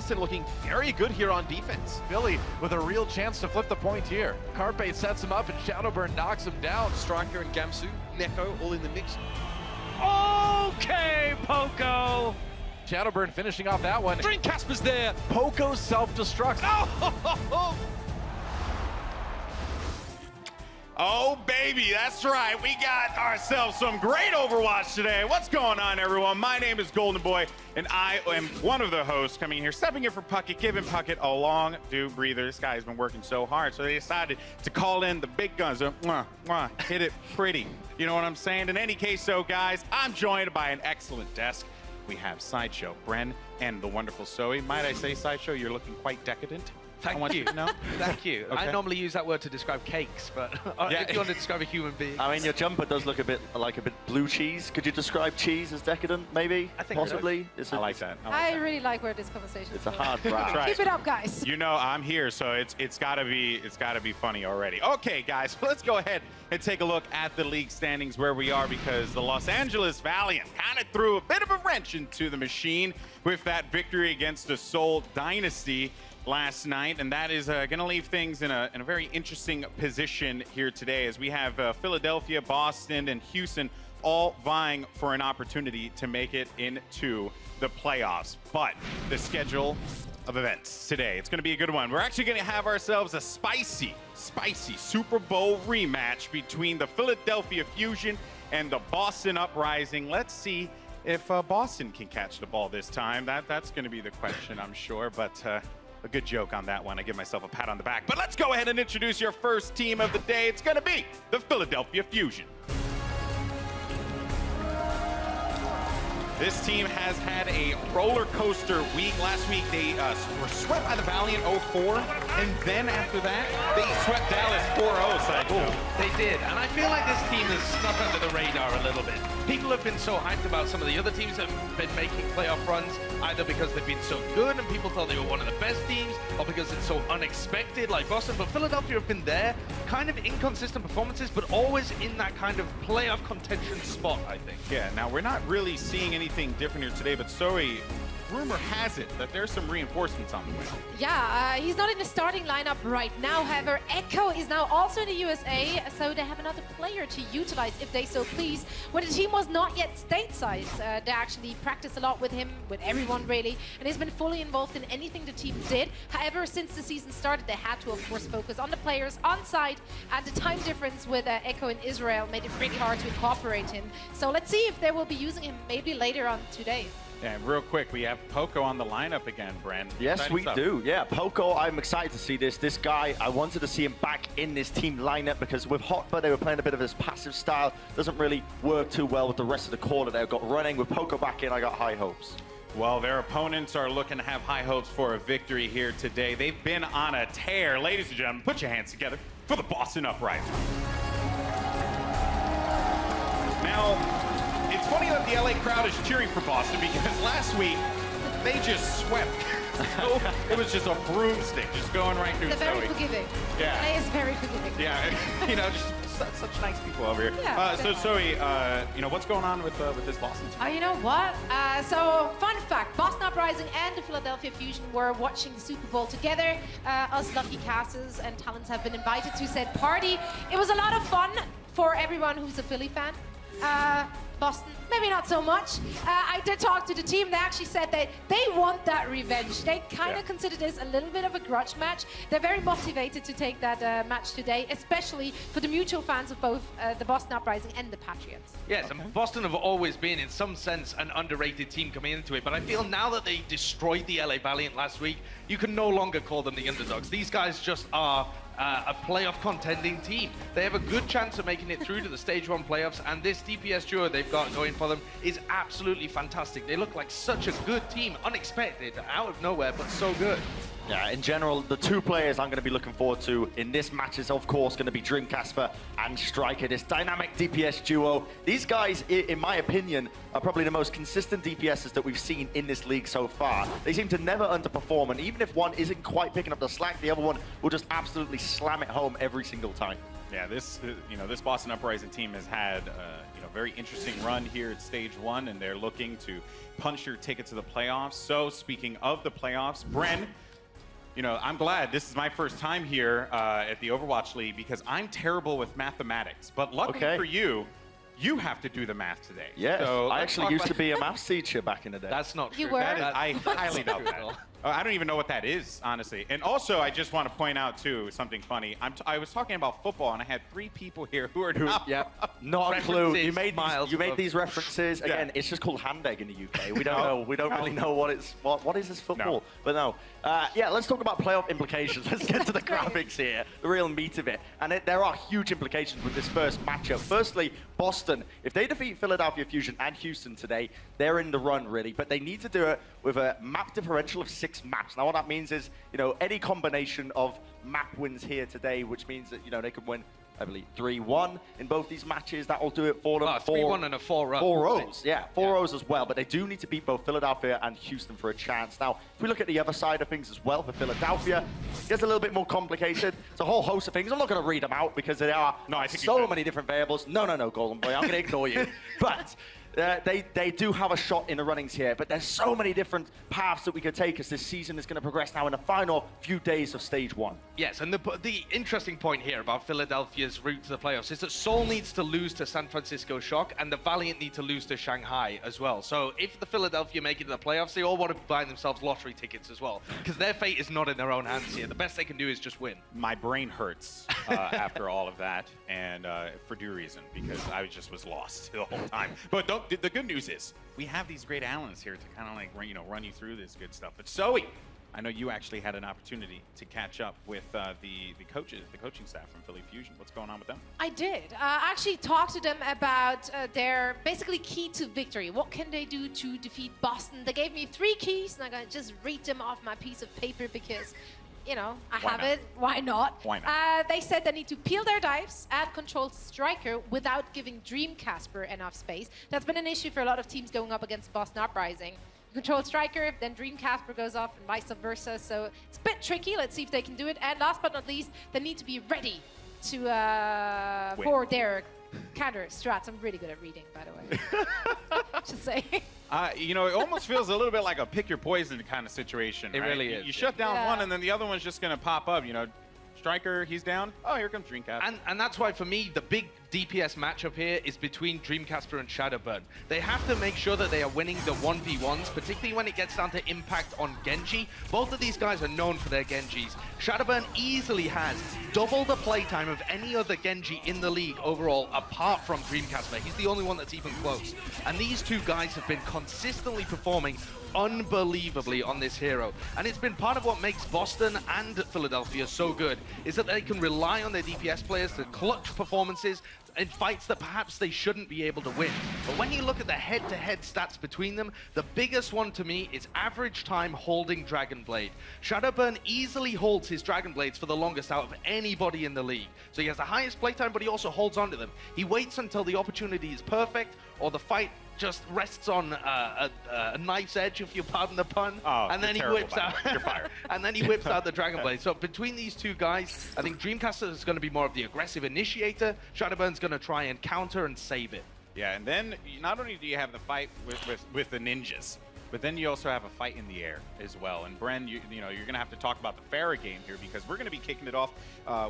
Boston looking very good here on defense. Philly with a real chance to flip the point here. Carpe sets him up and Shadowburn knocks him down. Striker and Gamsu, Neko all in the mix. Okay, Poco. Shadowburn finishing off that one. Drink Casper's there. Poco self-destructs. Oh, baby, that's right. We got ourselves some great Overwatch today. What's going on, everyone? My name is Golden Boy, and I am one of the hosts coming here, stepping in for Puckett, giving Puckett a long due breather. This guy has been working so hard, so they decided to call in the big guns. Hit it pretty. You know what I'm saying? In any case, so guys, I'm joined by an excellent desk. We have Sideshow, Bren, and the wonderful Zoe. Might I say, Sideshow, you're looking quite decadent. Thank you. No? Thank you. Okay. I normally use that word to describe cakes, but Yeah. if you want to describe a human being. I mean, your jumper does look a bit like a bit blue cheese. Could you describe cheese as decadent, maybe? I think possibly. I like that. I really like where this conversation It's is a going. hard rap. right. Keep it up, guys. You know I'm here, so it's gotta be funny already. Okay, guys, let's go ahead and take a look at the league standings where we are, because the Los Angeles Valiant kind of threw a bit of a wrench into the machine with that victory against the Seoul Dynasty last night, and that is going to leave things in a very interesting position here today, as we have Philadelphia, Boston, and Houston all vying for an opportunity to make it into the playoffs. But the schedule of events today, it's going to be a good one. We're actually going to have ourselves a spicy Super Bowl rematch between the Philadelphia Fusion and the Boston Uprising. Let's see if Boston can catch the ball this time. That's going to be the question, I'm sure, but a good joke on that one. I give myself a pat on the back. But let's go ahead and introduce your first team of the day. It's going to be the Philadelphia Fusion. This team has had a roller coaster week. Last week, they were swept by the Valiant 0-4, and then after that, they swept Dallas 4-0. They did, and I feel like this team has snuck under the radar a little bit. People have been so hyped about some of the other teams that have been making playoff runs, either because they've been so good and people thought they were one of the best teams, or because it's so unexpected like Boston. But Philadelphia have been there, kind of inconsistent performances, but always in that kind of playoff contention spot, I think. Yeah, now we're not really seeing anything different here today, but Zoe, rumor has it that there's some reinforcements on the way. Yeah, he's not in the starting lineup right now. However, Echo is now also in the USA, so they have another player to utilize if they so please. When the team was not yet stateside, they actually practiced a lot with him, with everyone really, and he's been fully involved in anything the team did. However, since the season started, they had to, of course, focus on the players on site, and the time difference with Echo in Israel made it pretty hard to incorporate him. So let's see if they will be using him maybe later on today. Yeah, and real quick, we have Poco on the lineup again, Bren. Yes, Exciting we stuff. do. Yeah, Poco, I'm excited to see this. This guy, I wanted to see him back in this team lineup, because with Hotba, they were playing a bit of this passive style. Doesn't really work too well with the rest of the core that they've got running. With Poco back in, I got high hopes. Well, their opponents are looking to have high hopes for a victory here today. They've been on a tear. Ladies and gentlemen, put your hands together for the Boston Uprising. Now, it's funny that the LA crowd is cheering for Boston, because last week they just swept. So it was just a broomstick just going right through They're very Zoe. forgiving. Yeah. LA is very forgiving. Yeah, you know, just such nice people over here. Yeah, so Zoe, you know, what's going on with this Boston team? You know what? So, fun fact, Boston Uprising and the Philadelphia Fusion were watching the Super Bowl together. Us lucky casters and talents have been invited to said party. It was a lot of fun for everyone who's a Philly fan. Boston, maybe not so much. I did talk to the team. They actually said that they want that revenge. They kind of consider this a little bit of a grudge match. They're very motivated to take that match today, especially for the mutual fans of both the Boston Uprising and the Patriots. Yes, and Boston have always been, in some sense, an underrated team coming into it. But I feel now that they destroyed the LA Valiant last week, you can no longer call them the underdogs. These guys just are a playoff contending team. They have a good chance of making it through to the Stage 1 playoffs, and this DPS duo they've got going for them is absolutely fantastic. They look like such a good team, unexpected, out of nowhere, but so good. Yeah, in general, the two players I'm going to be looking forward to in this match is, of course, going to be Dreamcasper and Striker, this dynamic DPS duo. These guys, in my opinion, are probably the most consistent DPSs that we've seen in this league so far. They seem to never underperform, and even if one isn't quite picking up the slack, the other one will just absolutely slam it home every single time. Yeah, this Boston Uprising team has had very interesting run here at stage 1, and they're looking to punch your ticket to the playoffs. So speaking of the playoffs, Bren, I'm glad this is my first time here at the Overwatch League because I'm terrible with mathematics. But luckily for you, you have to do the math today. Yes, so I actually used to be a maths teacher back in the day. That's not true. You were? I highly doubt that. I don't even know what that is, honestly. And also, I just want to point out, too, something funny. I was talking about football, and I had 3 people here who are not. Not a clue. You References, made these references. Again, it's just called hand egg in the UK. We don't know. We don't really know what it's. What is this football? No. But no. Let's talk about playoff implications. Let's get to the graphics here, the real meat of it. And there are huge implications with this first matchup. Firstly, Boston. If they defeat Philadelphia Fusion and Houston today, they're in the run, really. But they need to do it with a map differential of 6 maps. Now, what that means is, any combination of map wins here today, which means that, they could win, I believe, 3-1 in both these matches. That will do it for them. 3-1 and a 4-0. 4 rows, yeah, 4 rows as well. But they do need to beat both Philadelphia and Houston for a chance. Now, if we look at the other side of things as well for Philadelphia, it's a little bit more complicated. It's a whole host of things. I'm not going to read them out because there are so many different variables. No, Golden Boy, I'm going to ignore you. But they do have a shot in the runnings here, but there's so many different paths that we could take as this season is going to progress now in the final few days of stage 1. Yes, and the interesting point here about Philadelphia's route to the playoffs is that Seoul needs to lose to San Francisco Shock, and the Valiant need to lose to Shanghai as well. So if the Philadelphia make it to the playoffs, they all want to buy themselves lottery tickets as well, because their fate is not in their own hands here. The best they can do is just win. My brain hurts after all of that, and for due reason, because I just was lost the whole time. But the good news is we have these great Allens here to kind of run you through this good stuff. But Zoe, I know you actually had an opportunity to catch up with the coaching staff from Philly Fusion. What's going on with them? I did. I actually talked to them about their basically key to victory. What can they do to defeat Boston? They gave me 3 keys, and I'm going to just read them off my piece of paper because I have it. Why not? Why not? They said they need to peel their dives and control Striker without giving Dream Casper enough space. That's been an issue for a lot of teams going up against Boston Uprising. You control Striker, then Dream Casper goes off, and vice versa. So it's a bit tricky. Let's see if they can do it. And last but not least, they need to be ready to for their counter strats. I'm really good at reading, by the way. Just say. It almost feels a little bit like a pick your poison kind of situation. It right? really is. You shut down one, and then the other one's just going to pop up. Striker, he's down. Oh, here comes Dreamcast. And that's why, for me, the big DPS matchup here is between Dreamcasper and Shadowburn. They have to make sure that they are winning the 1v1s, particularly when it gets down to impact on Genji. Both of these guys are known for their Genjis. Shadowburn easily has double the playtime of any other Genji in the league overall, apart from Dreamcasper. He's the only one that's even close. And these two guys have been consistently performing unbelievably on this hero, and it's been part of what makes Boston and Philadelphia so good, is that they can rely on their DPS players to clutch performances in fights that perhaps they shouldn't be able to win. But when you look at the head-to-head stats between them, the biggest one to me is average time holding Dragon Blade. Shadowburn easily holds his Dragon Blades for the longest out of anybody in the league. So he has the highest playtime, but he also holds on to them. He waits until the opportunity is perfect, or the fight just rests on a knife's edge, if you pardon the pun, and then he whips out. You're fired. And then he whips out the Dragon Blade. So between these two guys, I think Dreamcastle is going to be more of the aggressive initiator. Shadowburn's going to try and counter and save it. Yeah, and then not only do you have the fight with the ninjas, but then you also have a fight in the air as well. And Bren, you're going to have to talk about the Farah game here, because we're going to be kicking it off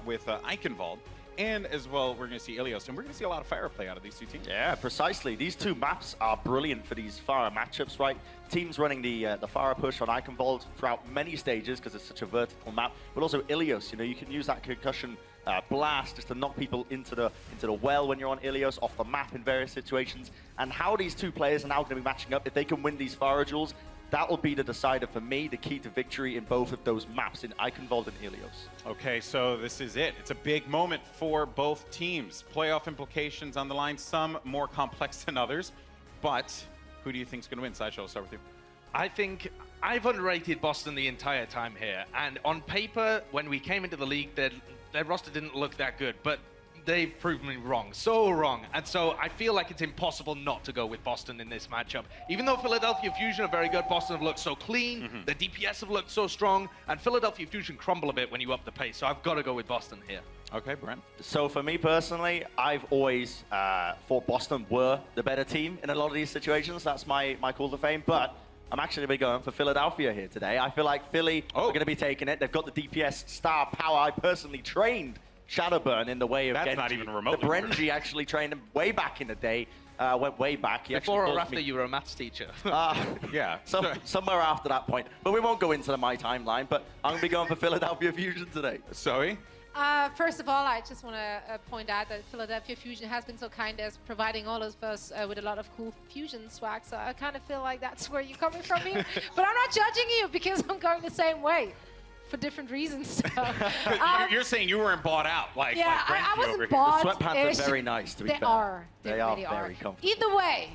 with Eichenwald. And as well, we're going to see Ilios, and we're going to see a lot of fire play out of these two teams. Yeah, precisely. These two maps are brilliant for these Farah matchups, right? Teams running the Farah push on Eichenwald throughout many stages because it's such a vertical map, but also Ilios. You can use that concussion blast just to knock people into the well when you're on Ilios, off the map in various situations. And how these two players are now going to be matching up, if they can win these Farah duels, that will be the decider for me, the key to victory in both of those maps, in Eichenwald and Ilios. Okay, so this is it. It's a big moment for both teams. Playoff implications on the line, some more complex than others. But who do you think is going to win? Sideshow, I'll start with you. I think I've underrated Boston the entire time here. And on paper, when we came into the league, their roster didn't look that good. But they've proven me wrong, so wrong. And so I feel like it's impossible not to go with Boston in this matchup. Even though Philadelphia Fusion are very good, Boston have looked so clean, the DPS have looked so strong, and Philadelphia Fusion crumble a bit when you up the pace. So I've got to go with Boston here. Okay, Brent. So for me personally, I've always thought Boston were the better team in a lot of these situations. That's my call to fame. But I'm actually going to be going for Philadelphia here today. I feel like Philly are going to be taking it. They've got the DPS star power. I personally trained Shadowburn in the way of That's Genji. not even remotely The Brenji actually trained him way back in the day. Went way back. He Before actually or taught after me- you were a maths teacher? Yeah. Somewhere after that point. But we won't go into my timeline. But I'm going to be going for Philadelphia Fusion today. Zoe? First of all, I just want to point out that Philadelphia Fusion has been so kind as providing all of us with a lot of cool Fusion swag. So I kind of feel like that's where you're coming from here. But I'm not judging you because I'm going the same way for different reasons. So, You're saying you weren't bought out like yeah, like I Brenji over wasn't here. bought. The sweatpants are very nice, to be They fair. are. They They are really very are. comfortable. Either way,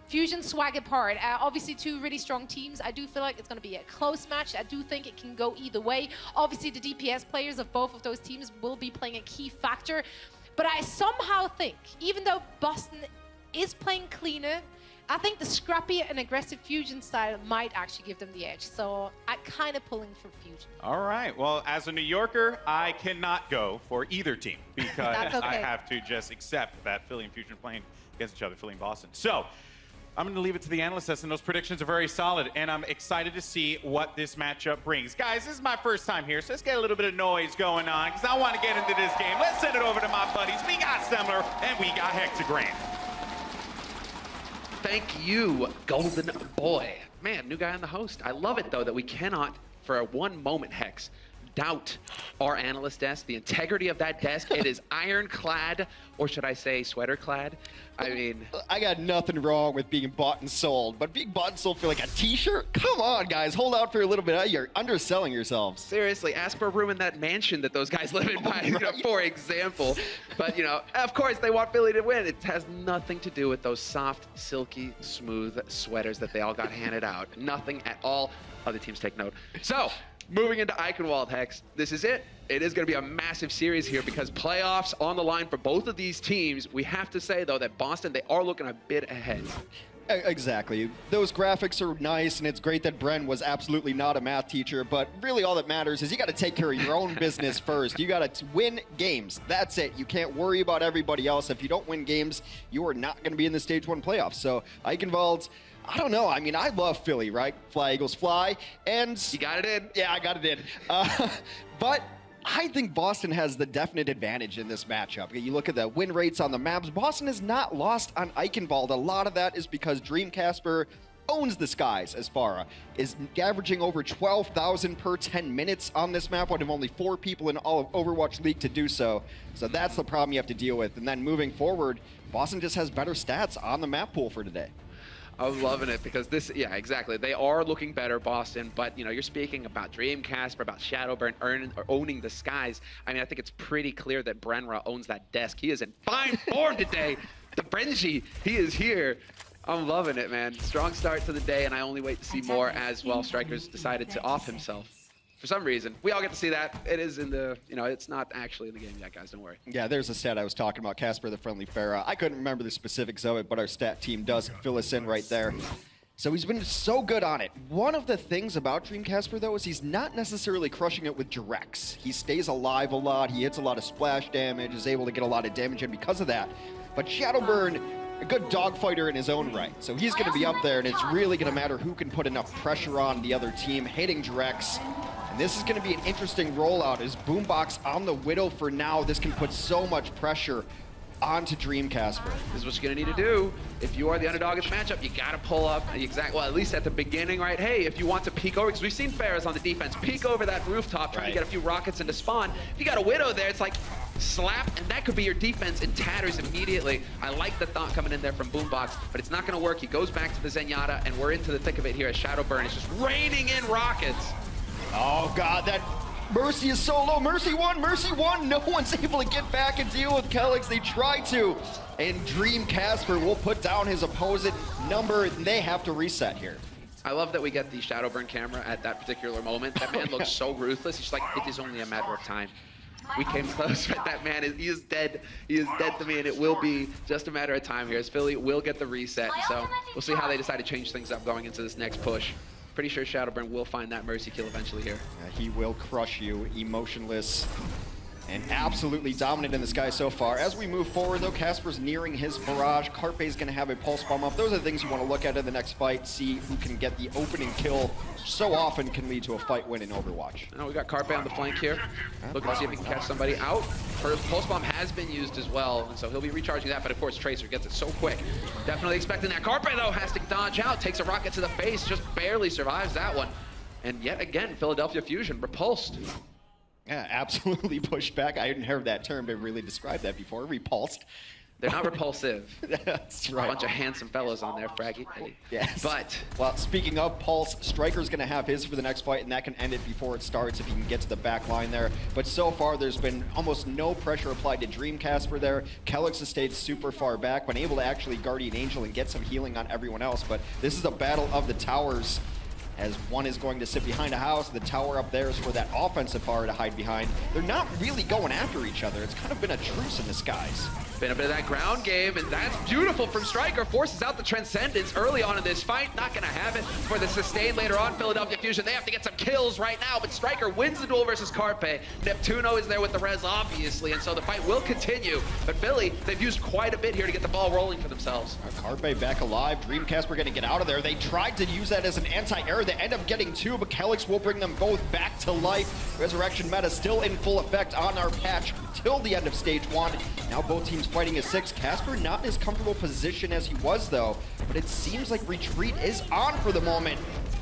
Fusion swag apart. Obviously, two really strong teams. I do feel like it's going to be a close match. I do think it can go either way. Obviously, the DPS players of both of those teams will be playing a key factor. But I somehow think, even though Boston is playing cleaner, I think the scrappy and aggressive Fusion style might actually give them the edge. So I'm kind of pulling for Fusion. All right. Well, as a New Yorker, I cannot go for either team because That's okay. I have to just accept that Philly and Fusion playing against each other, Philly and Boston. So I'm going to leave it to the analysts, and those predictions are very solid, and I'm excited to see what this matchup brings. Guys, this is my first time here, so let's get a little bit of noise going on because I want to get into this game. Let's send it over to my buddies. We got Stemler, and we got Hexagram. Thank you, Golden Boy. Man, new guy on the host. I love it, though, that we cannot, for one moment, Hex, doubt our analyst desk, the integrity of that desk. It is ironclad, or should I say sweater-clad? I mean... I got nothing wrong with being bought and sold, but being bought and sold for like a t-shirt? Come on, guys, hold out for a little bit. You're underselling yourselves. Seriously, ask for a room in that mansion that those guys live in, for example. But, of course, they want Philly to win. It has nothing to do with those soft, silky, smooth sweaters that they all got handed out. Nothing at all. Other teams take note. So, moving into Eichenwald, Hex, this is it. It is going to be a massive series here because playoffs on the line for both of these teams. We have to say, though, that Boston, they are looking a bit ahead. Exactly. Those graphics are nice, and it's great that Bren was absolutely not a math teacher, but really all that matters is you got to take care of your own business first. You got to win games. That's it. You can't worry about everybody else. If you don't win games, you are not going to be in the Stage 1 playoffs. So Eichenwald, I don't know. I mean, I love Philly, right? Fly, Eagles, fly. And You got it in? yeah, I got it in. But I think Boston has the definite advantage in this matchup. You look at the win rates on the maps. Boston has not lost on Eichenwald. A lot of that is because Dream Casper owns the skies. Asfara is averaging over 12,000 per 10 minutes on this map, one of only 4 people in all of Overwatch League to do so. So that's the problem you have to deal with. And then moving forward, Boston just has better stats on the map pool for today. I'm loving it because this, yeah, exactly. They are looking better, Boston, but you're speaking about Dreamcasper, about Shadowburn owning the skies. I mean, I think it's pretty clear that Brenra owns that desk. He is in fine form today. The Brenji, he is here. I'm loving it, man. Strong start to the day, and I only wait to see more as well. Strikers decided to off himself. For some reason, we all get to see that. It is in the, it's not actually in the game yet, guys. Don't worry. Yeah, there's a stat I was talking about, Casper the Friendly Pharaoh. I couldn't remember the specifics of it, but our stat team does fill us in right there. So he's been so good on it. One of the things about Dream Casper, though, is he's not necessarily crushing it with directs. He stays alive a lot, he hits a lot of splash damage, is able to get a lot of damage in because of that. But Shadowburn, a good dogfighter in his own right. So he's going to be up there, and it's really going to matter who can put enough pressure on the other team, hitting directs. And this is going to be an interesting rollout. Is Boombox on the Widow for now? This can put so much pressure onto Dream Casper. This is what you're gonna need to do. If you are the underdog in the matchup, you gotta pull up well, at least at the beginning, right? Hey, if you want to peek over, because we've seen Ferris on the defense, peek over that rooftop, trying to get a few rockets into spawn. If you got a Widow there, it's like slap, and that could be your defense in tatters immediately. I like the thought coming in there from Boombox, but it's not gonna work. He goes back to the Zenyatta, and we're into the thick of it here as Shadowburn is just raining in rockets. Oh God, that Mercy is so low. Mercy one. No one's able to get back and deal with Kellex. They try to. And Dream Casper will put down his opposite number, and they have to reset here. I love that we get the Shadowburn camera at that particular moment. That man looks so ruthless. He's like, it is only a matter of time. We came close, but that man he is dead. He is dead to me, and it will be just a matter of time here as Philly will get the reset. So we'll see how they decide to change things up going into this next push. Pretty sure Shadowburn will find that Mercy kill eventually here. He will crush you, emotionless. And absolutely dominant in the sky so far. As we move forward, though, Casper's nearing his barrage. Carpe's going to have a pulse bomb up. Those are the things you want to look at in the next fight, see who can get the opening kill. So often can lead to a fight win in Overwatch. I know we got Carpe on the flank here. Looking to see if he can catch somebody out. Her pulse bomb has been used as well, and so he'll be recharging that, but of course Tracer gets it so quick. Definitely expecting that. Carpe, though, has to dodge out, takes a rocket to the face, just barely survives that one. And yet again, Philadelphia Fusion repulsed. Yeah, absolutely pushed back. I hadn't heard that term to really describe that before. Repulsed. They're not repulsive. That's right. A bunch of handsome fellows on there, Fraggy. Yes. But well, speaking of Pulse, Striker's going to have his for the next fight, and that can end it before it starts if he can get to the back line there. But so far, there's been almost no pressure applied to Dreamcasper there. Kellex has stayed super far back, been able to actually Guardian Angel and get some healing on everyone else. But this is a battle of the towers, as one is going to sit behind a house. The tower up there is for that offensive power to hide behind. They're not really going after each other. It's kind of been a truce in the skies. been a bit of that ground game, and that's beautiful from Striker. Forces out the Transcendence early on in this fight. Not going to have it for the sustain later on. Philadelphia Fusion, they have to get some kills right now, but Striker wins the duel versus Carpe. Neptuno is there with the res, obviously, and so the fight will continue. But Philly, they've used quite a bit here to get the ball rolling for themselves. Carpe back alive. Dreamcasper going to get out of there. They tried to use that as an anti-air. They end up getting two, but Kellex will bring them both back to life. Resurrection meta still in full effect on our patch till the end of stage one. Now both teams fighting as 6. Casper not in as comfortable position as he was, though, but it seems like retreat is on for the moment.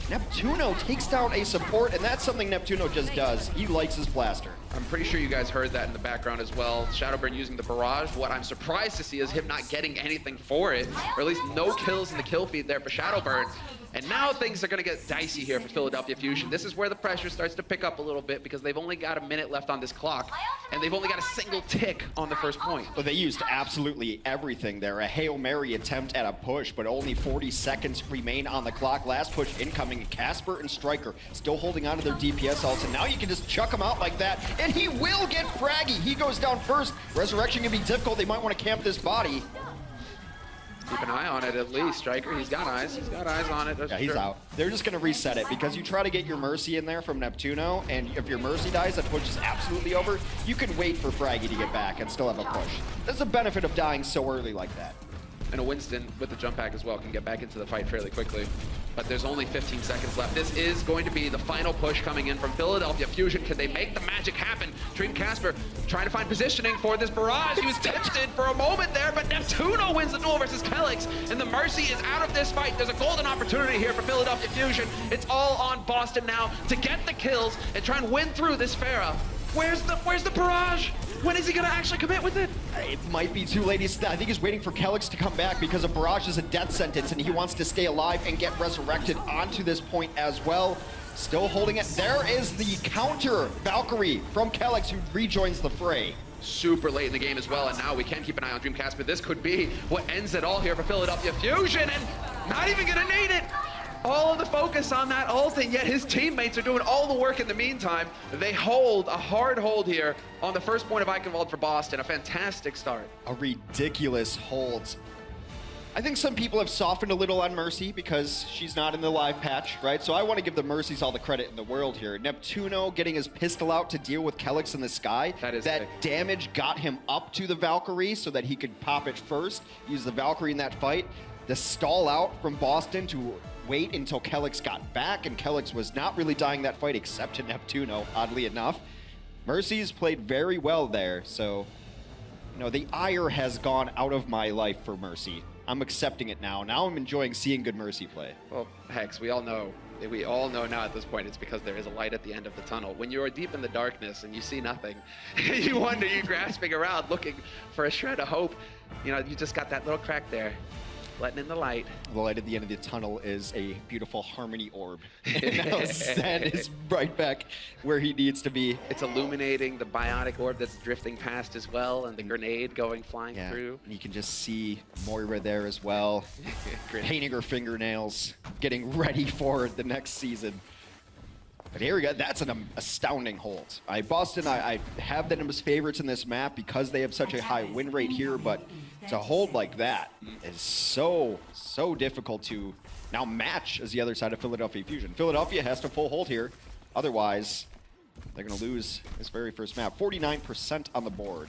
Neptuno takes down a support, and that's something Neptuno just does. He likes his blaster. I'm pretty sure you guys heard that in the background as well. Shadowburn using the barrage. What I'm surprised to see is him not getting anything for it, or at least no kills in the kill feed there for Shadowburn. And now things are going to get dicey here for Philadelphia Fusion. This is where the pressure starts to pick up a little bit because they've only got a minute left on this clock, and they've only got a single tick on the first point. But they used absolutely everything there. A Hail Mary attempt at a push, but only 40 seconds remain on the clock. Last push incoming. Casper and Striker still holding on to their DPS ults, and now you can just chuck him out like that, and he will get fraggy. He goes down first. Resurrection can be difficult. They might want to camp this body. Keep an eye on it at least, Striker. He's got eyes. He's got eyes on it. Yeah, he's out. They're just going to reset it because you try to get your Mercy in there from Neptuno, and if your Mercy dies, that push is absolutely over. You can wait for Fraggy to get back and still have a push. There's a benefit of dying so early like that. And a Winston with the jump pack as well can get back into the fight fairly quickly. But there's only 15 seconds left. This is going to be the final push coming in from Philadelphia Fusion. Can they make the magic happen? Dreamcasper trying to find positioning for this barrage. He was tempted for a moment there, but Neptuno wins the duel versus Kellex, and the Mercy is out of this fight. There's a golden opportunity here for Philadelphia Fusion. It's all on Boston now to get the kills and try and win through this Pharah. Where's the barrage? When is he gonna actually commit with it? It might be too late. I think he's waiting for Kellex to come back because a barrage is a death sentence, and he wants to stay alive and get resurrected onto this point as well. Still holding it. There is the counter Valkyrie from Kellex, who rejoins the fray. Super late in the game as well, and now we can keep an eye on Dreamcasper. This could be what ends it all here for Philadelphia Fusion, and not even gonna need it. All of the focus on that ult, and yet his teammates are doing all the work in the meantime. They hold a hard hold here on the first point of Eichenwald for Boston. A fantastic start. A ridiculous hold. I think some people have softened a little on Mercy because she's not in the live patch, right? So I want to give the Mercies all the credit in the world here. Neptuno getting his pistol out to deal with Kellex in the sky. That damage got him up to the Valkyrie so that he could pop it first, use the Valkyrie in that fight. The stall out from Boston to wait until Kellex got back, and Kellex was not really dying that fight except to Neptuno, oddly enough. Mercy's played very well there, so, you know, the ire has gone out of my life for Mercy. I'm accepting it now. Now I'm enjoying seeing good Mercy play. Well, Hex, we all know now at this point it's because there is a light at the end of the tunnel. When you are deep in the darkness and you see nothing, you wonder, you're grasping around looking for a shred of hope. You know, you just got that little crack there. Letting in the light. The light at the end of the tunnel is a beautiful Harmony orb. And now Zen is right back where he needs to be. It's illuminating the biotic orb that's drifting past as well, and the grenade going flying through. And you can just see Moira there as well, painting her fingernails, getting ready for the next season. But here we go. That's an astounding hold. Boston, I have them as favorites in this map because they have such a high win rate here, but to hold like that is so difficult to now match as the other side of Philadelphia Fusion. Philadelphia has to full hold here. Otherwise, They're going to lose this very first map. 49% on the board.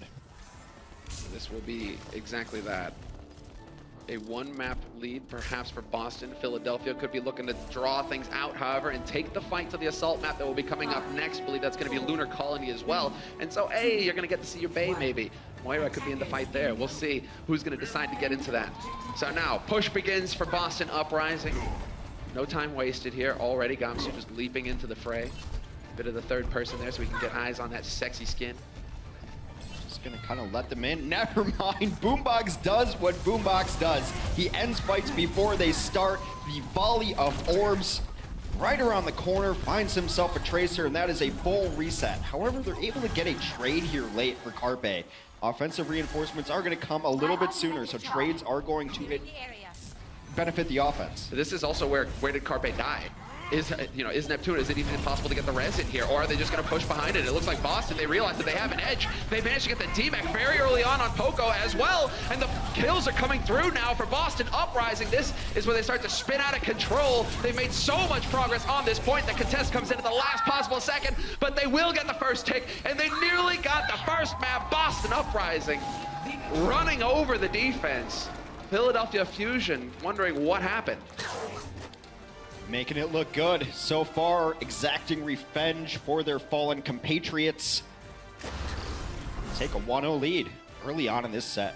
This will be exactly that. A one-map lead, perhaps, for Boston. Philadelphia could be looking to draw things out, however, and take the fight to the assault map that will be coming up next. I believe that's going to be Lunar Colony as well. And so, hey, you're going to get to see your Bay, maybe. Moira could be in the fight there. We'll see who's going to decide to get into that. So now, push begins for Boston Uprising. No time wasted here. Already, Gamsu just leaping into the fray. Bit of the third person there so we can get eyes on that sexy skin. Gonna kind of let them in. Never mind. Boombox does what Boombox does. He ends fights before they start. The volley of orbs right around the corner finds himself a Tracer, and that is a full reset. However, they're able to get a trade here late for Carpe. Offensive reinforcements are going to come a little bit sooner, so trades are going to benefit the offense. So this is also where did Carpe die? Is Neptune, is it even possible to get the res in here, or are they just going to push behind it? It looks like Boston, they realize that they have an edge. They managed to get the D-Mech very early on Poco as well, and the kills are coming through now for Boston Uprising. This is where they start to spin out of control. They've made so much progress on this point. The contest comes in at the last possible second, but they will get the first tick, and they nearly got the first map. Boston Uprising running over the defense. Philadelphia Fusion wondering what happened. Making it look good so far, exacting revenge for their fallen compatriots. Take a 1-0 lead early on in this set.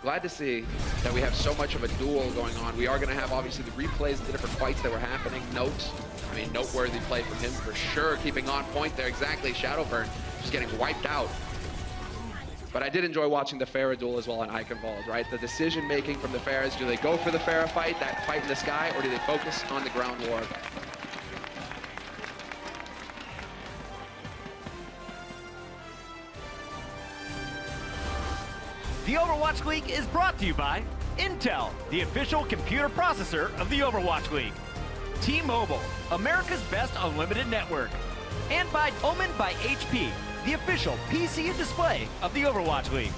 Glad to see that we have so much of a duel going on. We are going to have, obviously, the replays of the different fights that were happening. Noteworthy play from him for sure, keeping on point there. Exactly, Shadowburn just getting wiped out. But I did enjoy watching the Pharah duel as well on Eichenwald, right? The decision-making from the Pharahs, do they go for the Pharah fight, that fight in the sky, or do they focus on the ground war? The Overwatch League is brought to you by Intel, the official computer processor of the Overwatch League. T-Mobile, America's best unlimited network. And by Omen by HP, the official PC and display of the Overwatch League.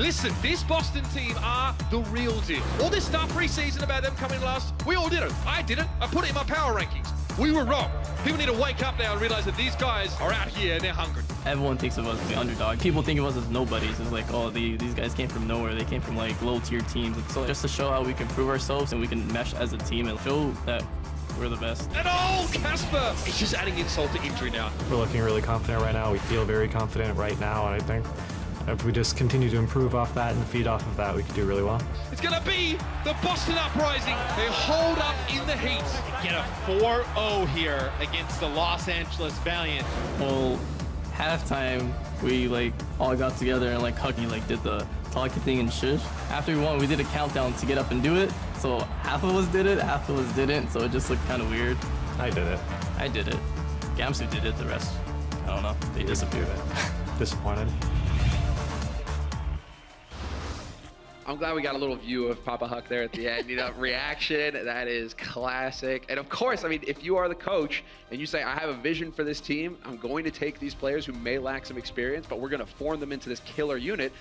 Listen, this Boston team are the real deal. All this stuff pre-season about them coming last, we all did it. I did it. I put it in my power rankings. We were wrong. People need to wake up now and realize that these guys are out here and they're hungry. Everyone thinks of us as the underdog. People think of us as nobodies. It's like, oh, these guys came from nowhere. They came from like low-tier teams. So just to show how we can prove ourselves and we can mesh as a team and show that we're the best. And oh, Casper! It's just adding insult to injury now. We're looking really confident right now. We feel very confident right now, and I think if we just continue to improve off that and feed off of that, we can do really well. It's going to be the Boston Uprising. They hold up in the heat. Get a 4-0 here against the Los Angeles Valiant. Well, halftime, we like all got together and like Huggy like did the talking thing and shush. After we won, we did a countdown to get up and do it. So half of us did it, half of us didn't. So it just looked kind of weird. I did it. I did it. Gamsu did it. The rest, I don't know. They disappeared. Disappointed. I'm glad we got a little view of Papa Huck there at the end. You know, reaction, that is classic. And of course, I mean, if you are the coach and you say, I have a vision for this team, I'm going to take these players who may lack some experience, but we're going to form them into this killer unit.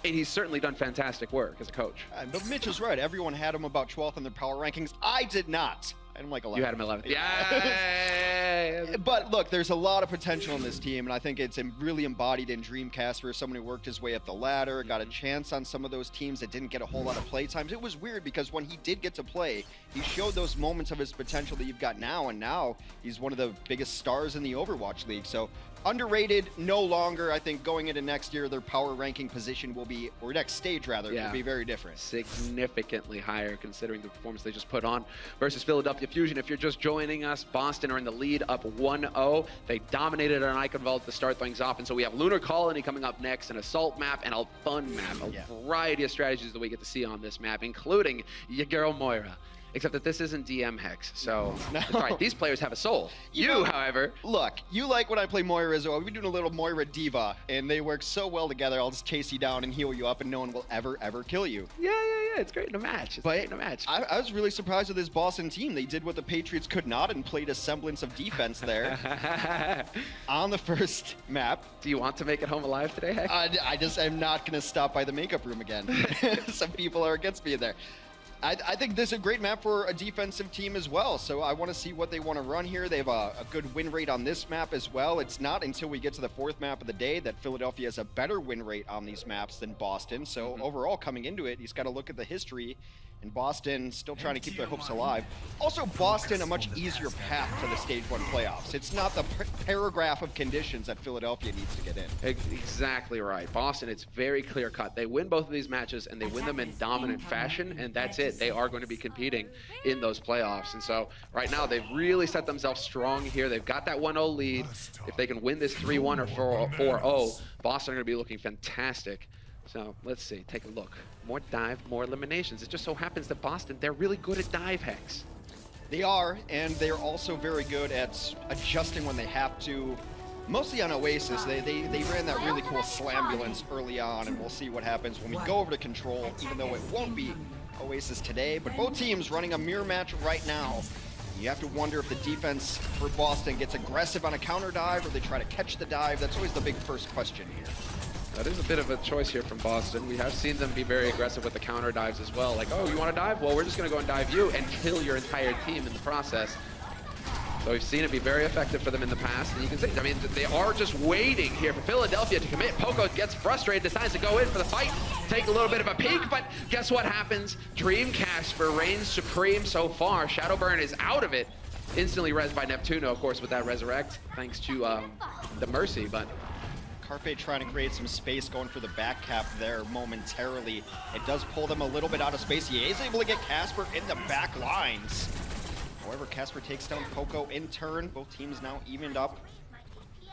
And he's certainly done fantastic work as a coach. But Mitch is right. Everyone had him about 12th in their power rankings. I did not. I had him like 11th. You had him 11th. Yeah. But look, there's a lot of potential in this team, and I think it's really embodied in Dreamcast for someone who worked his way up the ladder, got a chance on some of those teams that didn't get a whole lot of play times. It was weird because when he did get to play, he showed those moments of his potential that you've got now, and now he's one of the biggest stars in the Overwatch League. So underrated, no longer. I think going into next year, their power ranking position will be, or next stage rather, will be very different. Significantly higher considering the performance they just put on versus Philadelphia Fusion. If you're just joining us, Boston are in the lead up 1-0. They dominated on Iconvalve to start things off, and so we have Lunar Colony coming up next, an assault map and a fun map. A variety of strategies that we get to see on this map, including your girl Moira. Except that this isn't DM Hex, so that's right. These players have a soul. You, however, look, you like when I play Moira as well. We've been doing a little Moira Diva, and they work so well together. I'll just chase you down and heal you up, and no one will ever kill you. Yeah. It's great in a match. I was really surprised with this Boston team. They did what the Patriots could not and played a semblance of defense there on the first map. Do you want to make it home alive today, Hex? I just am not going to stop by the makeup room again. Some people are against me there. I think this is a great map for a defensive team as well, so I want to see what they want to run here. They have a good win rate on this map as well. It's not until we get to the fourth map of the day that Philadelphia has a better win rate on these maps than Boston, so overall, coming into it, he's got to look at the history, and Boston still trying to keep their hopes alive. Also, Boston, a much easier path to the Stage 1 playoffs. It's not the paragraph of conditions that Philadelphia needs to get in. Exactly right. Boston, it's very clear-cut. They win both of these matches, and they win them in dominant fashion, and that's it. They are going to be competing in those playoffs. And so right now, they've really set themselves strong here. They've got that 1-0 lead. If they can win this 3-1 or 4-0, Boston are going to be looking fantastic. So let's see, take a look. More dive, more eliminations. It just so happens that Boston, they're really good at dive, Hex. They are, and they're also very good at adjusting when they have to. Mostly on Oasis, they ran that really cool Slambulance early on, and we'll see what happens when we go over to Control, even though it won't be Oasis today. But both teams running a mirror match right now. You have to wonder if the defense for Boston gets aggressive on a counter dive or they try to catch the dive. That's always the big first question here. That is a bit of a choice here from Boston. We have seen them be very aggressive with the counter dives as well. Like, oh, you want to dive? Well, we're just going to go and dive you and kill your entire team in the process. So we've seen it be very effective for them in the past. And you can see, I mean, they are just waiting here for Philadelphia to commit. Poco gets frustrated, decides to go in for the fight, take a little bit of a peek, but guess what happens? Dreamcast reigns supreme so far. Shadowburn is out of it. Instantly rezzed by Neptuno, of course, with that resurrect, thanks to the Mercy, but Carpe trying to create some space, going for the back cap there momentarily. It does pull them a little bit out of space. He is able to get Casper in the back lines. However, Casper takes down Poco in turn. Both teams now evened up.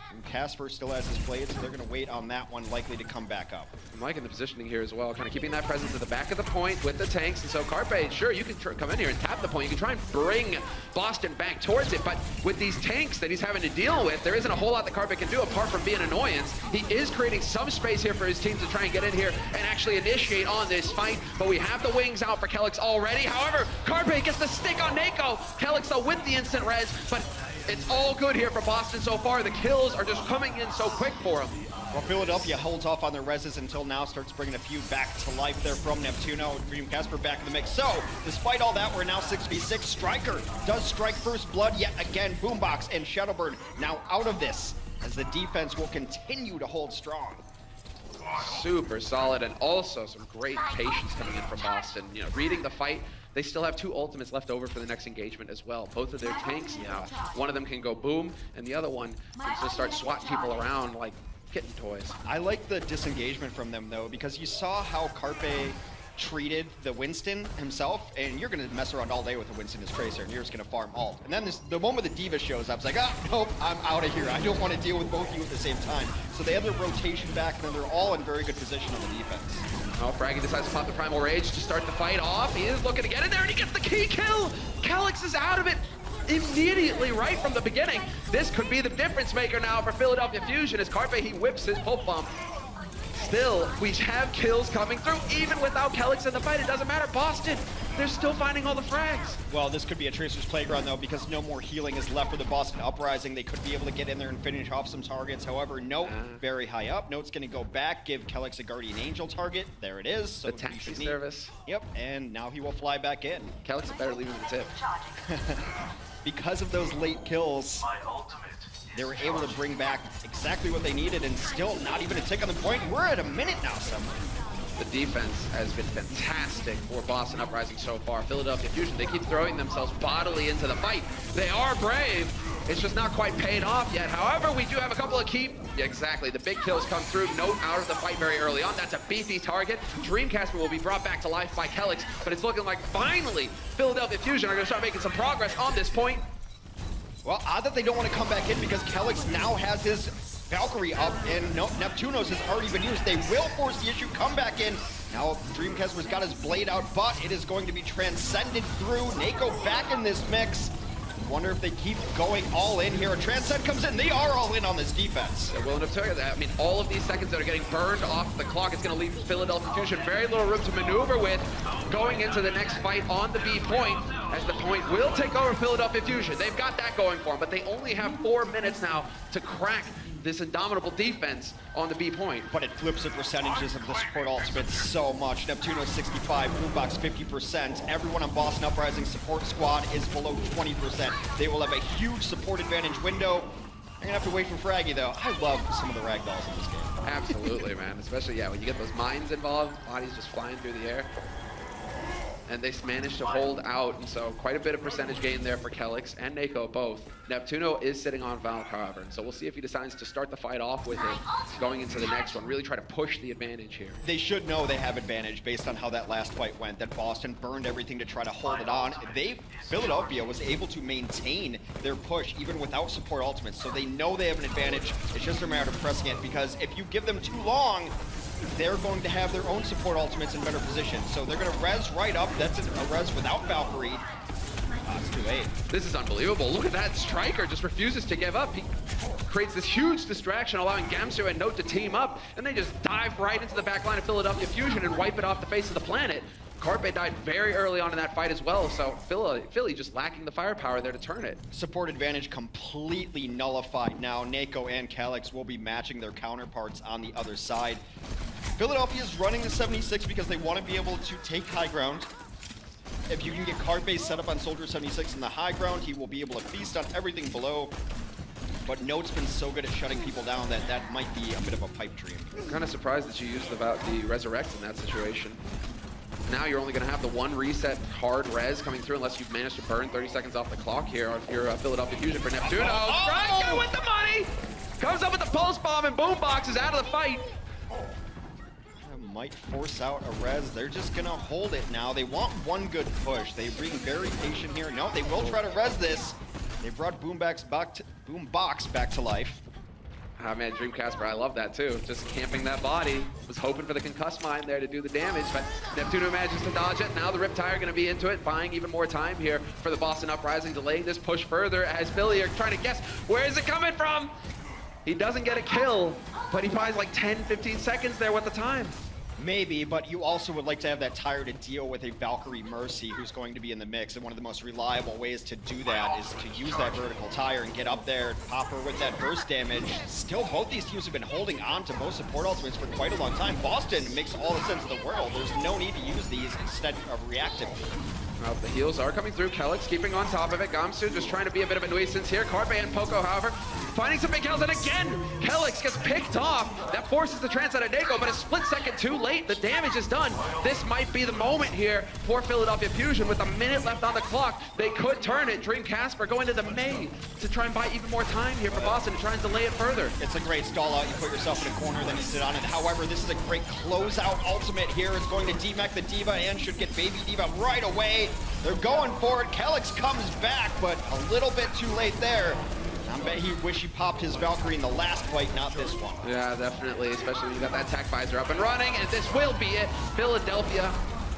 And Casper still has his blade, so they're going to wait on that one, likely to come back up. I'm liking the positioning here as well, kind of keeping that presence at the back of the point with the tanks. And so Carpe, sure, you can come in here and tap the point. You can try and bring Boston back towards it, but with these tanks that he's having to deal with, there isn't a whole lot that Carpe can do apart from be an annoyance. He is creating some space here for his team to try and get in here and actually initiate on this fight, but we have the wings out for Kelix already. However, Carpe gets the stick on Nako. Kelix, though, with the instant res, but It's all good here for Boston so far. The kills are just coming in so quick for them. Well, Philadelphia holds off on their reses until now, starts bringing a few back to life there from Neptuno. Dream Casper back in the mix. So, despite all that, we're now 6v6. Striker does strike first blood yet again. Boombox and Shadowburn now out of this, as the defense will continue to hold strong. Super solid, and also some great patience coming in from Boston. You know, reading the fight. They still have 2 ultimates left over for the next engagement as well. Both of their tanks now. One of them can go boom, and the other one can just start swatting people around like kitten toys. I like the disengagement from them, though, because you saw how Carpe treated the Winston himself, and you're going to mess around all day with the Winston as Tracer, and you're just going to farm ult. And then the moment the Diva shows up, I was like, nope, I'm out of here. I don't want to deal with both of you at the same time. So they have their rotation back, and then they're all in very good position on the defense. Oh, Fraggy decides to pop the Primal Rage to start the fight off. He is looking to get in there, and he gets the key kill! Calyx is out of it immediately right from the beginning. This could be the difference maker now for Philadelphia Fusion as Carpe, he whips his pulp bomb. Still, we have kills coming through, even without Calyx in the fight. It doesn't matter. Boston, they're still finding all the frags. Well, this could be a Tracer's Playground, though, because no more healing is left for the Boston Uprising. They could be able to get in there and finish off some targets. However, Note very high up. Note's going to go back, give Calyx a Guardian Angel target. There it is. So the taxi service. Yep, and now he will fly back in. Calyx better leave him the tip. Because of those late kills, they were able to bring back exactly what they needed, and still not even a tick on the point. We're at a minute now, somewhere. The defense has been fantastic for Boston Uprising so far. Philadelphia Fusion, they keep throwing themselves bodily into the fight. They are brave. It's just not quite paid off yet. However, we do have a couple of key... Yeah, exactly. The big kills come through. Note out of the fight very early on. That's a beefy target. Dreamcasper will be brought back to life by Calyx, but it's looking like finally Philadelphia Fusion are going to start making some progress on this point. Well, odd that they don't want to come back in because Calyx now has his Valkyrie up, and Neptuno's has already been used. They will force the issue, come back in. Now Dreamcasper's got his blade out, but it is going to be transcended through. Nako back in this mix. Wonder if they keep going all in here. A Transcend comes in. They are all in on this defense. They're willing to tell you that. I mean, all of these seconds that are getting burned off the clock is going to leave Philadelphia Fusion very little room to maneuver with going into the next fight on the B point, as the point will take over Philadelphia Fusion. They've got that going for them, but they only have 4 minutes now to crack this indomitable defense on the B point. But it flips the percentages of the support ultimates so much. Neptuno 65, Boombox 50%. Everyone on Boston Uprising support squad is below 20%. They will have a huge support advantage window. You're gonna have to wait for Fraggy, though. I love some of the ragdolls in this game. Absolutely, man. Especially, yeah, when you get those mines involved, bodies just flying through the air. And they managed to hold out, and so quite a bit of percentage gain there for Calyx and Nako both. Neptuno is sitting on Valk, however, and so we'll see if he decides to start the fight off with it going into the next one, really try to push the advantage here. They should know they have advantage based on how that last fight went, that Boston burned everything to try to hold it on. Philadelphia was able to maintain their push even without support ultimates, so they know they have an advantage. It's just a matter of pressing it, because if you give them too long, they're going to have their own support ultimates in better position. So they're going to res right up. That's a res without Valkyrie. It's too late. This is unbelievable. Look at that. Striker just refuses to give up. He creates this huge distraction, allowing Gamsu and Note to team up, and they just dive right into the back line of Philadelphia Fusion and wipe it off the face of the planet. Carpe died very early on in that fight as well, so Philly just lacking the firepower there to turn it. Support advantage completely nullified now. Nako and Calyx will be matching their counterparts on the other side. Philadelphia is running the 76 because they want to be able to take high ground. If you can get Carpe set up on Soldier 76 in the high ground, he will be able to feast on everything below. But Note's been so good at shutting people down that that might be a bit of a pipe dream. I'm kind of surprised that you used the Resurrect in that situation. Now you're only going to have the one reset hard res coming through unless you've managed to burn 30 seconds off the clock here if you're Philadelphia Fusion for Neptuno. Striker with the money! Comes up with the pulse bomb, and Boombox is out of the fight. Might force out a res. They're just gonna hold it now. They want one good push. They're being very patient here. No, they will try to res this. They brought Boombox back to life. Ah, man, Dreamcasper, I love that too. Just camping that body. Was hoping for the concuss mine there to do the damage, but Neptuno manages to dodge it. Now the Riptire gonna be into it, buying even more time here for the Boston Uprising, delaying this push further as Philly are trying to guess, where is it coming from? He doesn't get a kill, but he buys like 10, 15 seconds there with the time. Maybe, but you also would like to have that tire to deal with a Valkyrie Mercy who's going to be in the mix, and one of the most reliable ways to do that is to use that vertical tire and get up there, pop her with that burst damage. Still, both these teams have been holding on to both support ultimates for quite a long time. Boston makes all the sense in the world. There's no need to use these instead of reactive. Well, the heals are coming through. Kelix keeping on top of it. Gamsu just trying to be a bit of a nuisance here. Carpe and Poco, however, finding some big kills, and again, Kelix gets picked off. That forces the trans out of Dago, but a split second too late. The damage is done. This might be the moment here for Philadelphia Fusion. With a minute left on the clock, they could turn it. Dream Casper go into the main to try and buy even more time here for Boston to try and delay it further. It's a great stall out. You put yourself in a corner, then you sit on it. However, this is a great closeout ultimate here. It's going to demech the Diva and should get Baby Diva right away. They're going for it. Kelix comes back, but a little bit too late there. I bet he wish he popped his Valkyrie in the last fight, not this one. Yeah, definitely, especially when you got that attack visor up and running, and this will be it. Philadelphia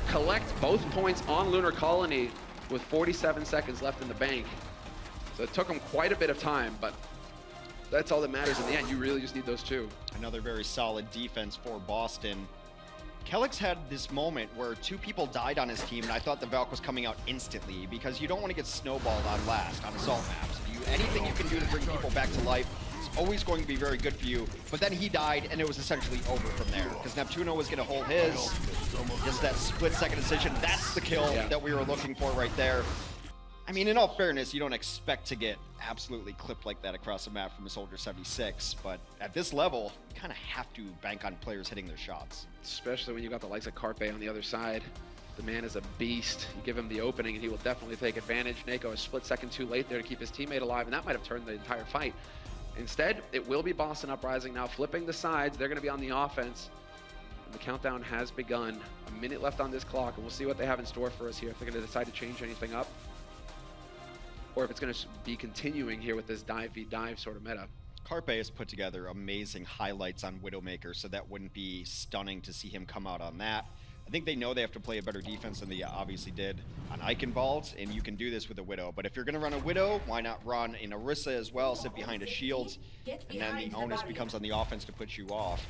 collect both points on Lunar Colony with 47 seconds left in the bank. So it took them quite a bit of time, but that's all that matters in the end. You really just need those two. Another very solid defense for Boston. Kelix had this moment where two people died on his team, and I thought the Valk was coming out instantly because you don't want to get snowballed on last on assault maps. Anything you can do to bring people back to life is always going to be very good for you. But then he died, and it was essentially over from there because Neptuno was going to hold his. Just that split-second decision. That's the kill that we were looking for right there. I mean, in all fairness, you don't expect to get absolutely clipped like that across the map from a Soldier 76, but at this level, you kind of have to bank on players hitting their shots. Especially when you got the likes of Carpe on the other side. The man is a beast. You give him the opening and he will definitely take advantage. Nako a split second too late there to keep his teammate alive, and that might have turned the entire fight. Instead, it will be Boston Uprising now flipping the sides. They're going to be on the offense. And the countdown has begun. A minute left on this clock, and we'll see what they have in store for us here. If they're going to decide to change anything up, or if it's going to be continuing here with this dive v dive sort of meta. Carpe has put together amazing highlights on Widowmaker, so that wouldn't be stunning to see him come out on that. I think they know they have to play a better defense than they obviously did on Eichenwalds, and you can do this with a Widow. But if you're going to run a Widow, why not run an Orisa as well, sit behind a shield, and then the onus becomes on the offense to put you off.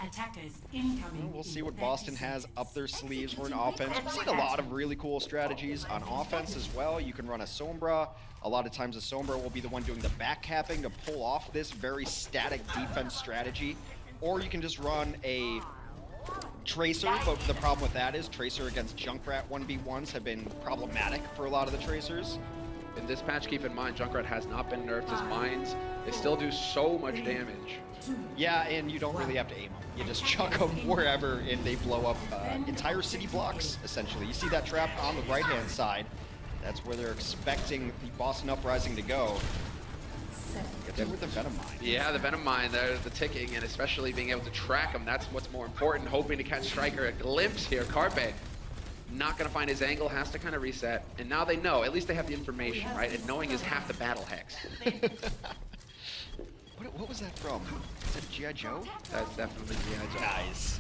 We'll see what Boston has up their sleeves for an offense. We've seen a lot of really cool strategies on offense as well. You can run a Sombra. A lot of times a Sombra will be the one doing the back capping to pull off this very static defense strategy. Or you can just run a Tracer, but the problem with that is Tracer against Junkrat 1v1s have been problematic for a lot of the Tracers. In this patch, keep in mind, Junkrat has not been nerfed. His mines, they still do so much damage. Yeah, and you don't really have to aim them. You just chuck them wherever, and they blow up entire city blocks, essentially. You see that trap on the right-hand side. That's where they're expecting the Boston Uprising to go. Get there with the Venom Mine. Yeah, the Venom Mine, the ticking, and especially being able to track him, that's what's more important. Hoping to catch Striker a glimpse here. Carpe, not going to find his angle, has to kind of reset. And now they know, at least they have the information, right? And knowing is half the battle, Hex. What was that from? Is that G.I. Joe? That's definitely G.I. Joe. Nice.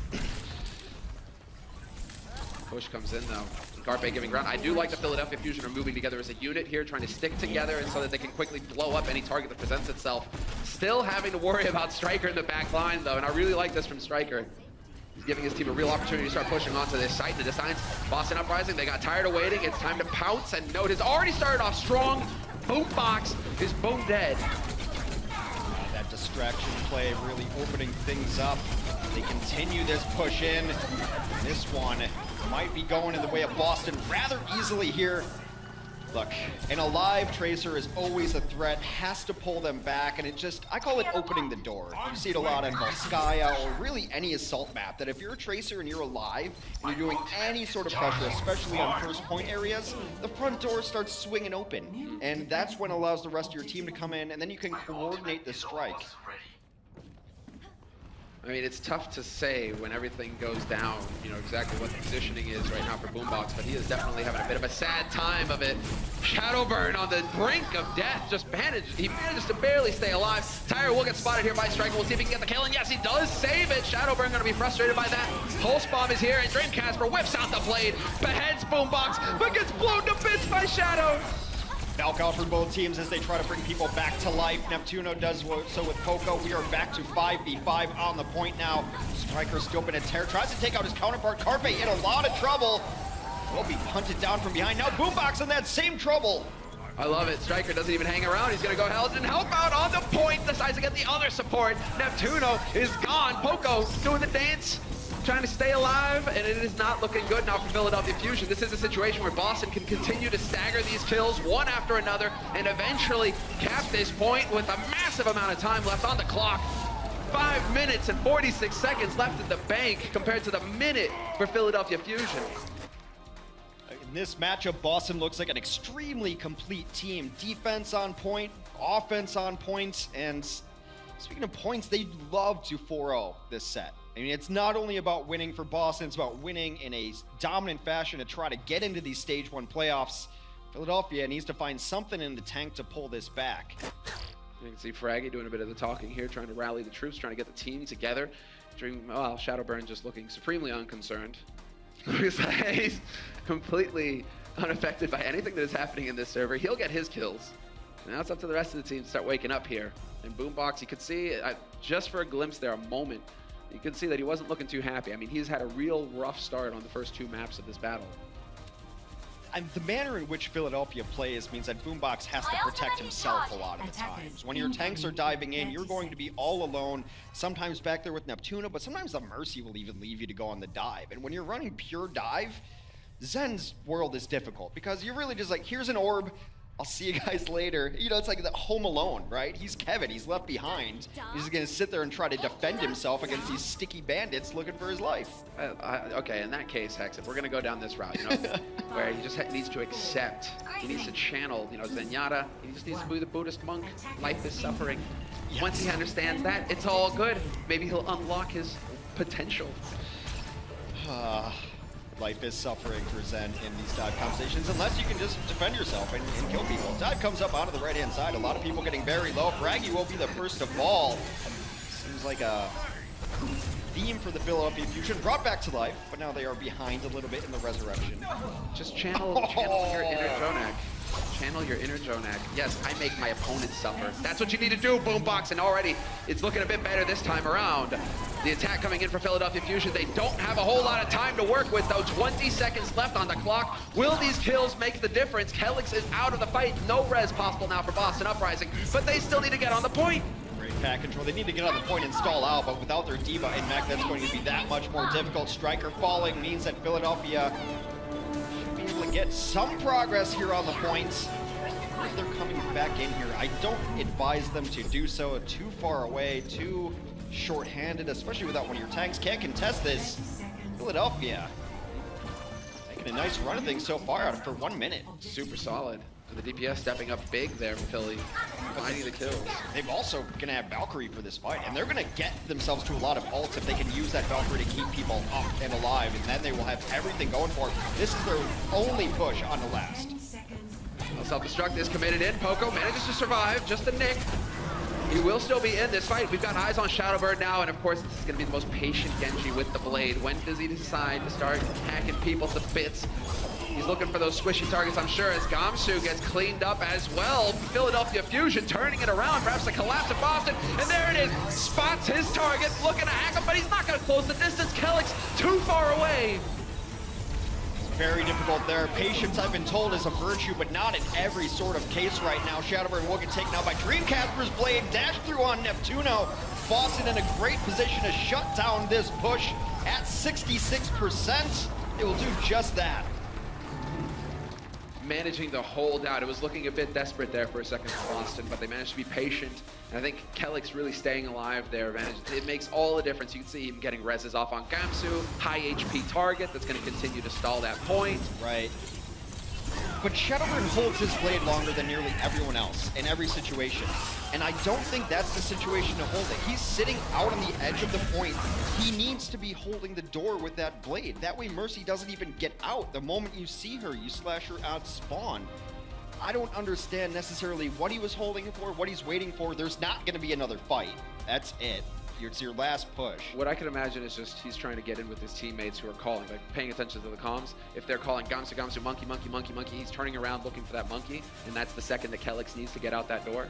Push comes in though. Carpe giving ground. I do like the Philadelphia Fusion are moving together as a unit here, trying to stick together and so that they can quickly blow up any target that presents itself. Still having to worry about Striker in the back line though, and I really like this from Striker. He's giving his team a real opportunity to start pushing onto this site. The designs, Boston Uprising, they got tired of waiting. It's time to pounce, and Note has already started off strong. Boombox is bone dead. That distraction play really opening things up. They continue this push in. This one might be going in the way of Boston rather easily here. Look, an alive Tracer is always a threat, has to pull them back, and it just, I call it opening the door. You see it a lot in Volskaya or really any assault map, that if you're a Tracer and you're alive, and you're doing any sort of pressure, especially on first point areas, the front door starts swinging open. And that's when it allows the rest of your team to come in, and then you can coordinate the strike. I mean, it's tough to say when everything goes down, you know, exactly what the positioning is right now for Boombox, but he is definitely having a bit of a sad time of it. Shadowburn on the brink of death, he manages to barely stay alive. Tyre will get spotted here by Striker. We'll see if he can get the kill, and yes, he does save it. Shadowburn gonna be frustrated by that. Pulse Bomb is here, and Dream Casper whips out the blade, beheads Boombox, but gets blown to bits by Shadow. Valk out for both teams as they try to bring people back to life. Neptuno does so with Poco. We are back to 5v5 on the point now. Striker still been a tear. Tries to take out his counterpart. Carpe in a lot of trouble. Will be hunted down from behind. Now Boombox in that same trouble. I love it. Striker doesn't even hang around. He's going to go Helgen, help out on the point. Decides to get the other support. Neptuno is gone. Poco doing the dance, trying to stay alive, and it is not looking good now for Philadelphia Fusion. This is a situation where Boston can continue to stagger these kills one after another and eventually cap this point with a massive amount of time left on the clock. 5 minutes and 46 seconds left in the bank compared to the minute for Philadelphia Fusion. In this matchup, Boston looks like an extremely complete team. Defense on point, offense on points, and speaking of points, they love to 4-0 this set. I mean, it's not only about winning for Boston, it's about winning in a dominant fashion to try to get into these Stage 1 playoffs. Philadelphia needs to find something in the tank to pull this back. You can see Fraggy doing a bit of the talking here, trying to rally the troops, trying to get the team together. Well, Shadowburn just looking supremely unconcerned. He's completely unaffected by anything that is happening in this server. He'll get his kills. Now it's up to the rest of the team to start waking up here. And Boombox, you could see, just for a glimpse there, a moment, you could see that he wasn't looking too happy. I mean, he's had a real rough start on the first 2 maps of this battle. And the manner in which Philadelphia plays means that Boombox has to protect himself a lot of the times. When your tanks are diving in, you're going to be all alone, sometimes back there with Neptuno, but sometimes the Mercy will even leave you to go on the dive. And when you're running pure dive, Zen's world is difficult because you're really just like, here's an orb, I'll see you guys later. You know, it's like the Home Alone, right? He's Kevin, he's left behind. He's just gonna sit there and try to defend himself against these sticky bandits looking for his life. Okay, in that case, Hex, if we're gonna go down this route, you know, where he just needs to accept, he needs to channel, you know, Zenyatta, he just needs to be the Buddhist monk. Life is suffering. Yes. Once he understands that, it's all good. Maybe he'll unlock his potential. Life is suffering for Zen in these dive conversations, unless you can just defend yourself and kill people. Dive comes up onto the right-hand side. A lot of people getting very low. Fraggy will be the first to fall. Seems like a theme for the Philadelphia Fusion. Brought back to life, but now they are behind a little bit in the resurrection. Just channel your inner Jonak. Channel your inner Jonak. Yes, I make my opponents suffer. That's what you need to do, Boombox, and already it's looking a bit better this time around. The attack coming in for Philadelphia Fusion. They don't have a whole lot of time to work with, though. 20 seconds left on the clock. Will these kills make the difference? Kelix is out of the fight. No res possible now for Boston Uprising, but they still need to get on the point. Great pack control. They need to get on the point and stall out, but without their D.Va in mech, that's going to be that much more difficult. Striker falling means that Philadelphia should be able to get some progress here on the points. If they're coming back in here, I don't advise them to do so. Too far away, too short-handed, especially without one of your tanks. Can't contest this. Philadelphia making a nice run of things so far for 1 minute. Super solid. And the DPS stepping up big there for Philly, finding the kills. They've also gonna have Valkyrie for this fight, and they're gonna get themselves to a lot of ults if they can use that Valkyrie to keep people up and alive, and then they will have everything going for them. This is their only push on the last. Self-destruct is committed in. Poco manages to survive, just a nick. He will still be in this fight. We've got eyes on Shadowbird now, and of course, this is going to be the most patient Genji with the blade. When does he decide to start hacking people to bits? He's looking for those squishy targets, I'm sure, as Gamsu gets cleaned up as well. Philadelphia Fusion turning it around, perhaps a collapse of Boston, and there it is. Spots his target, looking to hack him, but he's not going to close the distance. Kelix too far away. Very difficult there. Patience, I've been told, is a virtue, but not in every sort of case right now. Shadowburn will get taken out by Dreamcasper's blade. Dash through on Neptuno. Boston in a great position to shut down this push at 66%. It will do just that. Managing to hold out. It was looking a bit desperate there for a second for Boston, but they managed to be patient. And I think Kelix really staying alive there. It makes all the difference. You can see him getting reses off on Gamsu. High HP target that's going to continue to stall that point. Right. But Shadowburn holds his blade longer than nearly everyone else in every situation. And I don't think that's the situation to hold it. He's sitting out on the edge of the point. He needs to be holding the door with that blade. That way Mercy doesn't even get out. The moment you see her, you slash her out spawn. I don't understand necessarily what he was holding it for, what he's waiting for. There's not going to be another fight. That's it. It's your last push. What I can imagine is just he's trying to get in with his teammates who are calling, like paying attention to the comms. If they're calling Gamsu, Gamsu, monkey, monkey, monkey, monkey, he's turning around looking for that monkey, and that's the second that Kelix needs to get out that door.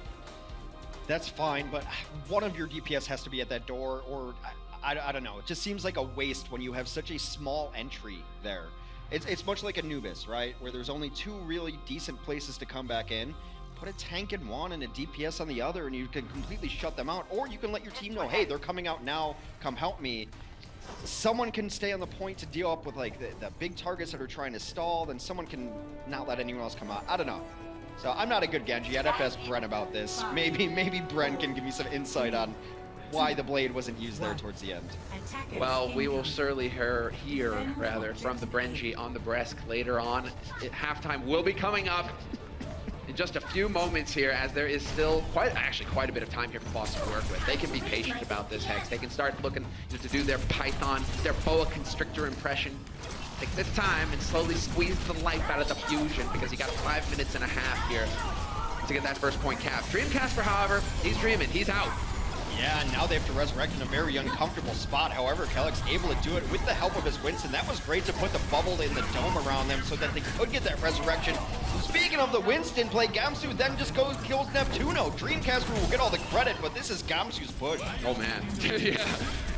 That's fine, but one of your DPS has to be at that door, or I don't know. It just seems like a waste when you have such a small entry there. It's much like Anubis, right? Where there's only 2 really decent places to come back in. Put a tank in one and a DPS on the other, and you can completely shut them out. Or you can let your team know, hey, they're coming out now, come help me. Someone can stay on the point to deal up with like the big targets that are trying to stall, then someone can not let anyone else come out. I don't know. So I'm not a good Genji. I'd have to ask Bren about this. Maybe Bren can give me some insight on why the blade wasn't used there towards the end. Well, we will certainly hear from the Brenji on the Bresk later on. Halftime will be coming up in just a few moments here, as there is still quite a bit of time here for Boston to work with. They can be patient about this, Hex. They can start looking to do their Python, their Boa Constrictor impression. Take this time and slowly squeeze the life out of the fusion, because you got 5 minutes and a half here to get that first point cap. Dreamcasper, however, he's dreaming. He's out. Yeah, and now they have to resurrect in a very uncomfortable spot. However, Kelix able to do it with the help of his Winston. That was great to put the bubble in the dome around them so that they could get that resurrection. Speaking of the Winston play, Gamsu then just goes kills Neptuno. Dreamcasper will get all the credit, but this is Gamsu's push. Oh man, yeah.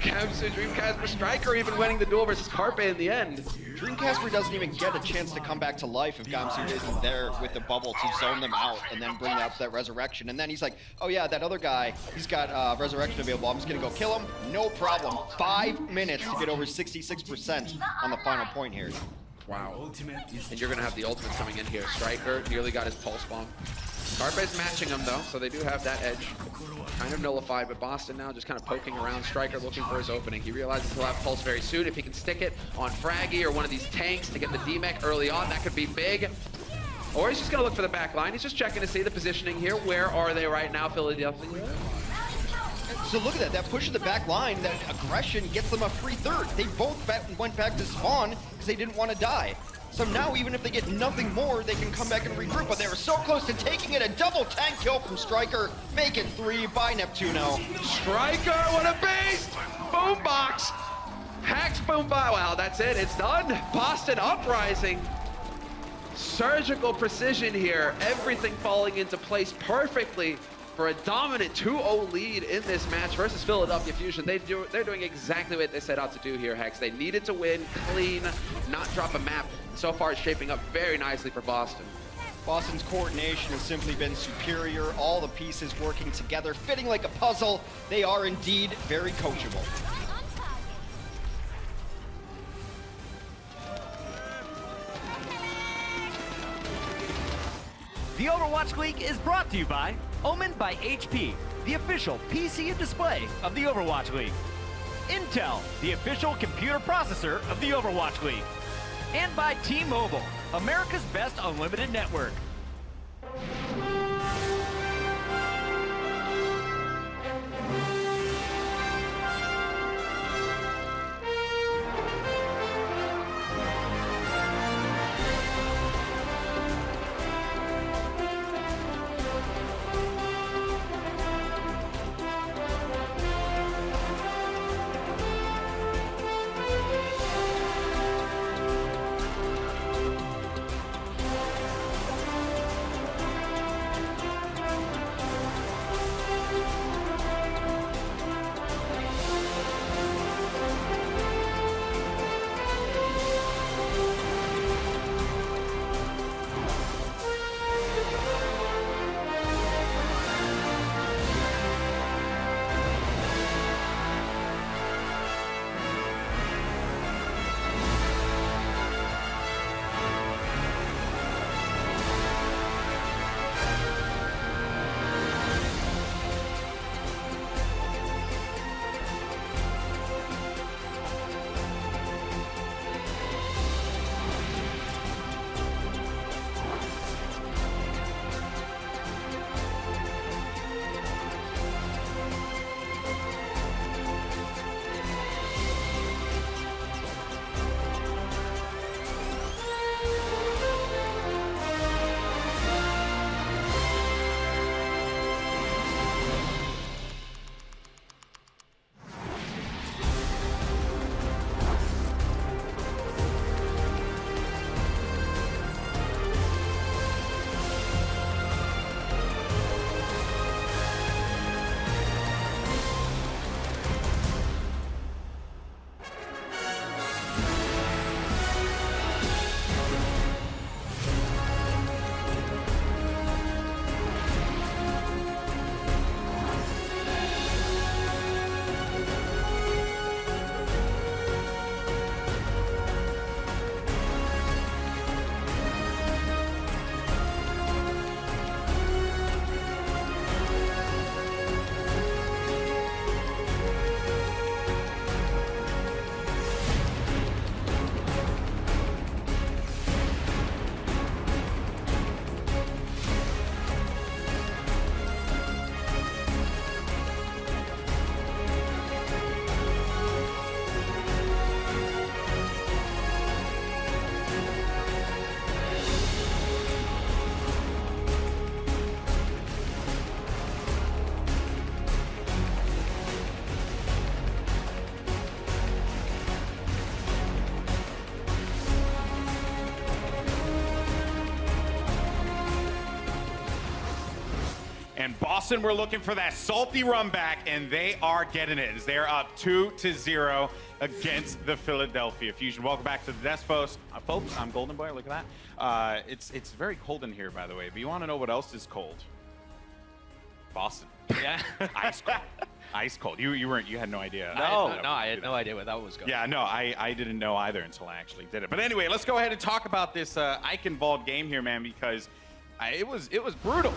Gamsu, Dreamcasper, Striker even winning the duel versus Carpe in the end. Dreamcasper doesn't even get a chance to come back to life if Gamsu isn't there with the bubble to zone them out and then bring out that resurrection. And then he's like, oh yeah, that other guy, he's got resurrection available. I'm just gonna go kill him. No problem. 5 minutes to get over 66% on the final point here. Wow. And you're gonna have the ultimates coming in here. Striker nearly got his pulse bomb. Carpe's matching him though, so they do have that edge. Kind of nullified, but Boston now just kind of poking around. Striker looking for his opening. He realizes he'll have pulse very soon. If he can stick it on Fraggy or one of these tanks to get the DMEC early on, that could be big. Or he's just gonna look for the back line. He's just checking to see the positioning here. Where are they right now, Philadelphia? So look at that push of the back line, that aggression gets them a free third. They both went back to spawn because they didn't want to die. So now even if they get nothing more, they can come back and regroup, but they were so close to taking it. A double tank kill from Striker, make it 3 by Neptuno. Striker, what a beast! Boombox! Hacks Boombox, well, that's it, it's done. Boston uprising. Surgical precision here, everything falling into place perfectly for a dominant 2-0 lead in this match versus Philadelphia Fusion. They're doing exactly what they set out to do here, Hex. They needed to win clean, not drop a map. So far, it's shaping up very nicely for Boston. Boston's coordination has simply been superior. All the pieces working together, fitting like a puzzle. They are indeed very coachable. The Overwatch League is brought to you by Omen by HP, the official PC and display of the Overwatch League. Intel, the official computer processor of the Overwatch League. And by T-Mobile, America's best unlimited network. And Boston were looking for that salty run back, and they are getting it as they're up 2-0 against the Philadelphia Fusion. Welcome back to the desk, folks. I'm Golden Boy. Look at that. It's very cold in here, by the way. But you want to know what else is cold? Boston. Yeah. Ice cold. Ice cold. You had no idea. I had no idea where that was going. Yeah, no, I didn't know either until I actually did it. But anyway, let's go ahead and talk about this Eichenwald game here, man, because it was brutal.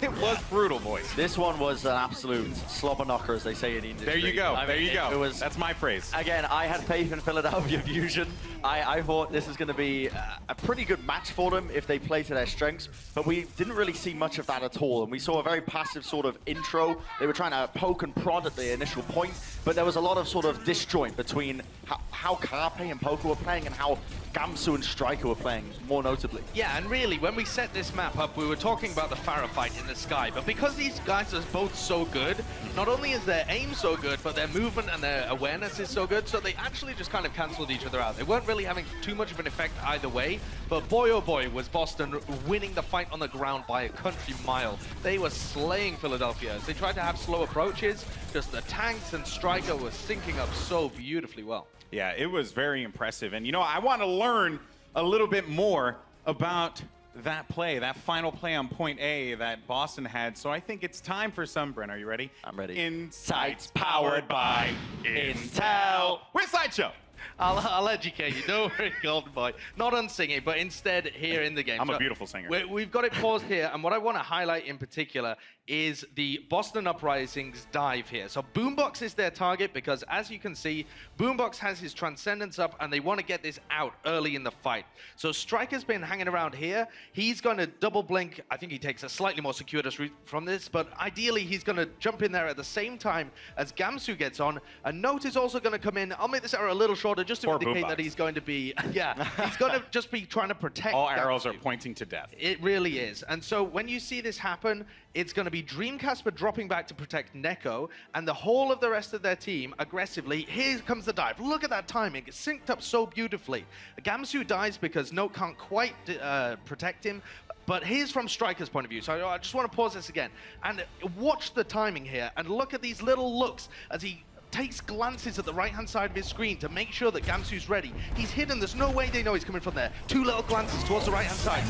It was brutal, boys. This one was an absolute slobber knocker, as they say in the industry. There you go. I There mean, you go. It was, That's my phrase. Again, I had faith in Philadelphia Fusion. I thought this is going to be a pretty good match for them if they play to their strengths, but we didn't really see much of that at all. And we saw a very passive sort of intro. They were trying to poke and prod at the initial point, but there was a lot of sort of disjoint between how Carpe and Poker were playing and how Gamsu and Striker were playing, more notably. Yeah, and really, when we set this map up, we were talking about the Pharah fight in the sky, but because these guys are both so good, not only is their aim so good, but their movement and their awareness is so good, so they actually just kind of cancelled each other out. They weren't really having too much of an effect either way, but boy oh boy was Boston winning the fight on the ground by a country mile. They were slaying Philadelphia. As they tried to have slow approaches, just the tanks and Striker was syncing up so beautifully well. Yeah, it was very impressive. And, you know, I want to learn a little bit more about that play, that final play on point A that Boston had. So I think it's time for some, Brent, are you ready? I'm ready. Insights powered by Intel. We're Sideshow. I'll educate you, don't worry, Golden Boy. Not on singing, but instead here in the game. I'm a beautiful singer. We've got it paused here, and what I want to highlight in particular is the Boston Uprising's dive here. So Boombox is their target because, as you can see, Boombox has his Transcendence up, and they want to get this out early in the fight. So Striker's been hanging around here. He's going to double blink. I think he takes a slightly more circuitous route from this, but ideally he's going to jump in there at the same time as Gamsu gets on. A Note is also going to come in. I'll make this arrow a little shorter just to indicate that he's going to be, he's going to just be trying to protect All arrows Gamsu. are pointing to death. It really is. And so when you see this happen, it's going to be Dreamcasper dropping back to protect Neko, and the whole of the rest of their team aggressively. Here comes the dive. Look at that timing. It's synced up so beautifully. Gamsu dies because Note can't quite protect him. But here's from Striker's point of view. So I just want to pause this again. And watch the timing here. And look at these little looks as he takes glances at the right-hand side of his screen to make sure that Gamsu's ready. He's hidden. There's no way they know he's coming from there. Two little glances towards the right-hand side.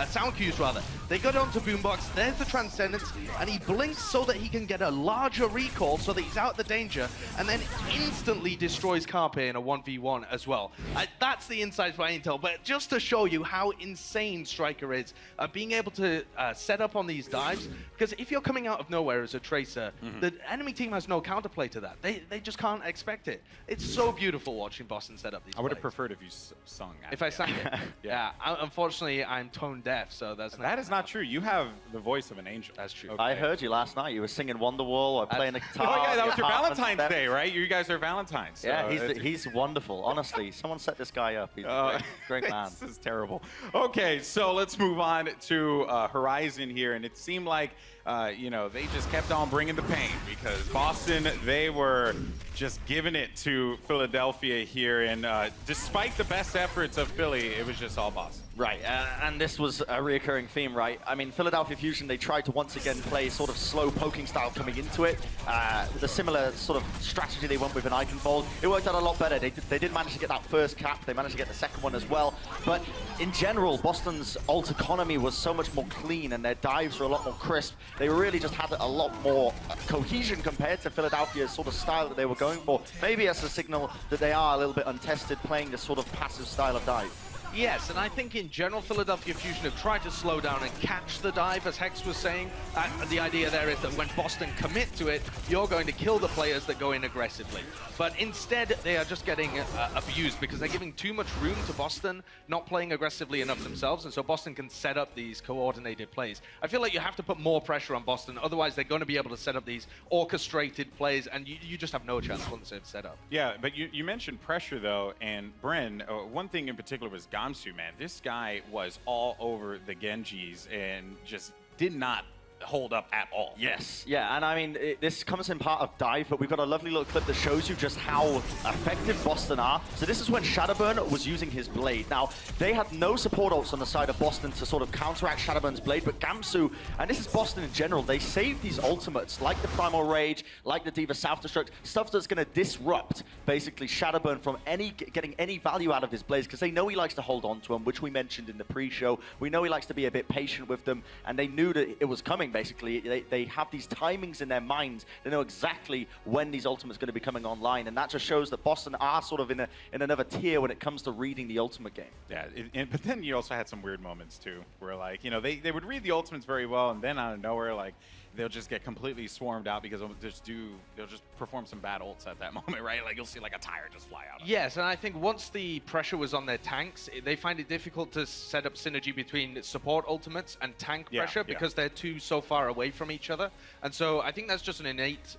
Sound cues, rather. They got onto Boombox. There's the Transcendence, and he blinks so that he can get a larger recall so that he's out of the danger, and then instantly destroys Carpe in a 1v1 as well. That's the insights by Intel, but just to show you how insane Striker is, being able to set up on these dives, because if you're coming out of nowhere as a Tracer, the enemy team has no counterplay to that. They just can't expect it. It's so beautiful watching Boston set up these I would have plays. preferred if you sung. If I sang it. Yeah. Unfortunately, I'm tone deaf, so that's not. That is not true. You have the voice of an angel. That's true. Okay. I heard you last night. You were singing Wonderwall or playing the guitar. Oh yeah, that was your Apartment Valentine's steps. Day, right? You guys are Valentine's. So Yeah, he's wonderful. Honestly, someone set this guy up. He's a great man. This is terrible. Okay, so let's move on to Horizon here, and it seemed like you know, they just kept on bringing the pain because Boston, they were just giving it to Philadelphia here, and despite the best efforts of Philly, it was just all Boston. Right, and this was a reoccurring theme, right? I mean, Philadelphia Fusion, they tried to once again play sort of slow poking style coming into it. With a similar sort of strategy they went with an Eichenwald. It worked out a lot better. They did manage to get that first cap. They managed to get the second one as well. But in general, Boston's ult economy was so much more clean, and their dives were a lot more crisp. They really just had a lot more cohesion compared to Philadelphia's sort of style that they were going for. Maybe as a signal that they are a little bit untested playing this sort of passive style of dive. Yes, and I think in general, Philadelphia Fusion have tried to slow down and catch the dive, as Hex was saying. The idea there is that when Boston commit to it, you're going to kill the players that go in aggressively. But instead, they are just getting abused because they're giving too much room to Boston, not playing aggressively enough themselves, and so Boston can set up these coordinated plays. I feel like you have to put more pressure on Boston, otherwise they're going to be able to set up these orchestrated plays, and you just have no chance once they've set up. Yeah, but you mentioned pressure, though, and Bren, one thing in particular was Gamsu, man. This guy was all over the Genjis and just did not hold up at all. Yes, yeah, and I mean, this comes in part of Dive, but we've got a lovely little clip that shows you just how effective Boston are. So this is when Shadowburn was using his blade. Now, they had no support ults on the side of Boston to sort of counteract Shadowburn's blade, but Gamsu, and this is Boston in general, they save these ultimates, like the Primal Rage, like the D.Va Self-Destruct, stuff that's going to disrupt, basically, Shadowburn from getting any value out of his blades, because they know he likes to hold on to them, which we mentioned in the pre-show. We know he likes to be a bit patient with them, and they knew that it was coming, basically. They have these timings in their minds. They know exactly when these ultimates are going to be coming online, and that just shows that Boston are sort of in another tier when it comes to reading the ultimate game. Yeah, but then you also had some weird moments too, where like, you know, they would read the ultimates very well, and then out of nowhere, like, they'll just get completely swarmed out because they'll just perform some bad ults at that moment, right? Like you'll see like a tire just fly out. Yes, and I think once the pressure was on their tanks, they find it difficult to set up synergy between support ultimates and tank pressure because they're so far away from each other. And so I think that's just an innate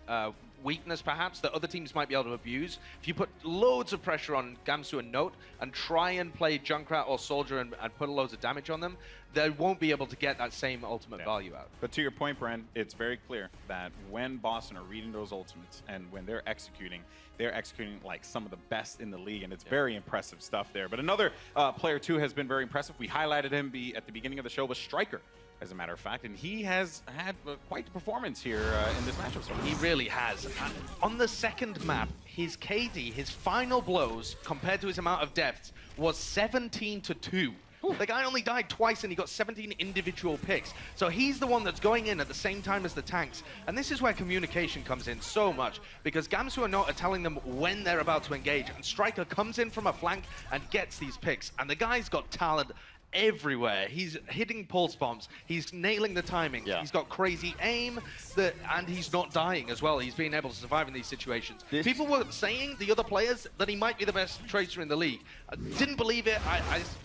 weakness, perhaps, that other teams might be able to abuse. If you put loads of pressure on Gamsu and Note and try and play Junkrat or Soldier and put loads of damage on them, they won't be able to get that same ultimate value out. But to your point, Bren, it's very clear that when Boston are reading those ultimates and when they're executing like some of the best in the league, and it's very impressive stuff there. But another player, too, has been very impressive. We highlighted him at the beginning of the show, was Striker, as a matter of fact, and he has had quite the performance here in this matchup. So he really has. On the second map, his KD, his final blows, compared to his amount of deaths, was 17-2. The guy only died twice and he got 17 individual picks. So he's the one that's going in at the same time as the tanks. And this is where communication comes in so much, because Gamsu and Note are telling them when they're about to engage, and Striker comes in from a flank and gets these picks. And the guy's got talent everywhere. He's hitting pulse bombs. He's nailing the timing. He's got crazy aim, and he's not dying as well. He's being able to survive in these situations. People were saying, the other players, that he might be the best tracer in the league. I didn't believe it.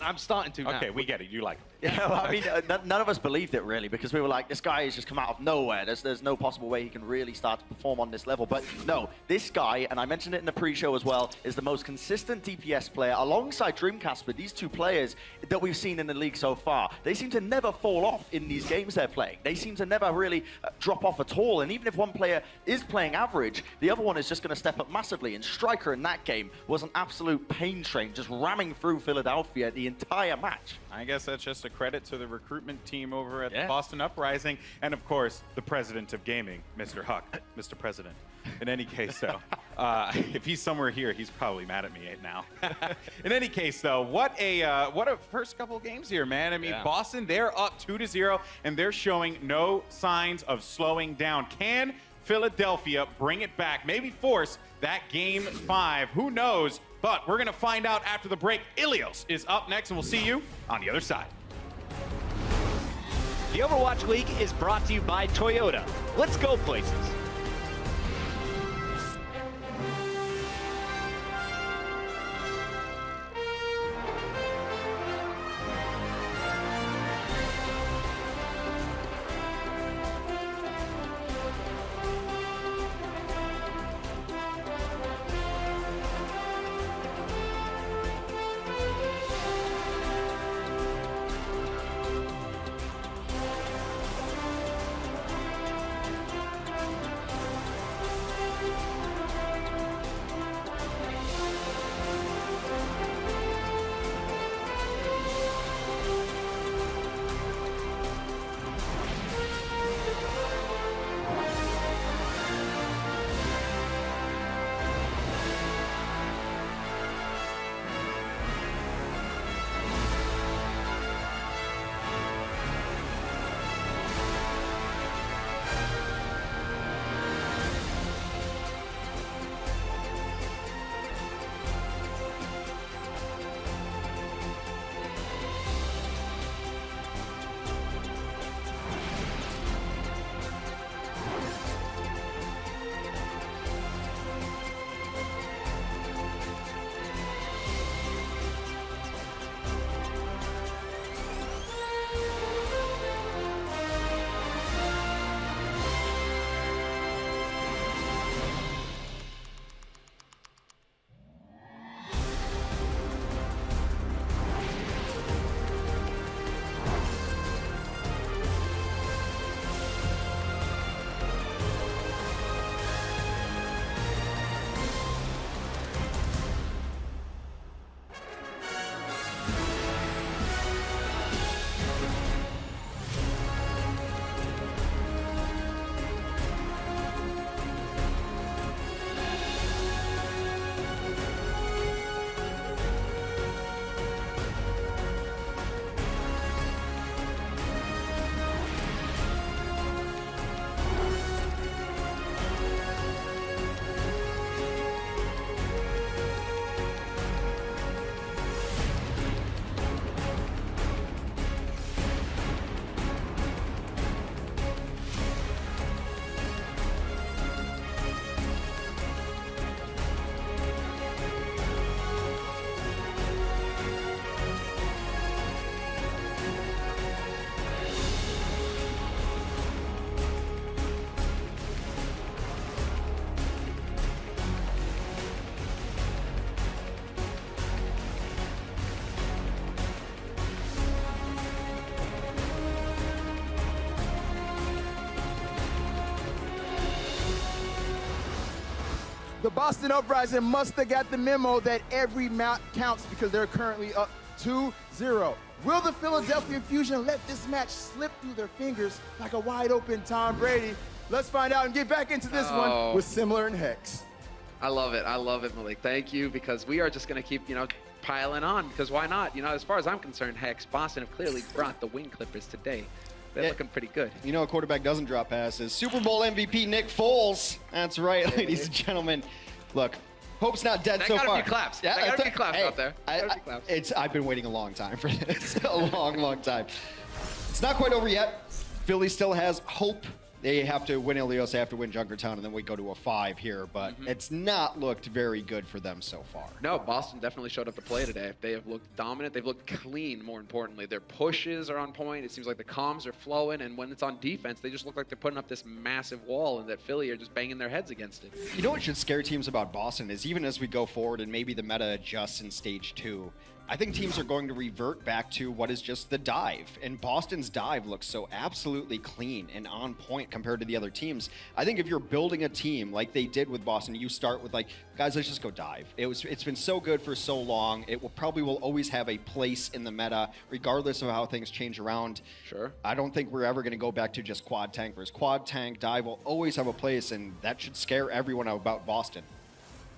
I'm starting to now. Okay, we get it. You like it. Yeah, well, I mean, none of us believed it really, because we were like, this guy has just come out of nowhere. There's no possible way he can really start to perform on this level. But no, this guy, and I mentioned it in the pre-show as well, is the most consistent DPS player alongside Dreamcasper. These two players that we've seen in the league so far, they seem to never fall off in these games they're playing. They seem to never really drop off at all. And even if one player is playing average, the other one is just going to step up massively. And Striker in that game was an absolute pain train, just ramming through Philadelphia the entire match. I guess that's just a credit to the recruitment team over at the Boston Uprising, and of course, the president of gaming, Mr. Huck, Mr. President. In any case, though, if he's somewhere here, he's probably mad at me now. In any case, though, what a first couple of games here, man. I mean, Boston, they're up 2-0, and they're showing no signs of slowing down. Can Philadelphia bring it back? Maybe force that game 5. Who knows? But we're going to find out after the break. Ilios is up next, and we'll see you on the other side. The Overwatch League is brought to you by Toyota. Let's go places. The Boston Uprising must have got the memo that every map counts because they're currently up 2-0. Will the Philadelphia Fusion let this match slip through their fingers like a wide open Tom Brady? Let's find out and get back into this one with Similar and Hex. I love it, Malik. Thank you, because we are just going to keep, piling on, because why not? As far as I'm concerned, Hex, Boston have clearly brought the wing clippers today. They're looking pretty good. A quarterback doesn't drop passes. Super Bowl MVP Nick Foles. That's right, ladies and gentlemen. Look, hope's not dead so far. Got a few claps. Yeah, got a few claps out there. I've been waiting a long time for this. A long time. It's not quite over yet. Philly still has hope. They have to win Ilios, they have to win Junkertown, and then we go to a 5 here. But it's not looked very good for them so far. No, Boston definitely showed up to play today. They have looked dominant. They've looked clean, more importantly. Their pushes are on point. It seems like the comms are flowing. And when it's on defense, they just look like they're putting up this massive wall, and that Philly are just banging their heads against it. You know what should scare teams about Boston is even as we go forward and maybe the meta adjusts in stage 2, I think teams are going to revert back to what is just the dive. And Boston's dive looks so absolutely clean and on point compared to the other teams. I think if you're building a team like they did with Boston, you start with like, guys, let's just go dive. It's been so good for so long. It probably will always have a place in the meta, regardless of how things change around. Sure. I don't think we're ever going to go back to just quad tank versus quad tank. Dive will always have a place, and that should scare everyone about Boston.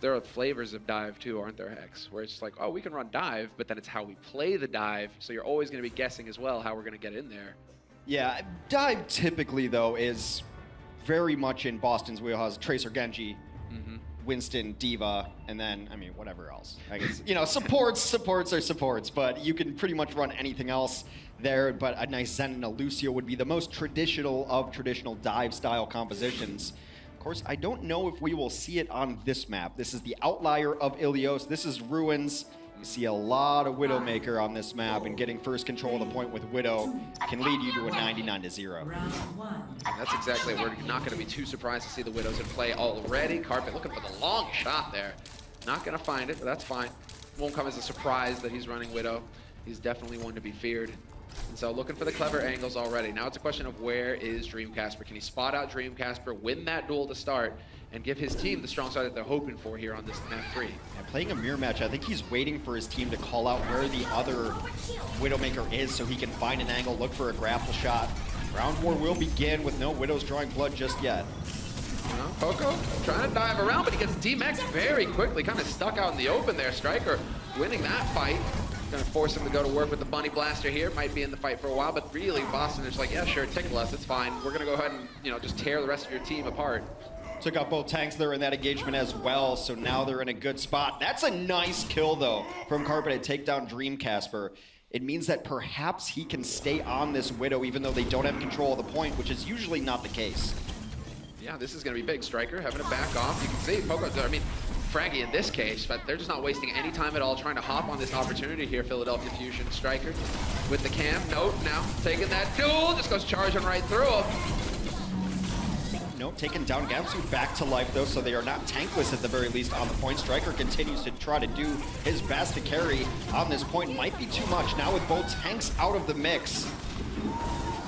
There are flavors of dive too, aren't there, Hex? Where it's just like, oh, we can run dive, but then it's how we play the dive. So you're always going to be guessing as well how we're going to get in there. Yeah, dive typically, though, is very much in Boston's wheelhouse. Tracer Genji, Winston, Diva, and then, whatever else. I guess, supports are supports, but you can pretty much run anything else there. But a nice Zen and a Lucio would be the most traditional of traditional dive-style compositions. Of course, I don't know if we will see it on this map. This is the outlier of Ilios. This is Ruins. You see a lot of Widowmaker on this map, and getting first control of the point with Widow can lead you to a 99-0. That's exactly it. We're not going to be too surprised to see the Widows in play already. Carpet looking for the long shot there. Not going to find it, but that's fine. Won't come as a surprise that he's running Widow. He's definitely one to be feared. And so looking for the clever angles already. Now it's a question of where is Dreamcasper? Can he spot out Dreamcasper, win that duel to start, and give his team the strong side that they're hoping for here on this map 3? Yeah, playing a mirror match, I think he's waiting for his team to call out where the other Widowmaker is so he can find an angle, look for a grapple shot. Round 4 will begin with no Widows drawing blood just yet. Poco trying to dive around, but he gets DMX very quickly, kind of stuck out in the open there. Striker winning that fight. Gonna force him to go to work with the Bunny Blaster here. Might be in the fight for a while, but really Boston is like, yeah, sure, tickle us, it's fine. We're gonna go ahead and, just tear the rest of your team apart. Took out both tanks there in that engagement as well, so now they're in a good spot. That's a nice kill, though, from Carpet to take down Dreamcasper. It means that perhaps he can stay on this Widow even though they don't have control of the point, which is usually not the case. Yeah, this is gonna be big. Striker having to back off. You can see Poco, Fraggy in this case, but they're just not wasting any time at all trying to hop on this opportunity here. Philadelphia Fusion Striker with the cam. Nope, now taking that duel, just goes charging right through him. Nope, taking down Gamsu back to life though, so they are not tankless at the very least on the point. Striker continues to try to do his best to carry on this point. Might be too much now with both tanks out of the mix.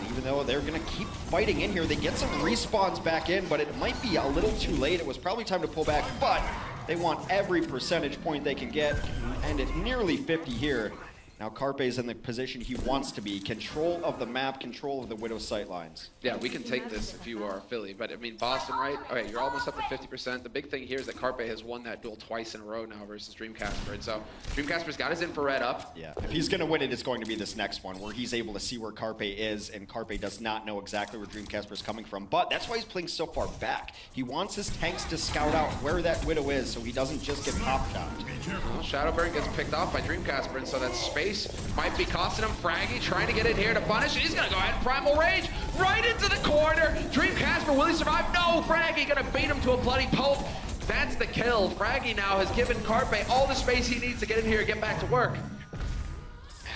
Even though they're gonna keep fighting in here, they get some respawns back in, but it might be a little too late. It was probably time to pull back, but they want every percentage point they can get, and it's nearly 50 here. Now Carpe's in the position he wants to be. Control of the map, control of the Widow sightlines. Yeah, we can take this if you are Philly, but Boston, right? All right, you're almost up to 50%. The big thing here is that Carpe has won that duel twice in a row now versus Dreamcasper, and so Dreamcasper's got his infrared up. Yeah, if he's gonna win it, it's going to be this next one where he's able to see where Carpe is, and Carpe does not know exactly where Dreamcasper's coming from, but that's why he's playing so far back. He wants his tanks to scout out where that Widow is so he doesn't just get pop-shopped. Well, Shadowburn gets picked off by Dreamcasper, and so that space might be costing him. Fraggy trying to get in here to punish. He's gonna go ahead and Primal Rage right into the corner. Dreamcasper, will he survive? No, Fraggy gonna beat him to a bloody pulp. That's the kill. Fraggy now has given Carpe all the space he needs to get in here and get back to work.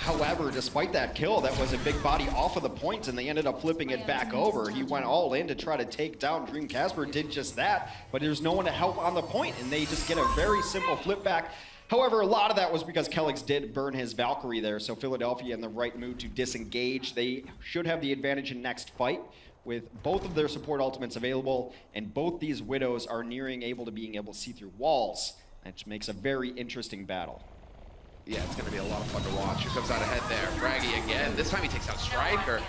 However, despite that kill, that was a big body off of the point, and they ended up flipping it back over. He went all in to try to take down Dreamcasper, did just that, but there's no one to help on the point, and they just get a very simple flip back. However, a lot of that was because Kellix did burn his Valkyrie there, so Philadelphia in the right mood to disengage. They should have the advantage in next fight. with both of their support ultimates available, and both these Widows are nearing being able to see through walls, which makes a very interesting battle. Yeah, it's going to be a lot of fun to watch. Who comes out ahead there? Fraggy again. This time he takes out Striker.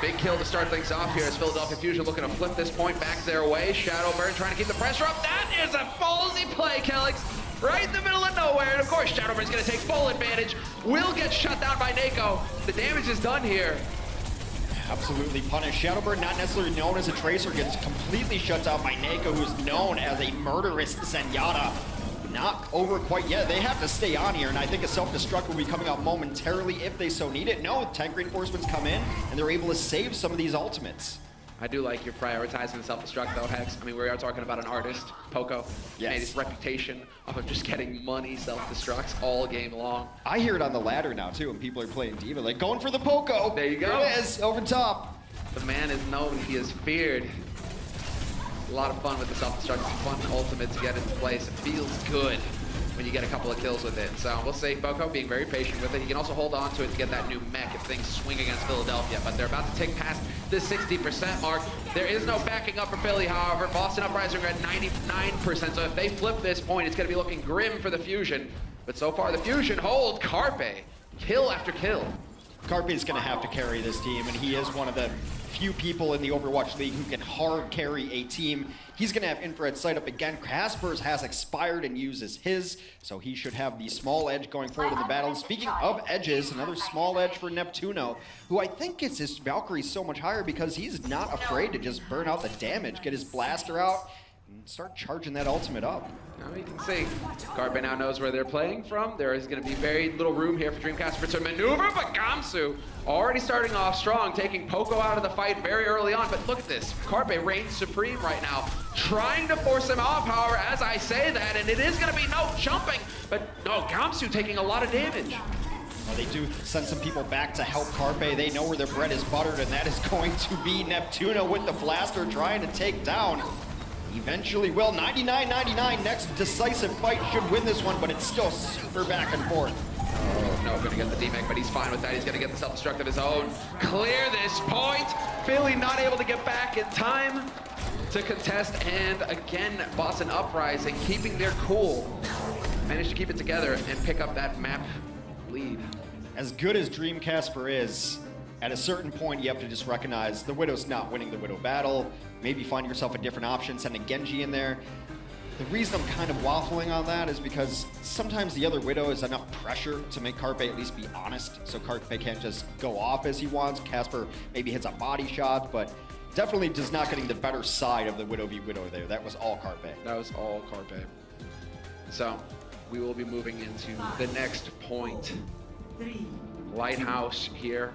Big kill to start things off here as Philadelphia Fusion looking to flip this point back their way. Shadowburn trying to keep the pressure up. That is a ballsy play, Kelix. Right in the middle of nowhere. And of course, Shadowburn's going to take full advantage. Will get shut down by Nako. The damage is done here. Absolutely punished. Shadowburn, not necessarily known as a tracer, gets completely shut down by Nako, who's known as a murderous Zenyatta. Not over quite yet. They have to stay on here, and I think a self-destruct will be coming out momentarily if they so need it. No, tank reinforcements come in, and they're able to save some of these ultimates. I do like you're prioritizing the self-destruct though, Hex. I mean, we are talking about an artist, Poco. Yes. Made his reputation off of just getting money self-destructs all game long. I hear it on the ladder now, too, when people are playing D.Va, like, going for the Poco. There you go. There it is, over top. The man is known, he is feared. A lot of fun with the self-destruct. It's a fun ultimate to get into place. It feels good when you get a couple of kills with it. So we'll see Poco being very patient with it. He can also hold on to it to get that new mech if things swing against Philadelphia, but they're about to take past the 60% mark. There is no backing up for Philly, however. Boston Uprising are at 99%, so if they flip this point, it's gonna be looking grim for the Fusion. But so far, the Fusion hold Carpe, kill after kill. Carpe is gonna have to carry this team, and he is one of the few people in the Overwatch League who can hard carry a team. He's gonna have infrared sight up again. Casper's has expired and uses his, so he should have the small edge going forward in the battle. Speaking of edges, another small edge for Neptuno, who I think gets his Valkyrie so much higher because he's not afraid to just burn out the damage, get his blaster out, and start charging that ultimate up. Now you can see, Carpe now knows where they're playing from. There is going to be very little room here for Dreamcasper to maneuver, but Gamsu already starting off strong, taking Poco out of the fight very early on. But look at this, Carpe reigns supreme right now, trying to force him off, however, as I say that, and it is going to be no jumping, but no, Gamsu taking a lot of damage. Well, they do send some people back to help Carpe. They know where their bread is buttered, and that is going to be Neptuno with the blaster trying to take down. Eventually will. 99-99, next decisive fight should win this one, but it's still super back and forth. Oh, no, gonna get the D-Mech, but he's fine with that. He's gonna get the self-destruct of his own. Clear this point. Philly not able to get back in time to contest, and again, Boston Uprising keeping their cool. Managed to keep it together and pick up that map lead. As good as Dreamcasper is, at a certain point, you have to just recognize the Widow's not winning the Widow battle. Maybe find yourself a different option, send a Genji in there. The reason I'm kind of waffling on that is because sometimes the other Widow is enough pressure to make Carpe at least be honest, so Carpe can't just go off as he wants. Casper maybe hits a body shot, but definitely just not getting the better side of the Widow v Widow there. That was all Carpe. That was all Carpe. So, we will be moving into the next point. Lighthouse here.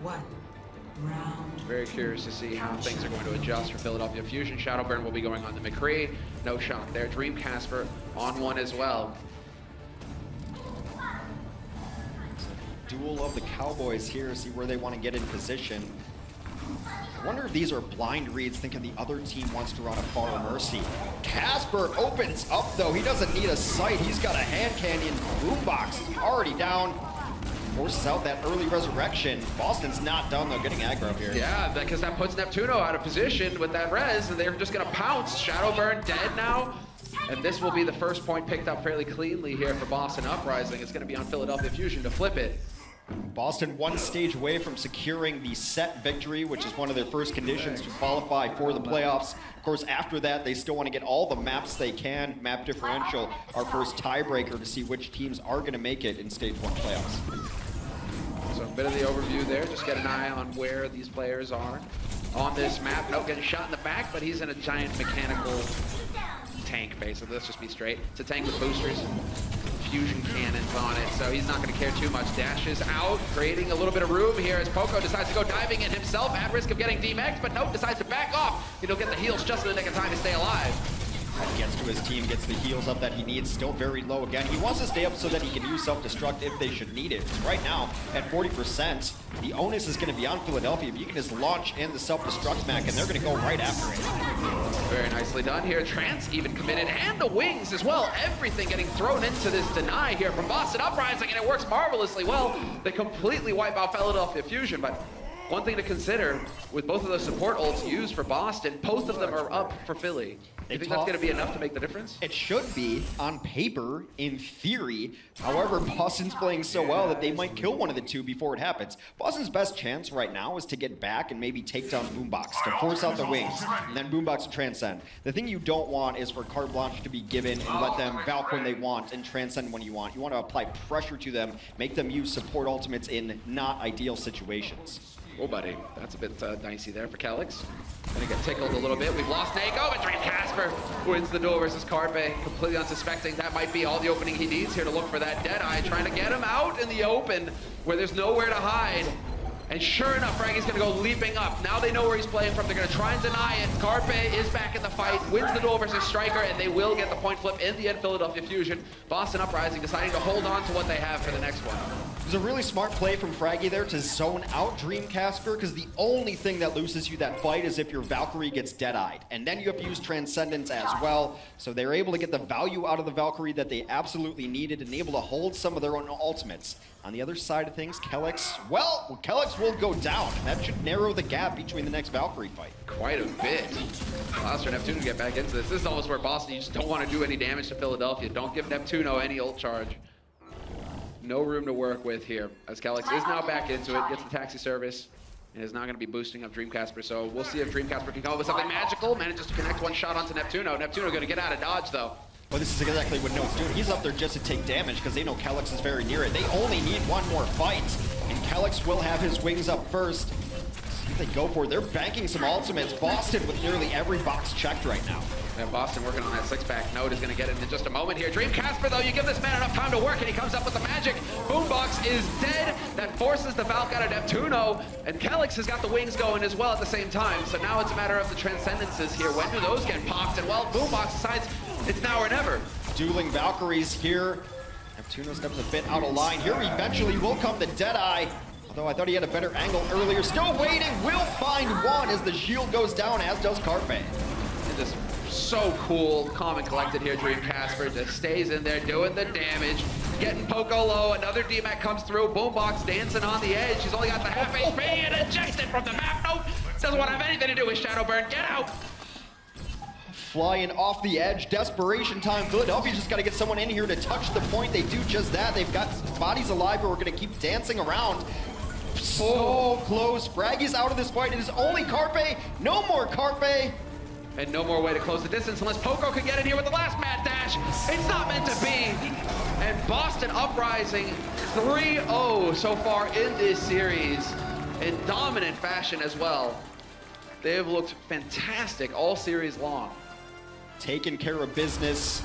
Very curious to see how things are going to adjust for Philadelphia Fusion. Shadowburn will be going on to McCree. No shot there. Dreamcasper on one as well. Duel of the Cowboys here, see where they want to get in position. I wonder if these are blind reads, thinking the other team wants to run a Far Mercy. Casper opens up, though. He doesn't need a sight. He's got a hand canyon. Boombox is already down. Forces out that early resurrection. Boston's not done, though, getting aggro here. Yeah, because that puts Neptuno out of position with that res, and they're just going to pounce. Shadowburn dead now. And this will be the first point picked up fairly cleanly here for Boston Uprising. It's going to be on Philadelphia Fusion to flip it. Boston one stage away from securing the set victory, which is one of their first conditions to qualify for the playoffs. Of course, after that, they still want to get all the maps they can. Map differential, our first tiebreaker to see which teams are going to make it in stage 1 playoffs. So a bit of the overview there, just get an eye on where these players are on this map. No, getting shot in the back, but he's in a giant mechanical tank, basically. Let's just be straight. It's a tank with boosters, fusion cannons on it, so he's not going to care too much. Dashes out, creating a little bit of room here as Poco decides to go diving in himself at risk of getting DMX'd, but nope, decides to back off. He'll get the heals just in the nick of time to stay alive. Gets to his team, gets the heals up that he needs, still very low again. He wants to stay up so that he can use self-destruct if they should need it. Right now, at 40%, the onus is going to be on Philadelphia. If you can just launch in the self-destruct mech, and they're going to go right after it. Very nicely done here. Trance even committed, and the wings as well. Everything getting thrown into this deny here from Boston Uprising, and it works marvelously well. They completely wipe out Philadelphia Fusion, but one thing to consider, with both of those support ults used for Boston, both of them are up for Philly. Do you think that's going to be enough to make the difference? It should be, on paper, in theory. However, Boston's playing so well that they might kill one of the two before it happens. Boston's best chance right now is to get back and maybe take down Boombox, to force out the wings, and then Boombox to transcend. The thing you don't want is for carte blanche to be given and let them Valk when they want and transcend when you want. You want to apply pressure to them, make them use support ultimates in not ideal situations. Oh, buddy, that's a bit dicey there for Kelix. Gonna get tickled a little bit. We've lost Nako, but Dream Casper wins the duel versus Carpe. Completely unsuspecting. That might be all the opening he needs here to look for that Deadeye, trying to get him out in the open where there's nowhere to hide. And sure enough, Fraggie's gonna go leaping up. Now they know where he's playing from. They're gonna try and deny it. Carpe is back in the fight, wins the duel versus Striker, and they will get the point flip in the end. Philadelphia Fusion. Boston Uprising deciding to hold on to what they have for the next one. It was a really smart play from Fraggy there to zone out Dream Casper, because the only thing that loses you that fight is if your Valkyrie gets dead-eyed. And then you have to use Transcendence as well. So they're able to get the value out of the Valkyrie that they absolutely needed and able to hold some of their own ultimates. On the other side of things, Kelix, well, Kelix will go down. That should narrow the gap between the next Valkyrie fight. Quite a bit. Allows for Neptuno to get back into this. This is almost where Boston, you just don't want to do any damage to Philadelphia. Don't give Neptuno any ult charge. No room to work with here, as Kelix is now back into it, gets the taxi service, and is now going to be boosting up Dream Casper. So we'll see if Dream Casper can come up with something magical. Manages to connect one shot onto Neptuno. Neptuno going to get out of dodge, though. Well, this is exactly what Noah's doing. He's up there just to take damage because they know Kelix is very near it. They only need one more fight, and Kelix will have his wings up first. See if they go for it. They're banking some ultimates. Boston with nearly every box checked right now. Yeah, Boston working on that six-pack. Node is going to get it in just a moment here. Dream Casper, though, you give this man enough time to work, and he comes up with the magic. Boombox is dead. That forces the Valk out of Neptuno, and Kelix has got the wings going as well at the same time. So now it's a matter of the Transcendences here. When do those get popped? And, well, Boombox decides it's now or never. Dueling Valkyries here. Neptuno steps a bit out of line. Here eventually will come the Deadeye. Although I thought he had a better angle earlier. Still waiting. Will find one as the shield goes down, as does Carpe. And just so cool, calm and collected here, Dream Casper just stays in there doing the damage, getting Poco low. Another DMAC comes through. Boombox dancing on the edge. He's only got the half HP and ejected from the map. Nope, doesn't want to have anything to do with Shadowburn. Get out. Flying off the edge, desperation time. Philadelphia's just got to get someone in here to touch the point. They do just that. They've got bodies alive, but we're going to keep dancing around. So close. Fraggy's out of this fight. It is only Carpe. No more Carpe. And no more way to close the distance unless Poco can get in here with the last mad dash. It's not meant to be. And Boston Uprising 3-0 so far in this series in dominant fashion as well. They have looked fantastic all series long. Taking care of business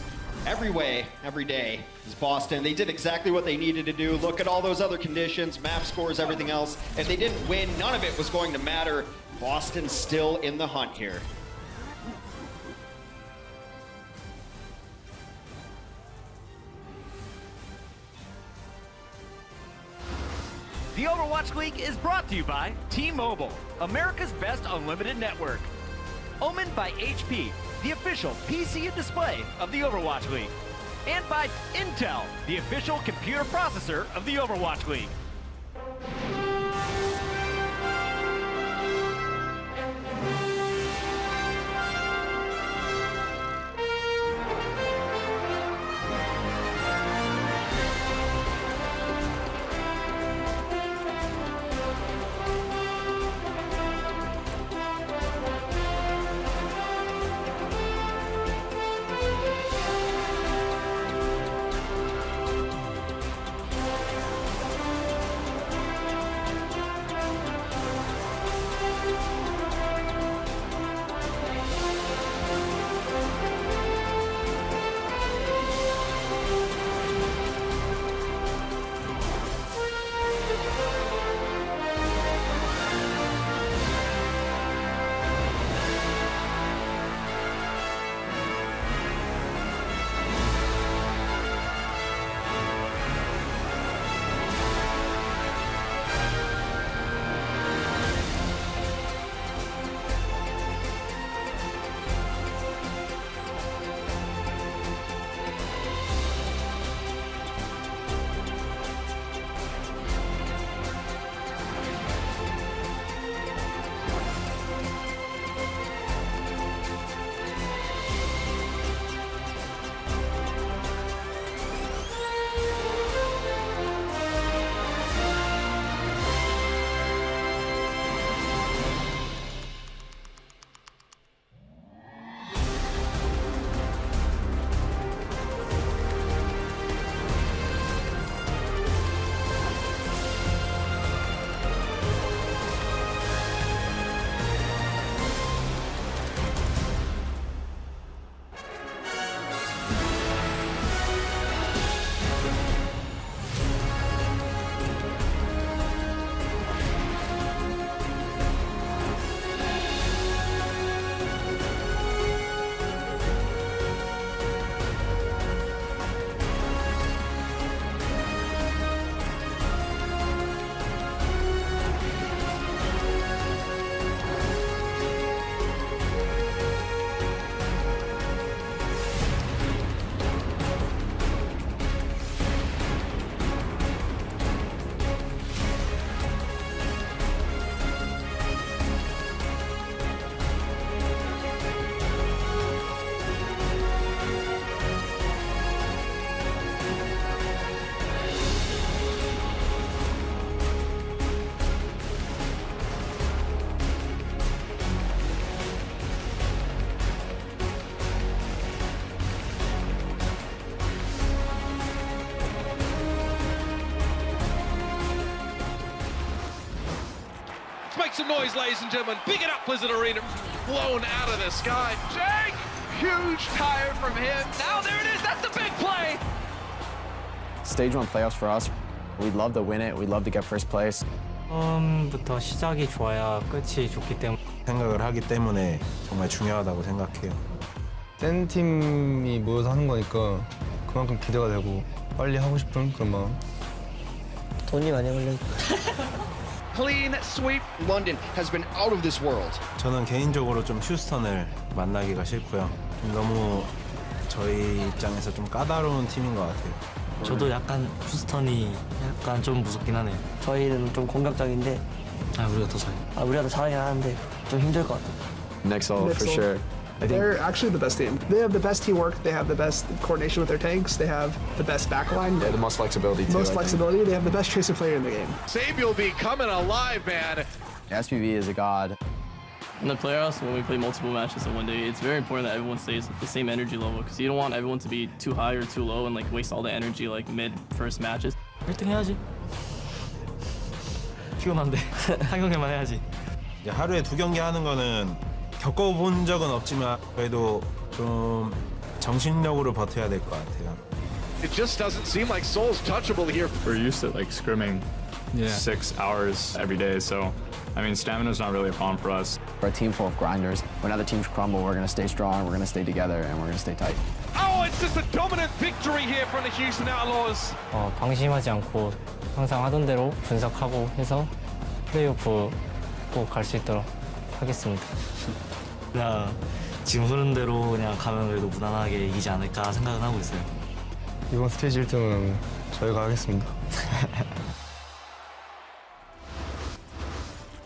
every way, every day is Boston. They did exactly what they needed to do. Look at all those other conditions, map scores, everything else. If they didn't win, none of it was going to matter. Boston's still in the hunt here. The Overwatch League is brought to you by T-Mobile, America's best unlimited network. Omened by HP, the official PC and display of the Overwatch League. And by Intel, the official computer processor of the Overwatch League. Let's make some noise, ladies and gentlemen. Big it up, Blizzard Arena. Blown out of the sky. Jake, huge tire from him. Now there it is. That's the big play. Stage 1 playoffs for us. We'd love to win it. We'd love to get first place. 처음부터 시작이 좋아야 끝이 좋기 때문에 생각을 하기 때문에 정말 중요하다고 생각해요. 센 팀이 모여서 하는 거니까 그만큼 기대가 되고 빨리 하고 싶은 그런 마음. 돈이 많이 걸려. Clean sweep. London has been out of this world. 저는 개인적으로 좀 휴스턴을 만나기가 싫고요. 좀 너무 저희 입장에서 좀 까다로운 팀인 것 같아요. 저도 약간 휴스턴이 약간 좀 무섭긴 하네요. 저희는 좀 공격적인데 우리가 더 잘해. 우리가 더 잘하긴 하는데 좀 힘들 것 같아요. Nexal for sure. I think They're actually the best team. They have the best teamwork. They have the best coordination with their tanks. They have the best backline. the most flexibility too. Most flexibility. They have the best tracer player in the game. Samuel be coming alive, man. SPV is a god. In the playoffs, when we play multiple matches in one day, it's very important that everyone stays at the same energy level because you don't want everyone to be too high or too low and like waste all the energy like mid first matches. 1등 해야지. 피곤한데 하경에만 해야지. 이제 하루에 2경기 하는 거는 겪어본 적은 없지만 그래도 좀 정신력으로 버텨야 될 것 같아요. It just doesn't seem like Seoul's touchable here. We're used to like scrimming 6 hours every day, so I mean stamina's not really a problem for us. We're a team full of grinders. When other teams crumble, we're going to stay strong, we're going to stay together, and we're going to stay tight. Oh, it's just a dominant victory here from the Houston Outlaws. 방심하지 않고 항상 하던 대로 분석하고 해서 플레이오프 꼭 갈 수 있도록 하겠습니다. 그냥 지금 흐름대로 그냥 가면 그래도 무난하게 이기지 않을까 생각은 하고 있어요. 이번 스테이지 1등은 저희가 하겠습니다.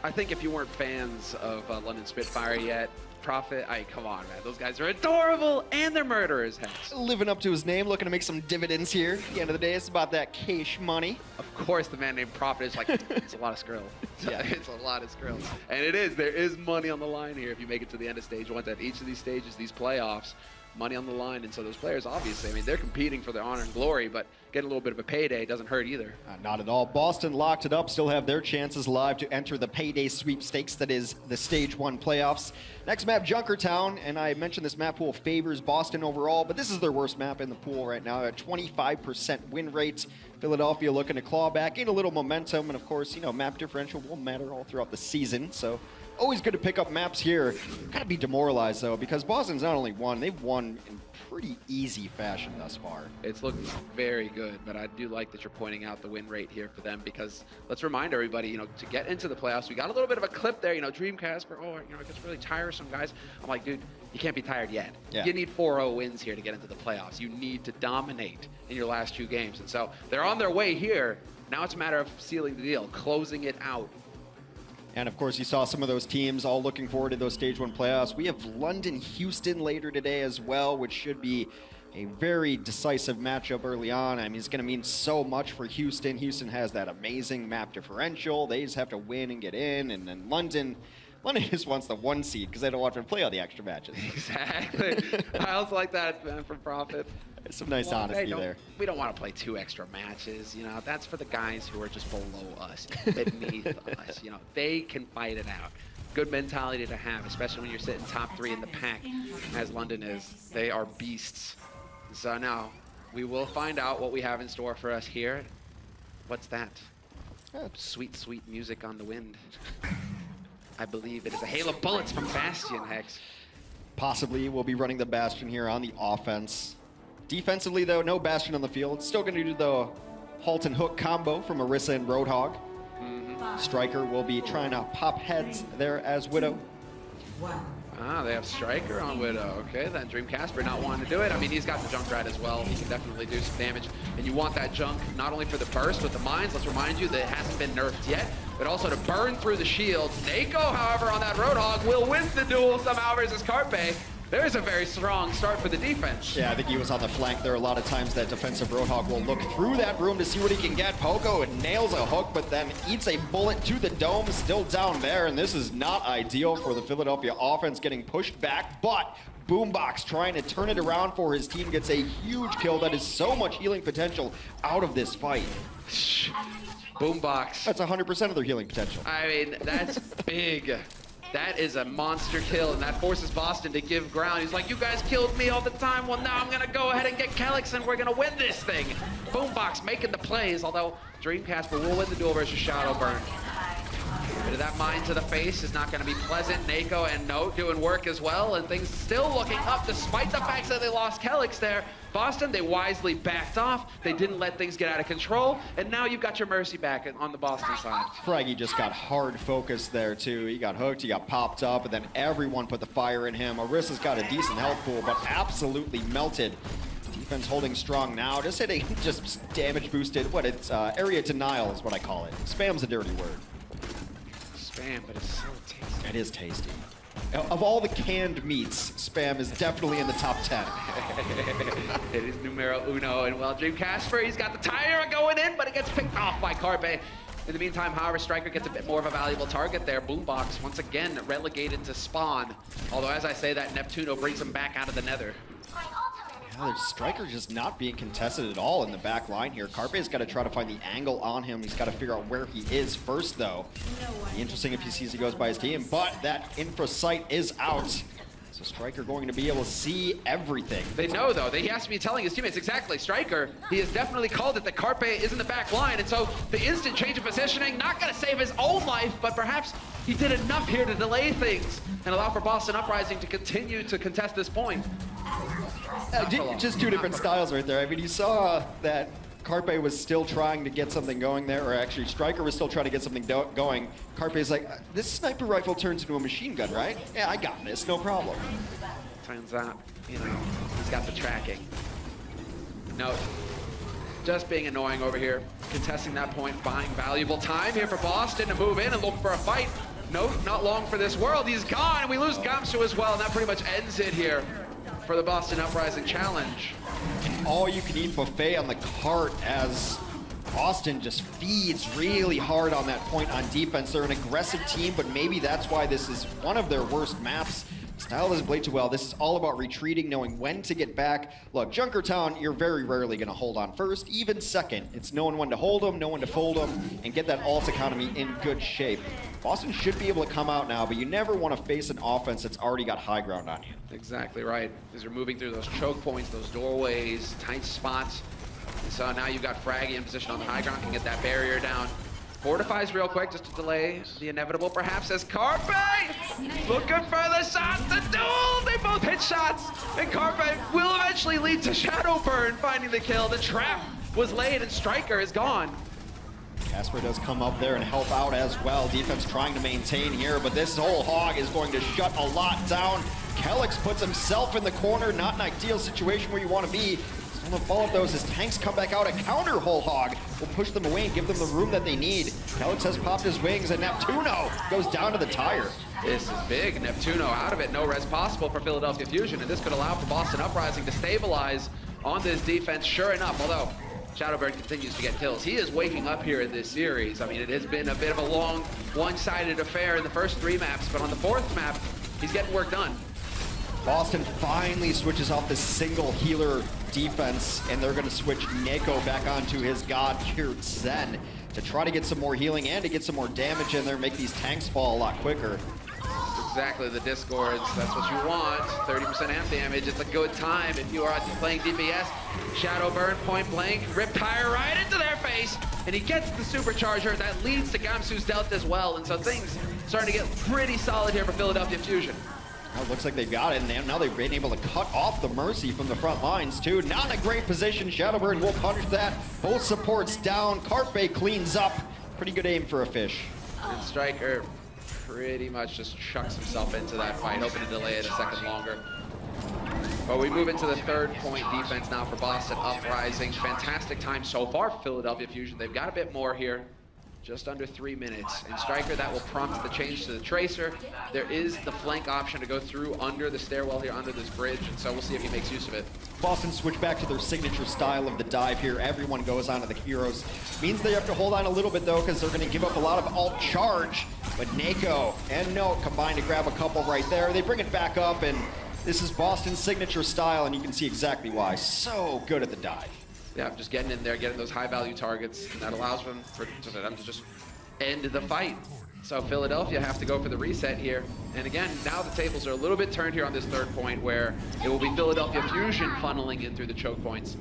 I think if you weren't fans of London Spitfire yet, Prophet, come on, man. Those guys are adorable, and they're murderers, Hex. Living up to his name, looking to make some dividends here. At the end of the day, it's about that cash money. Of course, the man named Prophet is like, it's a lot of skrill. Yeah, it's a lot of skrill. And it is. There is money on the line here if you make it to the end of stage 1. At each of these stages, these playoffs, money on the line. And so those players, obviously, I mean, they're competing for their honor and glory, but getting a little bit of a payday doesn't hurt either. Not at all. Boston locked it up, still have their chances live to enter the payday sweepstakes that is the Stage 1 playoffs. Next map, Junkertown, and I mentioned this map pool favors Boston overall, but this is their worst map in the pool right now at 25% win rate. Philadelphia looking to claw back, gain a little momentum, and of course, you know, map differential will matter all throughout the season, so always good to pick up maps here. Gotta be demoralized though, because Boston's not only won, they've won in pretty easy fashion thus far. It's looked very good, but I do like that you're pointing out the win rate here for them because let's remind everybody, you know, to get into the playoffs, we got a little bit of a clip there, you know, Dreamcast for, oh, you know, it gets really tiresome, guys. I'm like, dude, you can't be tired yet. Yeah. You need 4-0 wins here to get into the playoffs. You need to dominate in your last 2 games. And so they're on their way here. Now it's a matter of sealing the deal, closing it out. And of course, you saw some of those teams all looking forward to those Stage 1 playoffs. We have London, Houston later today as well, which should be a very decisive matchup early on. I mean, it's going to mean so much for Houston. Houston has that amazing map differential. They just have to win and get in. And then London just wants the 1 seed because they don't want to play all the extra matches. Exactly. I also like that, man, from Prophet. Some nice honesty there. We don't want to play 2 extra matches, you know. That's for the guys who are just below us, beneath us. You know, they can fight it out. Good mentality to have, especially when you're sitting top 3 in the pack, as London is. They are beasts. So now we will find out what we have in store for us here. What's that? Sweet, sweet music on the wind. I believe it is a hail of bullets from Bastion, Hex. Possibly we'll be running the Bastion here on the offense. Defensively, though, no Bastion on the field. Still going to do the halt and hook combo from Orisa and Roadhog. Striker will be trying to pop heads there as Widow. Ah, they have Striker on Widow. Okay, then Dream Casper not wanting to do it. I mean, he's got the Junkrat as well. He can definitely do some damage. And you want that junk not only for the burst with the mines. Let's remind you that it hasn't been nerfed yet, but also to burn through the shield. Nako, however, on that Roadhog will win the duel somehow versus Carpe. There's a very strong start for the defense. Yeah, I think he was on the flank there. A lot of times that defensive Roadhog will look through that room to see what he can get. Poco nails a hook, but then eats a bullet to the dome, still down there. And this is not ideal for the Philadelphia offense, getting pushed back. But Boombox trying to turn it around for his team, gets a huge kill. That is so much healing potential out of this fight. Boombox. That's 100% of their healing potential. I mean, that's big. That is a monster kill, and that forces Boston to give ground. He's like, you guys killed me all the time. Well, now I'm going to go ahead and get Kelix, and we're going to win this thing. Boombox making the plays, although Dreamcasper will win the duel versus Shadowburn. Bit of that mine to the face is not going to be pleasant. Nako and Note doing work as well, and things still looking up despite the fact that they lost Kelix there. Boston, they wisely backed off. They didn't let things get out of control, and now you've got your Mercy back on the Boston side. Fraggy just got hard focused there too. He got hooked, he got popped up, and then everyone put the fire in him. Orissa's got a decent health pool, but absolutely melted. Defense holding strong now, just hitting, just damage boosted. What it's area denial is what I call it. Spam's a dirty word. Spam, but it's so tasty. It is tasty. Of all the canned meats, Spam is definitely in the top 10. It is numero uno, and well, Dreamcasper, he's got the tire going in, but it gets picked off by Carpe. In the meantime, however, Striker gets a bit more of a valuable target there. Boombox, once again, relegated to spawn. Although, as I say that, Neptuno brings him back out of the nether. Yeah, the Striker just not being contested at all in the back line here. Carpe's got to try to find the angle on him. He's got to figure out where he is first, though. Be interesting if he sees he goes by his team, but that infra sight is out. So Striker going to be able to see everything. They know, though, that he has to be telling his teammates exactly. Striker, he has definitely called it that Carpe is in the back line, and so the instant change of positioning, not going to save his own life, but perhaps he did enough here to delay things and allow for Boston Uprising to continue to contest this point. Just two different styles right there. I mean, you saw that Carpe was still trying to get something going there, or actually Striker was still trying to get something going. Carpe's like, this sniper rifle turns into a machine gun, right? Yeah, I got this, no problem. Turns out, you know, he's got the tracking. No, just being annoying over here, contesting that point, buying valuable time here for Boston to move in and look for a fight. No, not long for this world. He's gone, and we lose Gamsu as well, and that pretty much ends it here for the Boston Uprising challenge. All-you-can-eat buffet on the cart as Boston just feeds really hard on that point on defense. They're an aggressive team, but maybe that's why this is one of their worst maps. Style doesn't play too well. This is all about retreating, knowing when to get back. Look, Junkertown, you're very rarely going to hold on first, even second. It's knowing when to hold them, knowing when to fold them, and get that ult economy in good shape. Boston should be able to come out now, but you never want to face an offense that's already got high ground on you. Exactly right. As you're moving through those choke points, those doorways, tight spots. And so now you've got Fraggy in position on the high ground, can get that barrier down. Fortifies real quick just to delay the inevitable, perhaps, as Carpe looking for the shot, the duel! They both hit shots, and Carpe will eventually lead to Shadowburn finding the kill. The trap was laid, and Striker is gone. Casper does come up there and help out as well. Defense trying to maintain here, but this whole hog is going to shut a lot down. Kelix puts himself in the corner, not an ideal situation where you want to be. On the follow-up though, as his tanks come back out, a counter whole hog will push them away and give them the room that they need. Kelix has popped his wings, and Neptuno goes down to the tire. This is big. Neptuno out of it. No res possible for Philadelphia Fusion, and this could allow for Boston Uprising to stabilize on this defense. Sure enough, although Shadowburn continues to get kills. He is waking up here in this series. I mean, it has been a bit of a long, one-sided affair in the first 3 maps, but on the 4th map, he's getting work done. Boston finally switches off the single healer defense, and they're going to switch Nako back onto his god, Zen, to try to get some more healing and to get some more damage in there, make these tanks fall a lot quicker. Exactly, the Discords, that's what you want. 30% amp damage, it's a good time if you are playing DPS. Shadowburn, point blank, rip tire right into their face, and he gets the supercharger. That leads to Gamsu's death as well, and so things starting to get pretty solid here for Philadelphia Fusion. Now it looks like they've got it, and now they've been able to cut off the Mercy from the front lines, too. Not in a great position. Shadowburn will punish that. Both supports down. Carpe cleans up. Pretty good aim for a fish. And Striker pretty much just chucks himself into that fight, hoping to delay it a second longer. But we move into the 3rd point defense now for Boston Uprising. Fantastic time so far for Philadelphia Fusion. They've got a bit more here. Just under 3 minutes. And Striker, that will prompt the change to the Tracer. There is the flank option to go through under the stairwell here, under this bridge, and so we'll see if he makes use of it. Boston switch back to their signature style of the dive here. Everyone goes onto the heroes. Means they have to hold on a little bit, though, because they're going to give up a lot of alt charge. But Nako and Note combine to grab a couple right there. They bring it back up, and this is Boston's signature style, and you can see exactly why. So good at the dive. Yeah, just getting in there, getting those high-value targets, and that allows them for them to just end the fight. So Philadelphia have to go for the reset here. And again, now the tables are a little bit turned here on this third point, where it will be Philadelphia Fusion funneling in through the choke points.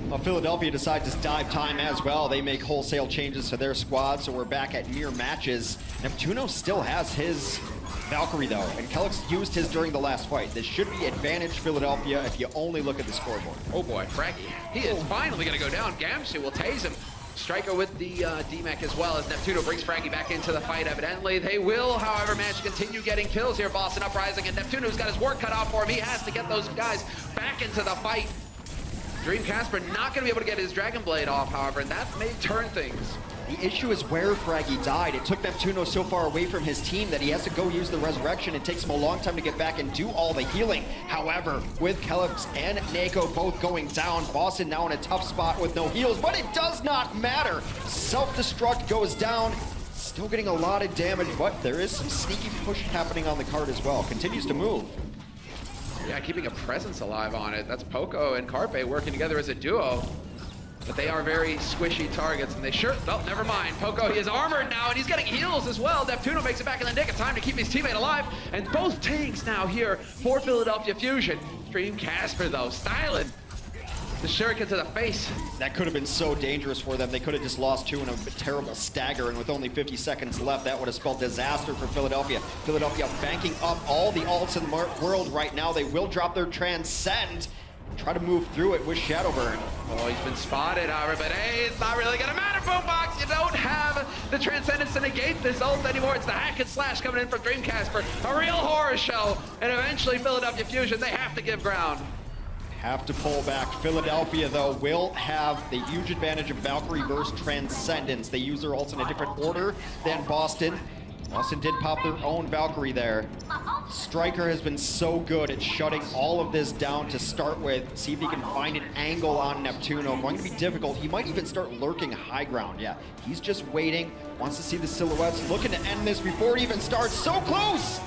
Well, Philadelphia decides to dive time as well. They make wholesale changes to their squad, so we're back at mere matches. Neptuno still has his Valkyrie though, and Kellex used his during the last fight. This should be advantage Philadelphia if you only look at the scoreboard. Oh boy, Fraggy. He is finally going to go down. Gamsu will tase him. Striker with the DMAC as well, as Neptuno brings Fraggy back into the fight evidently. They will, however, manage to continue getting kills here. Boston Uprising, and Neptuno's got his work cut out for him. He has to get those guys back into the fight. Dream Casper not going to be able to get his Dragon Blade off, however, and that may turn things. The issue is where Fraggy died. It took Neptuno so far away from his team that he has to go use the Resurrection. It takes him a long time to get back and do all the healing. However, with Kellex and Nako both going down, Boston now in a tough spot with no heals, but it does not matter. Self-destruct goes down. Still getting a lot of damage, but there is some sneaky push happening on the card as well. Continues to move. Yeah, keeping a presence alive on it. That's Poco and Carpe working together as a duo. But they are very squishy targets, and they sure, oh, never mind. Poco, he is armored now, and he's getting heals as well. Neptuno makes it back in the nick of time to keep his teammate alive, and both tanks now here for Philadelphia Fusion. Dream Casper, though, styling the shuriken to the face. That could have been so dangerous for them. They could have just lost two in a terrible stagger, and with only 50 seconds left, that would have spelled disaster for Philadelphia. Philadelphia banking up all the ults in the world right now. They will drop their Transcend. Try to move through it with Shadowburn. Oh, he's been spotted, however, but hey, it's not really gonna matter, Boombox. You don't have the Transcendence to negate this ult anymore. It's the hack and slash coming in from Dream Casper. A real horror show, and eventually Philadelphia Fusion, they have to give ground. Have to pull back. Philadelphia, though, will have the huge advantage of Valkyrie versus Transcendence. They use their ults in a different order than Boston. Boston did pop their own Valkyrie there. Striker has been so good at shutting all of this down to start with. See if he can find an angle on Neptuno. Going to be difficult. He might even start lurking high ground. Yeah, he's just waiting. Wants to see the silhouettes. Looking to end this before it even starts. So close!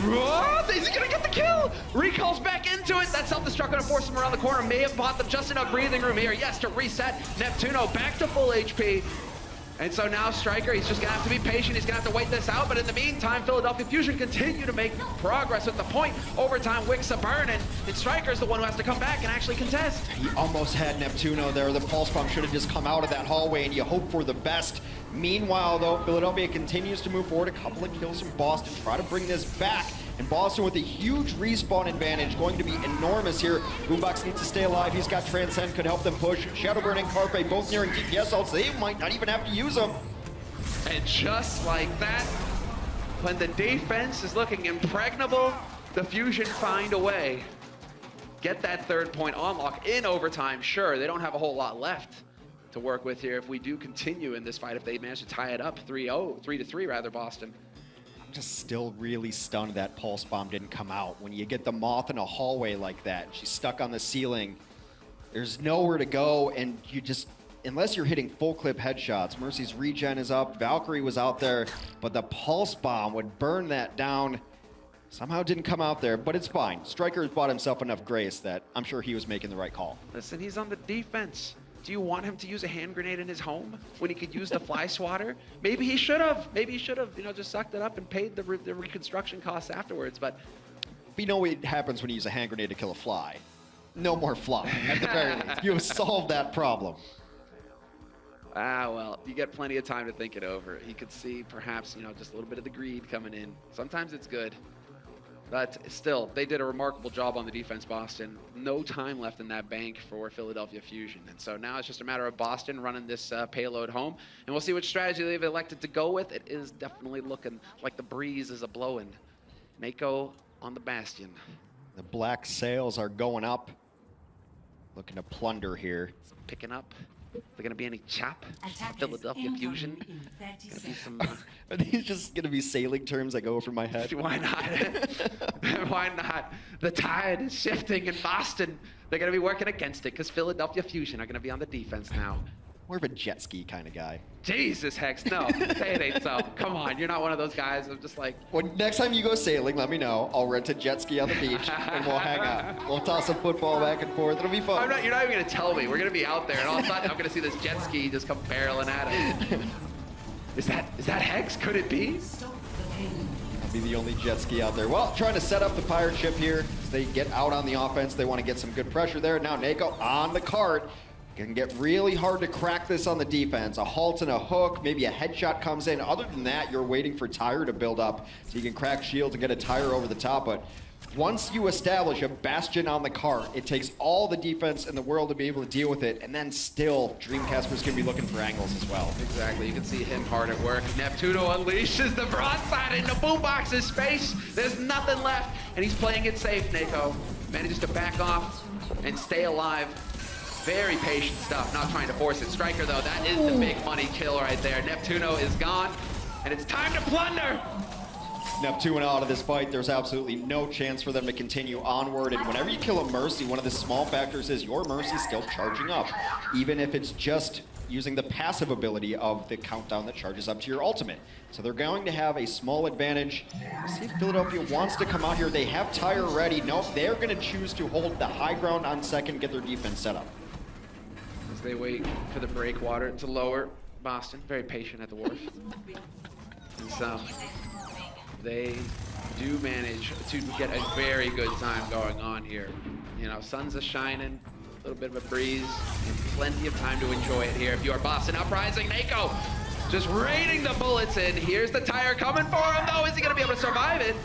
What? Is he gonna get the kill? Recalls back into it. That self-destruct gonna force him around the corner. May have bought them just enough breathing room here. Yes, to reset Neptuno back to full HP. And so now Striker, he's just gonna have to be patient. He's gonna have to wait this out. But in the meantime, Philadelphia Fusion continue to make progress at the point. Overtime wicks a burn, and Striker's the one who has to come back and actually contest. He almost had Neptuno there. The pulse bomb should have just come out of that hallway, and you hope for the best. Meanwhile, though, Philadelphia continues to move forward. A couple of kills from Boston. Try to bring this back. And Boston with a huge respawn advantage, going to be enormous here. Boombox needs to stay alive. He's got Transcend, could help them push. Shadowburn and Carpe both nearing DPS ults. They might not even have to use them. And just like that, when the defense is looking impregnable, the Fusion find a way. Get that third point on lock in overtime. Sure, they don't have a whole lot left to work with here if we do continue in this fight, if they manage to tie it up 3-3 rather, Boston. Just still really stunned that pulse bomb didn't come out. When you get the Moth in a hallway like that, she's stuck on the ceiling, there's nowhere to go, and you just, unless you're hitting full clip headshots. Mercy's regen is up, Valkyrie was out there, but the pulse bomb would burn that down. Somehow didn't come out there, but it's fine. Striker has bought himself enough grace that I'm sure he was making the right call. Listen, he's on the defense. Do you want him to use a hand grenade in his home when he could use the fly swatter? Maybe he should have. Maybe he should have, you know, just sucked it up and paid the reconstruction costs afterwards. But we know what happens when you use a hand grenade to kill a fly. No more fly, at the very least. You have solved that problem. Ah, well, you get plenty of time to think it over. He could see perhaps, you know, just a little bit of the greed coming in. Sometimes it's good. But still, they did a remarkable job on the defense, Boston. No time left in that bank for Philadelphia Fusion. And so now it's just a matter of Boston running this payload home. And we'll see which strategy they've elected to go with. It is definitely looking like the breeze is a-blowing. Nako on the Bastion. The black sails are going up. Looking to plunder here. Picking up. Are there going to be any chop? Philadelphia Fusion? Gonna be some, Are these just going to be sailing terms that go over my head? Why not? Why not? The tide is shifting in Boston. They're going to be working against it because Philadelphia Fusion are going to be on the defense now. more of a jet ski kind of guy. Jesus, Hex, no. Say it ain't so. Come on, you're not one of those guys. I'm just like... Well, next time you go sailing, let me know. I'll rent a jet ski on the beach, and we'll hang out. We'll toss some football back and forth. It'll be fun. You're not even going to tell me. We're going to be out there, and all of a sudden I'm going to see this jet ski just come barreling at us. Is that Hex? Could it be? I'll be the only jet ski out there. Well, trying to set up the pirate ship here. As they get out on the offense, they want to get some good pressure there. Now Nako on the cart. Can get really hard to crack this on the defense. A halt and a hook, maybe a headshot comes in. Other than that, you're waiting for Tire to build up so you can crack shields and get a Tire over the top. But once you establish a Bastion on the cart, it takes all the defense in the world to be able to deal with it. And then still, Dreamcasters can be looking for angles as well. Exactly, you can see him hard at work. Neptuno unleashes the broadside into Boombox's space. There's nothing left, and he's playing it safe, Nako. Manages to back off and stay alive. Very patient stuff, not trying to force it. Striker, though, that is the big money kill right there. Neptuno is gone, and it's time to plunder. Neptuno out of this fight, there's absolutely no chance for them to continue onward. And whenever you kill a Mercy, one of the small factors is your Mercy's still charging up, even if it's just using the passive ability of the countdown that charges up to your ultimate. So they're going to have a small advantage. Let's see if Philadelphia wants to come out here. They have Tire ready. Nope, they're going to choose to hold the high ground on second, get their defense set up. As they wait for the breakwater to lower, Boston, very patient at the wharf. And so they do manage to get a very good time going on here. You know, sun's a-shining, a little bit of a breeze, and plenty of time to enjoy it here. If you are Boston Uprising, Nako just raining the bullets in. Here's the Tire coming for him, though. Is he going to be able to survive it?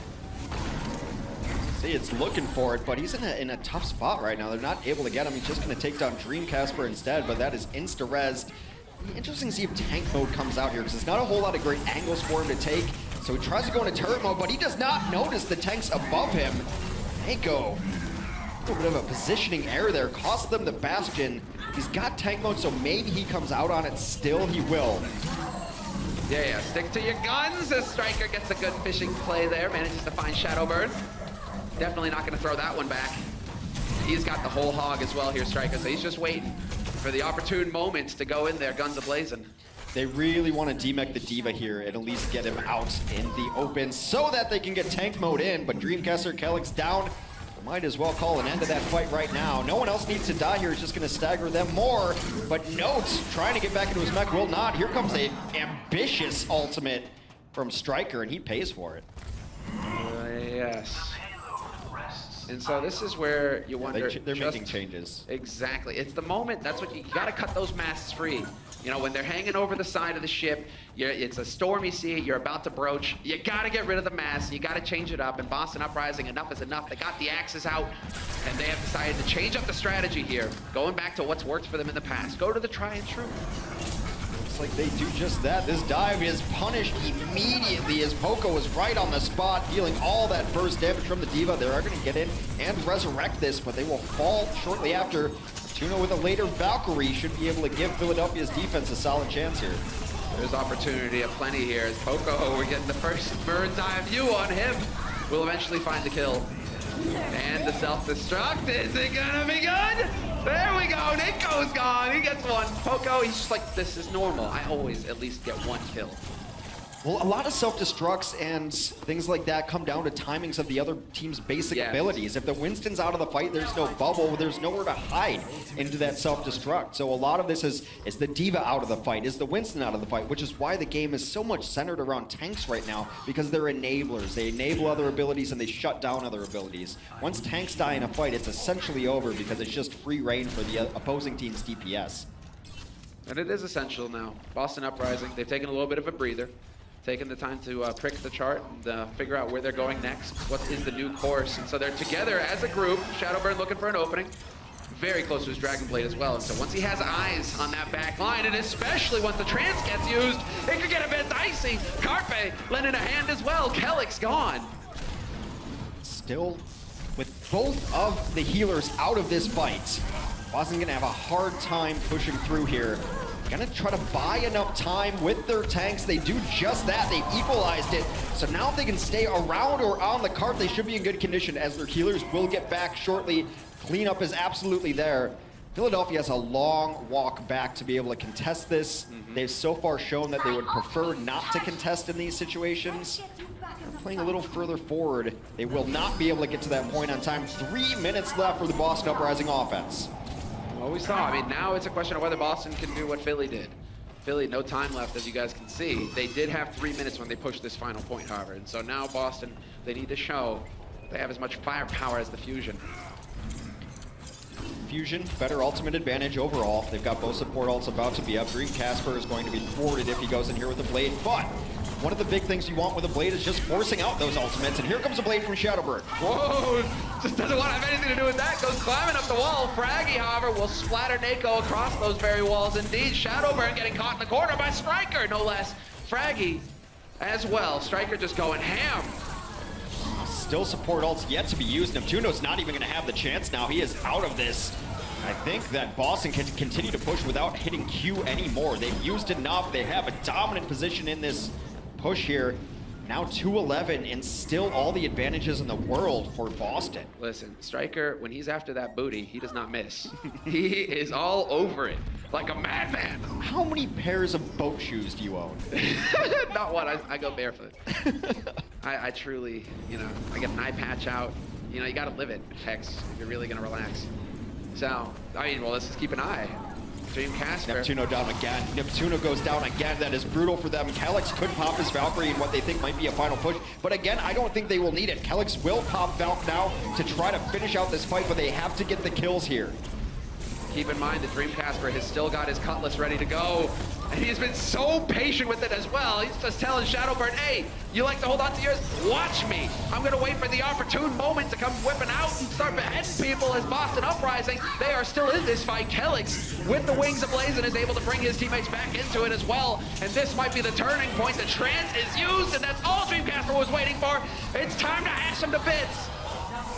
See, it's looking for it, but he's in a tough spot right now. They're not able to get him. He's just going to take down Dreamcasper instead, but that is insta-rezzed. Interesting to see if tank mode comes out here, because there's not a whole lot of great angles for him to take. So he tries to go into turret mode, but he does not notice the tanks above him. Nako, a little bit of a positioning error there, cost them the Bastion. He's got tank mode, so maybe he comes out on it. Still, he will. Yeah, stick to your guns as Striker gets a good fishing play there, manages to find Shadowburn. Definitely not going to throw that one back. He's got the whole hog as well here, Striker, so he's just waiting for the opportune moments to go in there, guns a-blazing. They really want to demech the Diva here and at least get him out in the open so that they can get tank mode in, but Dreamcaster Kellick's down. Might as well call an end to that fight right now. No one else needs to die here. It's just going to stagger them more. But Notes trying to get back into his mech will not. Here comes an ambitious ultimate from Striker, and he pays for it. Yes. And so this is where you wonder. They're making changes. Exactly. It's the moment. That's what you got to cut those masts free. You know, when they're hanging over the side of the ship, it's a stormy sea, you're about to broach, you got to get rid of the mast, you got to change it up. And Boston Uprising, enough is enough. They got the axes out, and they have decided to change up the strategy here, going back to what's worked for them in the past. Go to the try and true. Looks like they do just that. This dive is punished immediately as Poco is right on the spot, dealing all that burst damage from the Diva. They are going to get in and resurrect this, but they will fall shortly after. Tuno with a later Valkyrie should be able to give Philadelphia's defense a solid chance here. There's opportunity aplenty here as Poco, we're getting the first bird's eye view on him. Will eventually find the kill. And the self-destruct, is it gonna be good? There we go, Niko's gone, he gets one. Poco, he's just like, this is normal. I always at least get one kill. Well, a lot of self-destructs and things like that come down to timings of the other team's basic abilities. If the Winston's out of the fight, there's no bubble, there's nowhere to hide into that self-destruct. So a lot of this is the Diva out of the fight, is the Winston out of the fight, which is why the game is so much centered around tanks right now, because they're enablers. They enable other abilities and they shut down other abilities. Once tanks die in a fight, it's essentially over because it's just free reign for the opposing team's DPS. And it is essential now. Boston Uprising, they've taken a little bit of a breather. Taking the time to prick the chart and figure out where they're going next. What is the new course? And so they're together as a group. Shadowburn looking for an opening. Very close to his Dragon Blade as well. And so once he has eyes on that back line, and especially once the trance gets used, it could get a bit dicey. Carpe lending a hand as well. Kellick's gone. Still, with both of the healers out of this fight, Boston's gonna have a hard time pushing through here. Gonna try to buy enough time with their tanks. They do just that. They equalized it. So now if they can stay around or on the cart, they should be in good condition as their healers will get back shortly. Cleanup is absolutely there. Philadelphia has a long walk back to be able to contest this. They've so far shown that they would prefer not to contest in these situations. They're playing a little further forward. They will not be able to get to that point on time. 3 minutes left for the Boston Uprising offense. Well, we saw. I mean, now it's a question of whether Boston can do what Philly did. Philly, no time left, as you guys can see. They did have 3 minutes when they pushed this final point, however. And so now Boston, they need to show they have as much firepower as the Fusion. Fusion, better ultimate advantage overall. They've got both support ults about to be up. Dream Casper is going to be thwarted if he goes in here with the Blade. But one of the big things you want with a Blade is just forcing out those ultimates. And here comes a Blade from Shadowbird. Whoa, just doesn't want to have anything to do with that. Goes climbing up the wall. Fraggy, however, will splatter Nako across those very walls. Indeed, Shadowburn getting caught in the corner by Striker, no less. Fraggy as well. Striker just going ham. Still support ults yet to be used. Neptuno's not even going to have the chance now. He is out of this. I think that Boston can continue to push without hitting Q anymore. They've used enough. They have a dominant position in this push here. Now 2-11 and still all the advantages in the world for Boston. Listen, Striker, when he's after that booty, he does not miss. He is all over it, like a madman. How many pairs of boat shoes do you own? Not one, I go barefoot. I truly, you know, I get an eye patch out. You know, you gotta live it, Hex, if you're really gonna relax. So, I mean, well, let's just keep an eye. Dream Casper. Neptuno down again. Neptuno goes down again. That is brutal for them. Calyx could pop his Valkyrie in what they think might be a final push. But again, I don't think they will need it. Calyx will pop Valk now to try to finish out this fight, but they have to get the kills here. Keep in mind that Dream Casper has still got his Cutlass ready to go. And he's been so patient with it as well. He's just telling Shadowburn, hey, you like to hold on to yours? Watch me. I'm going to wait for the opportune moment to come whipping out and start beheading people as Boston Uprising. They are still in this fight. Calyx, with the Wings Ablazing, is able to bring his teammates back into it as well. And this might be the turning point. The trance is used, and that's all Dream Casper was waiting for. It's time to hash him to bits.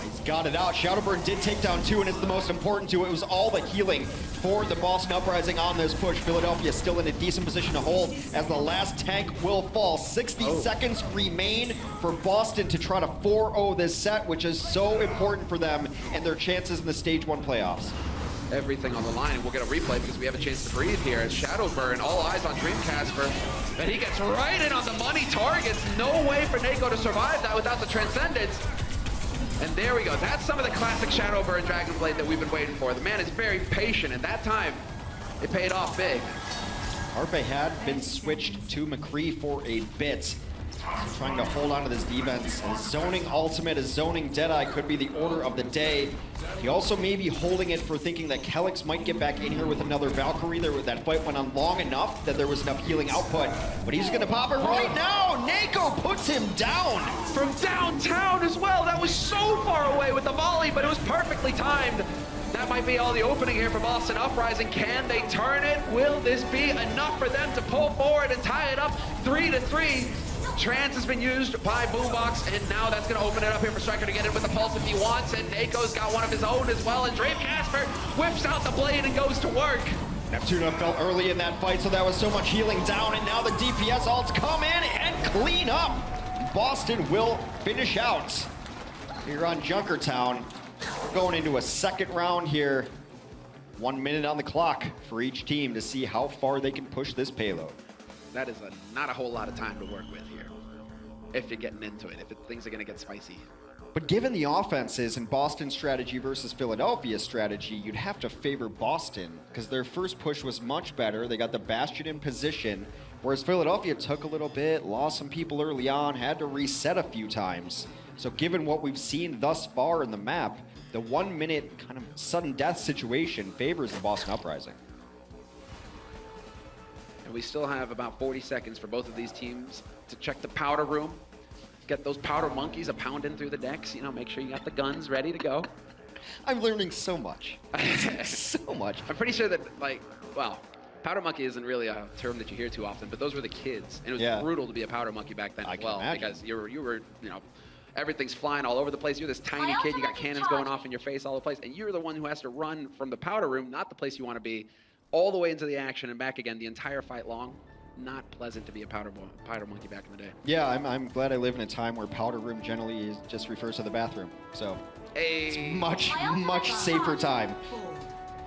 He's got it out. Shadowburn did take down 2, and it's the most important 2. It was all the healing for the Boston Uprising on this push. Philadelphia still in a decent position to hold as the last tank will fall. 60 seconds remain for Boston to try to 4-0 this set, which is so important for them and their chances in the Stage 1 playoffs. Everything on the line, and we'll get a replay because we have a chance to breathe here as Shadowburn, all eyes on Dream Casper, and he gets right in on the money targets. No way for Nako to survive that without the Transcendence. And there we go. That's some of the classic Shadowburn Dragonblade that we've been waiting for. The man is very patient, and that time, it paid off big. Arpe had been switched to McCree for a bit. So trying to hold on to this defense. A zoning ultimate, a zoning Deadeye could be the order of the day. He also may be holding it for thinking that Calyx might get back in here with another Valkyrie. That fight went on long enough that there was enough healing output. But he's going to pop it right now. Nako puts him down. From downtown as well. That was so far away with the volley, but it was perfectly timed. That might be all the opening here for Boston Uprising. Can they turn it? Will this be enough for them to pull forward and tie it up 3-3? Trance has been used by Boombox, and now that's going to open it up here for Striker to get in with the pulse if he wants, and Nako's got one of his own as well, and Dream Casper whips out the blade and goes to work. Neptuno fell early in that fight, so that was so much healing down, and now the DPS ults come in and clean up. Boston will finish out here on Junkertown. We're going into a second round here. 1 minute on the clock for each team to see how far they can push this payload. That is not a whole lot of time to work with here, if you're getting into it, if things are going to get spicy. But given the offenses and Boston's strategy versus Philadelphia's strategy, you'd have to favor Boston because their first push was much better. They got the Bastion in position, whereas Philadelphia took a little bit, lost some people early on, had to reset a few times. So given what we've seen thus far in the map, the 1 minute kind of sudden death situation favors the Boston Uprising. And we still have about 40 seconds for both of these teams to check the powder room. Get those powder monkeys a pounding through the decks. You know, make sure you got the guns ready to go. I'm learning so much. So much. I'm pretty sure that, like, well, powder monkey isn't really a term that you hear too often, but those were the kids. And it was brutal to be a powder monkey back then as well. Because you were, you know, everything's flying all over the place. You're this tiny kid, you got cannons going off in your face all over the place, and you're the one who has to run from the powder room, not the place you want to be, all the way into the action and back again the entire fight long. Not pleasant to be a powder monkey back in the day. Yeah, I'm glad I live in a time where powder room generally just refers to the bathroom. So it's much safer time.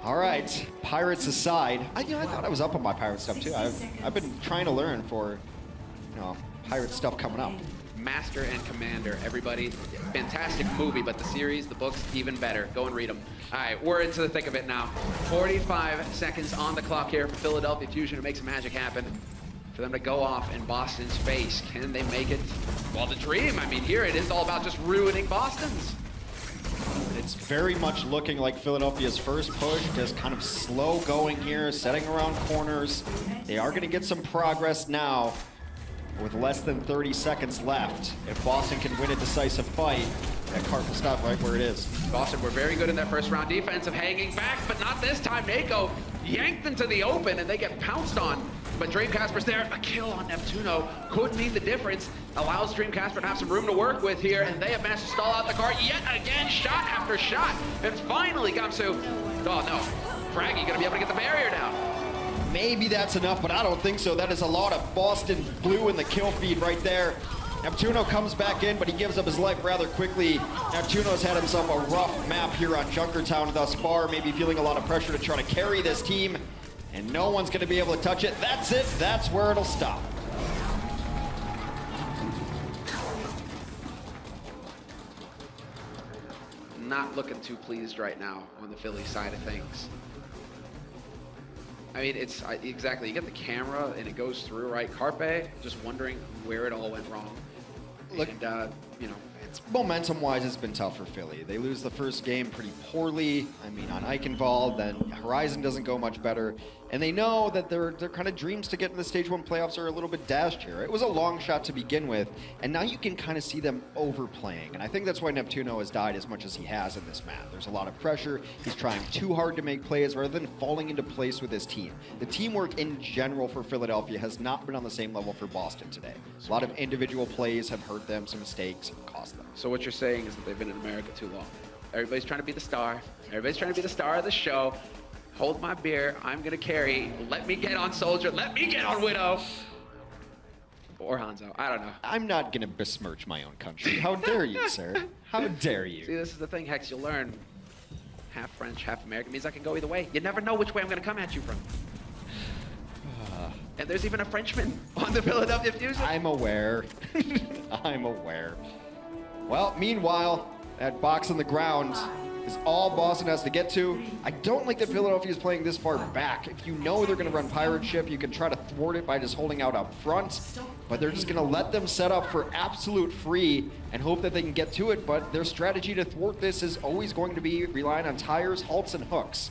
All right, Pirates aside, I thought I was up on my Pirate stuff too. I've been trying to learn for, Pirate stuff coming up. Master and Commander, everybody. Fantastic movie, but the series, the books, even better. Go and read them. All right, we're into the thick of it now. 45 seconds on the clock here for Philadelphia Fusion to make some magic happen. For them to go off in Boston's face. Can they make it? Well, the dream, I mean, here it is all about just ruining Boston's. It's very much looking like Philadelphia's first push, just kind of slow going here, setting around corners. They are going to get some progress now with less than 30 seconds left. If Boston can win a decisive fight, that cart will stop right where it is. Boston were very good in that first round defense of hanging back, but not this time. Nako yanked into the open and they get pounced on. But Dreamcasper's there. A kill on Neptuno could mean the difference. Allows Dreamcasper to have some room to work with here, and they have managed to stall out the cart yet again, shot after shot. And finally, Gamsu, oh no, Fraggy gonna be able to get the barrier down. Maybe that's enough, but I don't think so. That is a lot of Boston blue in the kill feed right there. Neptuno comes back in, but he gives up his life rather quickly. Neptuno's had himself a rough map here on Junkertown thus far, maybe feeling a lot of pressure to try to carry this team, and no one's going to be able to touch it. That's it. That's where it'll stop. Not looking too pleased right now on the Philly side of things. I mean, it's exactly, you get the camera and it goes through, right? Carpe, just wondering where it all went wrong. Look, and, it's momentum-wise, it's been tough for Philly. They lose the first game pretty poorly. I mean, on Eichenwald, then Horizon doesn't go much better. And they know that their kind of dreams to get in the Stage 1 playoffs are a little bit dashed here. It was a long shot to begin with, and now you can kind of see them overplaying. And I think that's why Neptuno has died as much as he has in this map. There's a lot of pressure. He's trying too hard to make plays rather than falling into place with his team. The teamwork in general for Philadelphia has not been on the same level for Boston today. A lot of individual plays have hurt them, some mistakes have cost them. So what you're saying is that they've been in America too long. Everybody's trying to be the star. Everybody's trying to be the star of the show. Hold my beer, I'm gonna carry. Let me get on Soldier, let me get on Widow. Or Hanzo, I don't know. I'm not gonna besmirch my own country. How dare you, sir? How dare you? See, this is the thing, Hex, you'll learn. Half French, half American means I can go either way. You never know which way I'm gonna come at you from. And there's even a Frenchman on the Philadelphia Fusion. I'm aware. I'm aware. Well, meanwhile, that box on the ground is all Boston has to get to. I don't like that Philadelphia is playing this far back. If you know they're going to run Pirate Ship, you can try to thwart it by just holding out up front. But they're just going to let them set up for absolute free and hope that they can get to it. But their strategy to thwart this is always going to be relying on tires, halts, and hooks.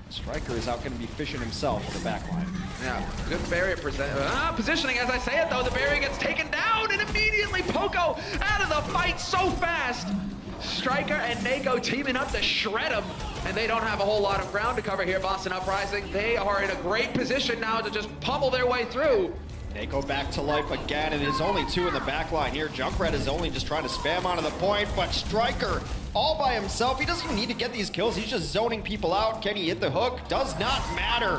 Striker is out going to be fishing himself in the back line. Yeah, good barrier positioning. As I say it, though, the barrier gets taken down, and immediately Poco out of the fight so fast. Striker and Nako teaming up to shred him, and they don't have a whole lot of ground to cover here. Boston Uprising, they are in a great position now to just pummel their way through. Nako back to life again, and there's only two in the back line here. Junkrat is only just trying to spam onto the point, but Striker all by himself. He doesn't even need to get these kills. He's just zoning people out. Can he hit the hook? Does not matter.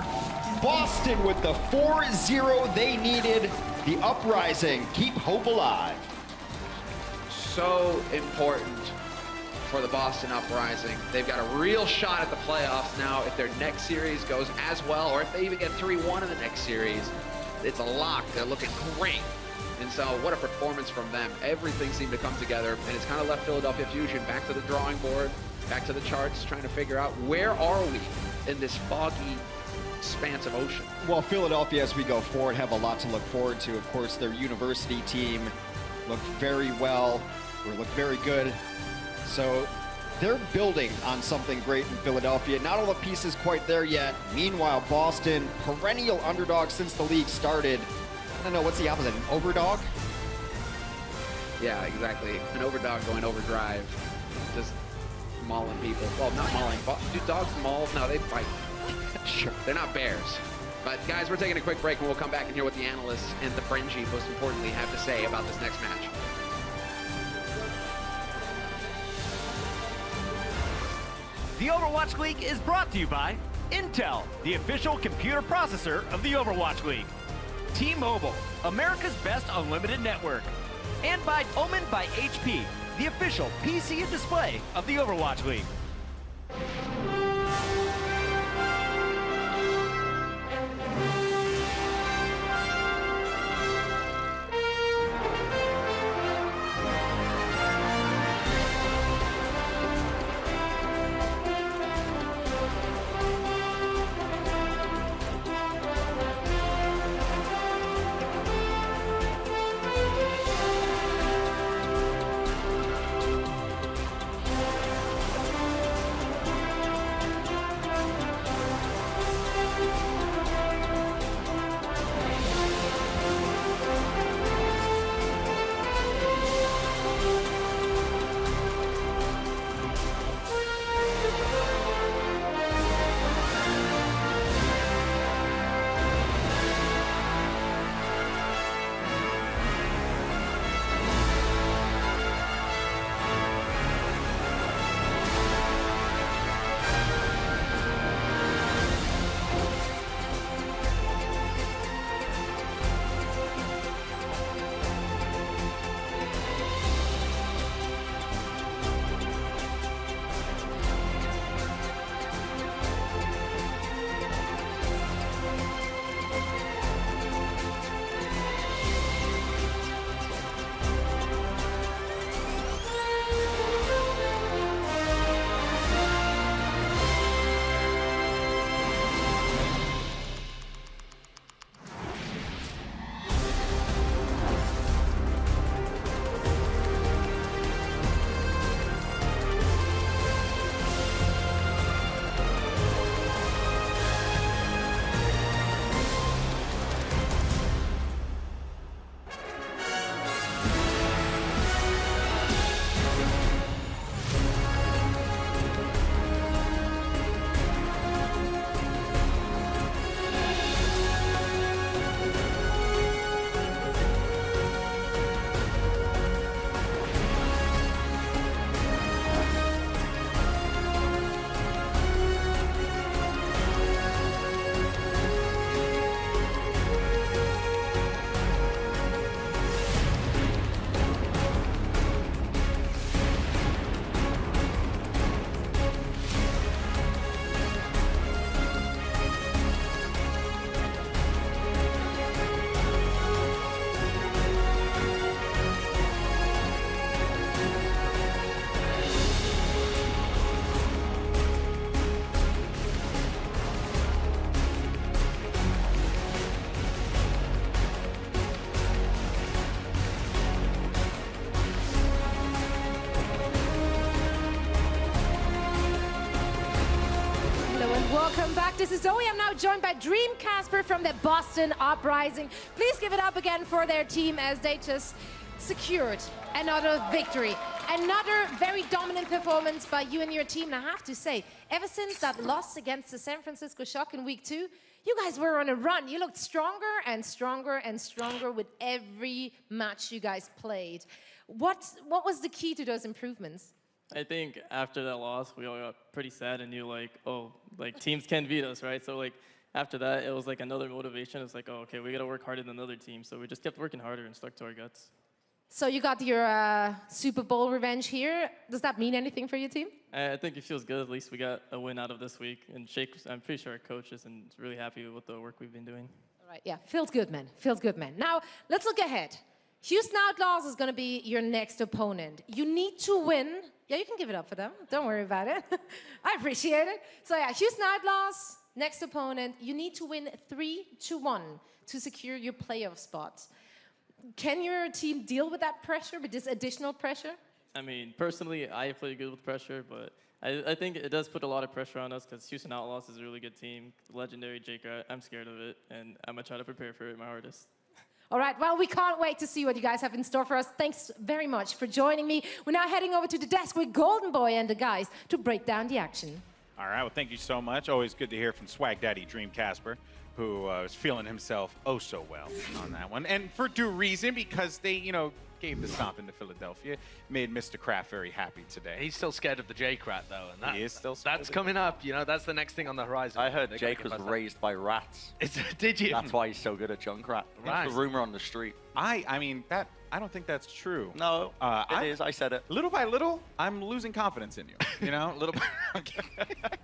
Boston with the 4-0 they needed. The Uprising keep hope alive. So important for the Boston Uprising. They've got a real shot at the playoffs now if their next series goes as well, or if they even get 3-1 in the next series. It's a lock. They're looking great. And so what a performance from them. Everything seemed to come together, and it's kind of left Philadelphia Fusion back to the drawing board, back to the charts, trying to figure out where are we in this foggy expanse of ocean. Well, Philadelphia, as we go forward, have a lot to look forward to. Of course, their university team looked very well, or looked very good. So they're building on something great in Philadelphia. Not all the pieces quite there yet. Meanwhile, Boston, perennial underdog since the league started. I don't know, what's the opposite, an overdog? Yeah, exactly. An overdog going overdrive. Just mauling people. Well, not mauling. Do dogs maul? No, they fight. Sure. They're not bears. But guys, we're taking a quick break and we'll come back and hear what the analysts and the Frenchie, most importantly, have to say about this next match. The Overwatch League is brought to you by Intel, the official computer processor of the Overwatch League. T-Mobile, America's best unlimited network. And by Omen by HP, the official PC and display of the Overwatch League. This is Zoe. I'm now joined by Dream Casper from the Boston Uprising. Please give it up again for their team as they just secured another victory. Another very dominant performance by you and your team. And I have to say, ever since that loss against the San Francisco Shock in week 2, you guys were on a run. You looked stronger and stronger and stronger with every match you guys played. What was the key to those improvements? I think after that loss, we all got pretty sad and knew like, oh, like teams can beat us, right? So like after that, it was like another motivation. It's like, oh, okay, we got to work harder than other teams. So we just kept working harder and stuck to our guts. So you got your Super Bowl revenge here. Does that mean anything for your team? I think it feels good. At least we got a win out of this week. And Shake, I'm pretty sure our coach is really happy with the work we've been doing. All right, yeah, feels good, man. Feels good, man. Now, let's look ahead. Houston Outlaws is going to be your next opponent. You need to win. Yeah, you can give it up for them. Don't worry about it. I appreciate it. So yeah, Houston Outlaws, next opponent. You need to win 3-1 to secure your playoff spot. Can your team deal with that pressure, with this additional pressure? I mean, personally, I play good with pressure, but I think it does put a lot of pressure on us because Houston Outlaws is a really good team. Legendary Jake, I'm scared of it, and I'm going to try to prepare for it my hardest. All right, well, we can't wait to see what you guys have in store for us. Thanks very much for joining me. We're now heading over to the desk with Golden Boy and the guys to break down the action. All right, well, thank you so much. Always good to hear from Swag Daddy Dream Casper, who is feeling himself oh so well on that one. And for due reason, because they, gave the stomp into Philadelphia, made Mr. Kraft very happy today. He's still scared of the J-Crat, though. And he is still scared. That's coming up. That's the next thing on the horizon. I heard Jake was raised by rats. Did you? That's why he's so good at Junkrat. Right. That's the rumor on the street. I mean, I don't think that's true. No, it is. I said it. Little by little, I'm losing confidence in you. Little by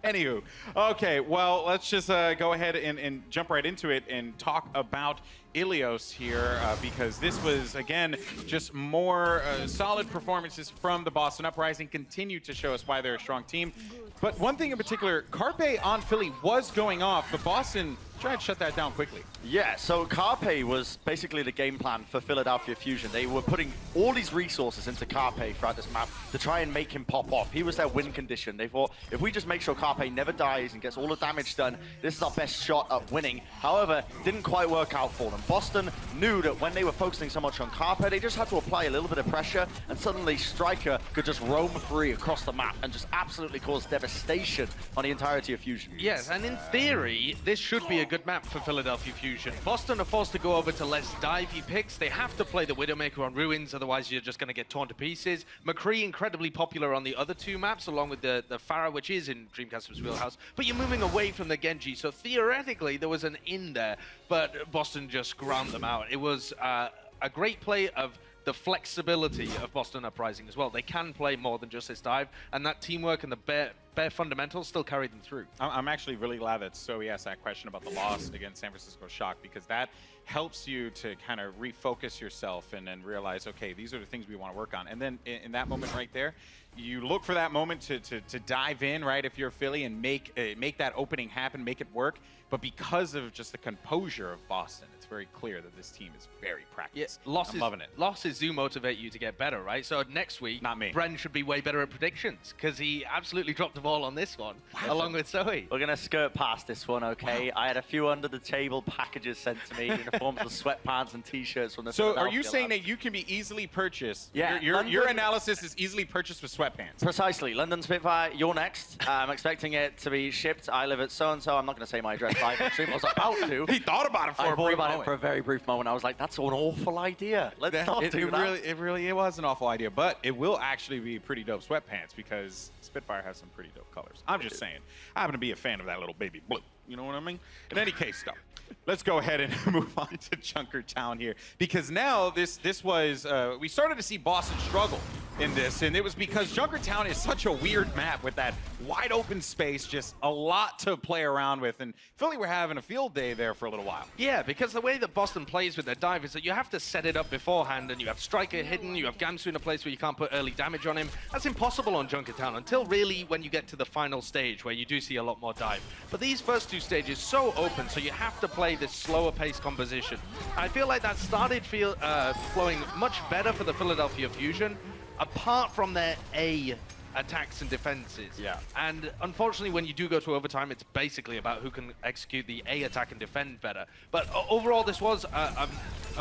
Anywho, okay, well, let's just go ahead and jump right into it and talk about Ilios here because this was, again, just more solid performances from the Boston Uprising, continue to show us why they're a strong team. But one thing in particular, Carpe on Philly was going off, but Boston tried to shut that down quickly. Yeah, so Carpe was basically the game plan for Philadelphia Fusion. They were putting all these resources into Carpe throughout this map to try and make him pop off. He was their win condition. They thought, if we just make sure Carpe never dies and gets all the damage done, this is our best shot at winning. However, didn't quite work out for them. Boston knew that when they were focusing so much on Carpe, they just had to apply a little bit of pressure, and suddenly Striker could just roam free across the map and just absolutely cause devastation on the entirety of Fusion. Yes, and in theory, this should be a good map for Philadelphia Fusion. Boston are forced to go over to less divey picks. They have to play the Widowmaker on Ruins, otherwise you're just going to get torn to pieces. McCree incredibly popular on the other two maps, along with the Pharah, which is in Dreamcasters' wheelhouse, but you're moving away from the Genji, so theoretically there was an in there, but Boston just ground them out. It was a great play of the flexibility of Boston Uprising as well. They can play more than just this dive, and that teamwork and the bare fundamentals still carry them through. I'm actually really glad that Zoe asked that question about the loss against San Francisco Shock, because that helps you to kind of refocus yourself and then realize, okay, these are the things we want to work on. And then in that moment right there, you look for that moment to dive in, right, if you're Philly, and make that opening happen, make it work. But because of just the composure of Boston, it's very clear that this team is very practiced. Yeah, I'm loving it. Losses do motivate you to get better, right? So next week, not me, Bren should be way better at predictions, because he absolutely dropped the ball on this one, along with Zoe. We're going to skirt past this one, okay? Wow. I had a few under-the-table packages sent to me in the forms of sweatpants and T-shirts from the So are you saying that you can be easily purchased? Yeah. Your analysis is easily purchased with sweatpants. Precisely. London Spitfire, you're next. I'm expecting it to be shipped. I live at so-and-so. I'm not going to say my address live on stream. I was about to. He thought about it for a brief moment. I thought about it for a very brief moment. I was like, that's an awful idea. Let's not do that. It really was an awful idea, but it will actually be pretty dope sweatpants because Spitfire has some pretty dope colors. I'm just saying. I happen to be a fan of that little baby blue. You know what I mean? In any case, though, let's go ahead and move on to Junkertown here, because now this was we started to see Boston struggle in this, and it was because Junkertown is such a weird map with that wide open space, just a lot to play around with, and Philly were having a field day there for a little while. Yeah, because the way that Boston plays with their dive is that you have to set it up beforehand, and you have Striker hidden, you have Gamsu in a place where you can't put early damage on him. That's impossible on Junkertown until really when you get to the final stage where you do see a lot more dive. But these first two stages so open, so you have to play this slower pace composition. I feel like that started flowing much better for the Philadelphia Fusion, apart from their A attacks and defenses. Yeah. And unfortunately, when you do go to overtime, it's basically about who can execute the A attack and defend better. But overall, this was a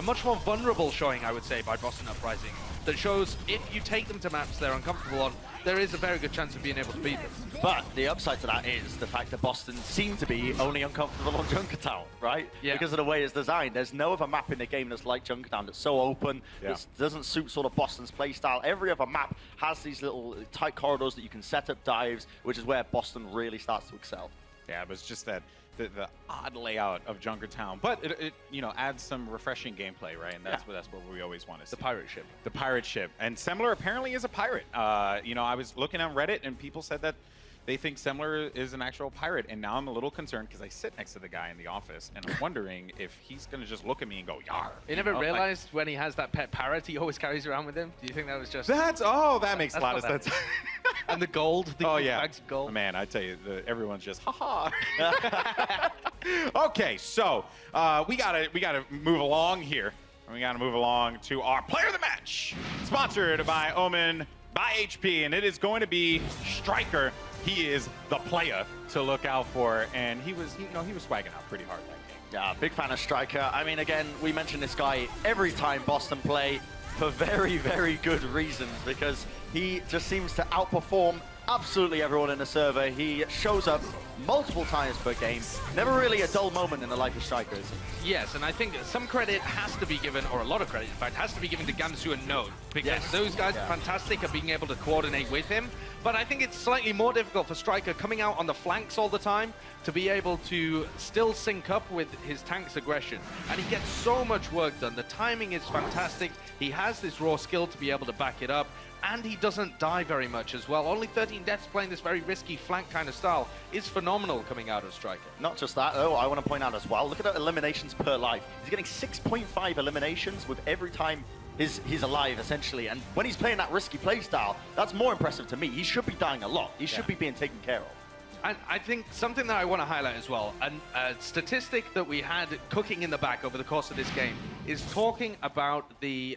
much more vulnerable showing, I would say, by Boston Uprising. That shows if you take them to maps they're uncomfortable on, there is a very good chance of being able to beat them. But the upside to that is the fact that Boston seem to be only uncomfortable on Junkertown, right? Yeah. Because of the way it's designed. There's no other map in the game that's like Junkertown, that's so open, that doesn't suit sort of Boston's playstyle. Every other map has these little tight corridors that you can set up dives, which is where Boston really starts to excel. Yeah, but it's just that the odd layout of Junkertown, but it you know, adds some refreshing gameplay, right? And that's what we always want to see. The pirate ship. The pirate ship. And Semler apparently is a pirate. You know, I was looking on Reddit and people said that they think Semler is an actual pirate, and now I'm a little concerned because I sit next to the guy in the office, and I'm wondering if he's going to just look at me and go, "Yar." You never realized when he has that pet parrot he always carries around with him? Do you think that was just... that makes a lot of sense. And the gold, the bags of gold. Man, I tell you, everyone's just, ha-ha. Okay, so we gotta move along here. We gotta move along to our player of the match, sponsored by Omen, by HP, and it is going to be Striker. He is the player to look out for, and he was swagging out pretty hard that game. Yeah, big fan of Striker. I mean, again, we mention this guy every time Boston play for very, very good reasons, because he just seems to outperform absolutely everyone in the server. He shows up multiple times per game. Never really a dull moment in the life of Striker, is he? Yes, and I think some credit has to be given, or a lot of credit, in fact, has to be given to Gamsu and Node, because those guys are fantastic at being able to coordinate with him. But I think it's slightly more difficult for Striker coming out on the flanks all the time to be able to still sync up with his tank's aggression. And he gets so much work done. The timing is fantastic. He has this raw skill to be able to back it up. And he doesn't die very much as well. Only 13 deaths playing this very risky flank kind of style is phenomenal coming out of Striker. Not just that, though, I want to point out as well, look at the eliminations per life. He's getting 6.5 eliminations with every time he's alive, essentially. And when he's playing that risky play style, that's more impressive to me. He should be dying a lot. He should be being taken care of. And I think something that I want to highlight as well, a statistic that we had cooking in the back over the course of this game, is talking about the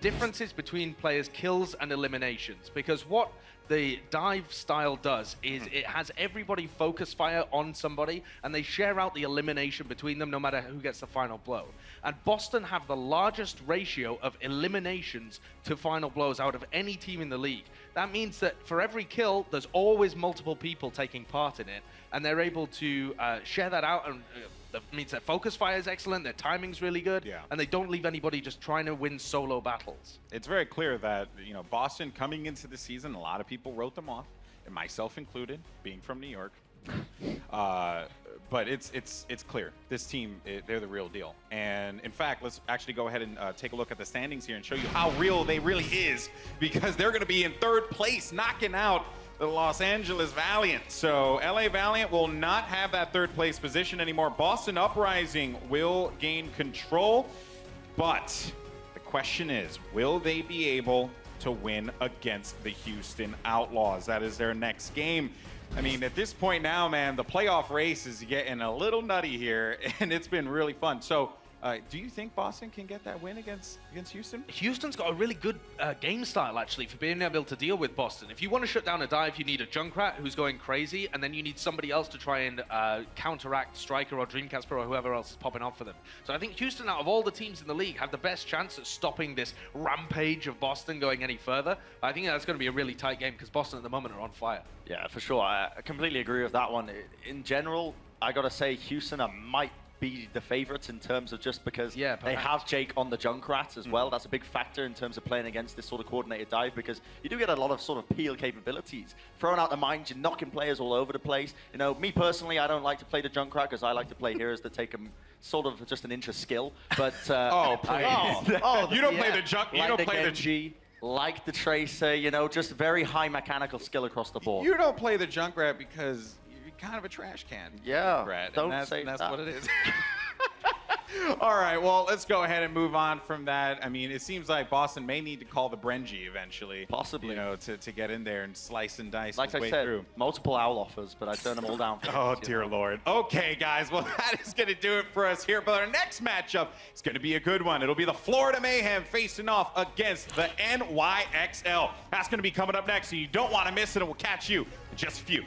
differences between players' kills and eliminations. Because what the dive style does is it has everybody focus fire on somebody, and they share out the elimination between them no matter who gets the final blow. And Boston have the largest ratio of eliminations to final blows out of any team in the league. That means that for every kill, there's always multiple people taking part in it, and they're able to share that out, and that means their focus fire is excellent, their timing's really good, and they don't leave anybody just trying to win solo battles. It's very clear that, you know, Boston coming into the season, a lot of people wrote them off, and myself included, being from New York. But it's clear. This team, they're the real deal. And in fact, let's actually go ahead and take a look at the standings here and show you how real they really is, because they're going to be in third place, knocking out the Los Angeles Valiant. So LA Valiant will not have that third place position anymore. Boston Uprising will gain control, but the question is, will they be able to win against the Houston Outlaws? That is their next game. I mean, at this point now, man, the playoff race is getting a little nutty here, and it's been really fun. So do you think Boston can get that win against Houston? Houston's got a really good game style, actually, for being able to deal with Boston. If you want to shut down a dive, you need a Junkrat who's going crazy, and then you need somebody else to try and counteract Striker or Dreamcasper or whoever else is popping off for them. So I think Houston, out of all the teams in the league, have the best chance at stopping this rampage of Boston going any further. I think that's going to be a really tight game because Boston at the moment are on fire. Yeah, for sure. I completely agree with that one. In general, I got to say Houston might be the favorites in terms of just because they have Jake on the Junkrat as well. That's a big factor in terms of playing against this sort of coordinated dive, because you do get a lot of sort of peel capabilities. Throwing out the mines, you're knocking players all over the place. You know, me personally, I don't like to play the Junkrat because I like to play heroes that take them sort of just an inch of skill. But oh, please. You don't play the Junk. You don't play the Genji, like the Tracer. You know, just very high mechanical skill across the board. You don't play the Junkrat because kind of a trash can. Yeah, Brad, don't and say that's that. what it is. All right, well, let's go ahead and move on from that. I mean, it seems like Boston may need to call the Brenji eventually. Possibly. You know, to get in there and slice and dice Like his I way said, through. multiple owl offers, but I turned them all down. Oh, dear Lord. Okay, guys, well, that is going to do it for us here. But our next matchup is going to be a good one. It'll be the Florida Mayhem facing off against the NYXL. That's going to be coming up next, so you don't want to miss it, and we'll catch you in just a few.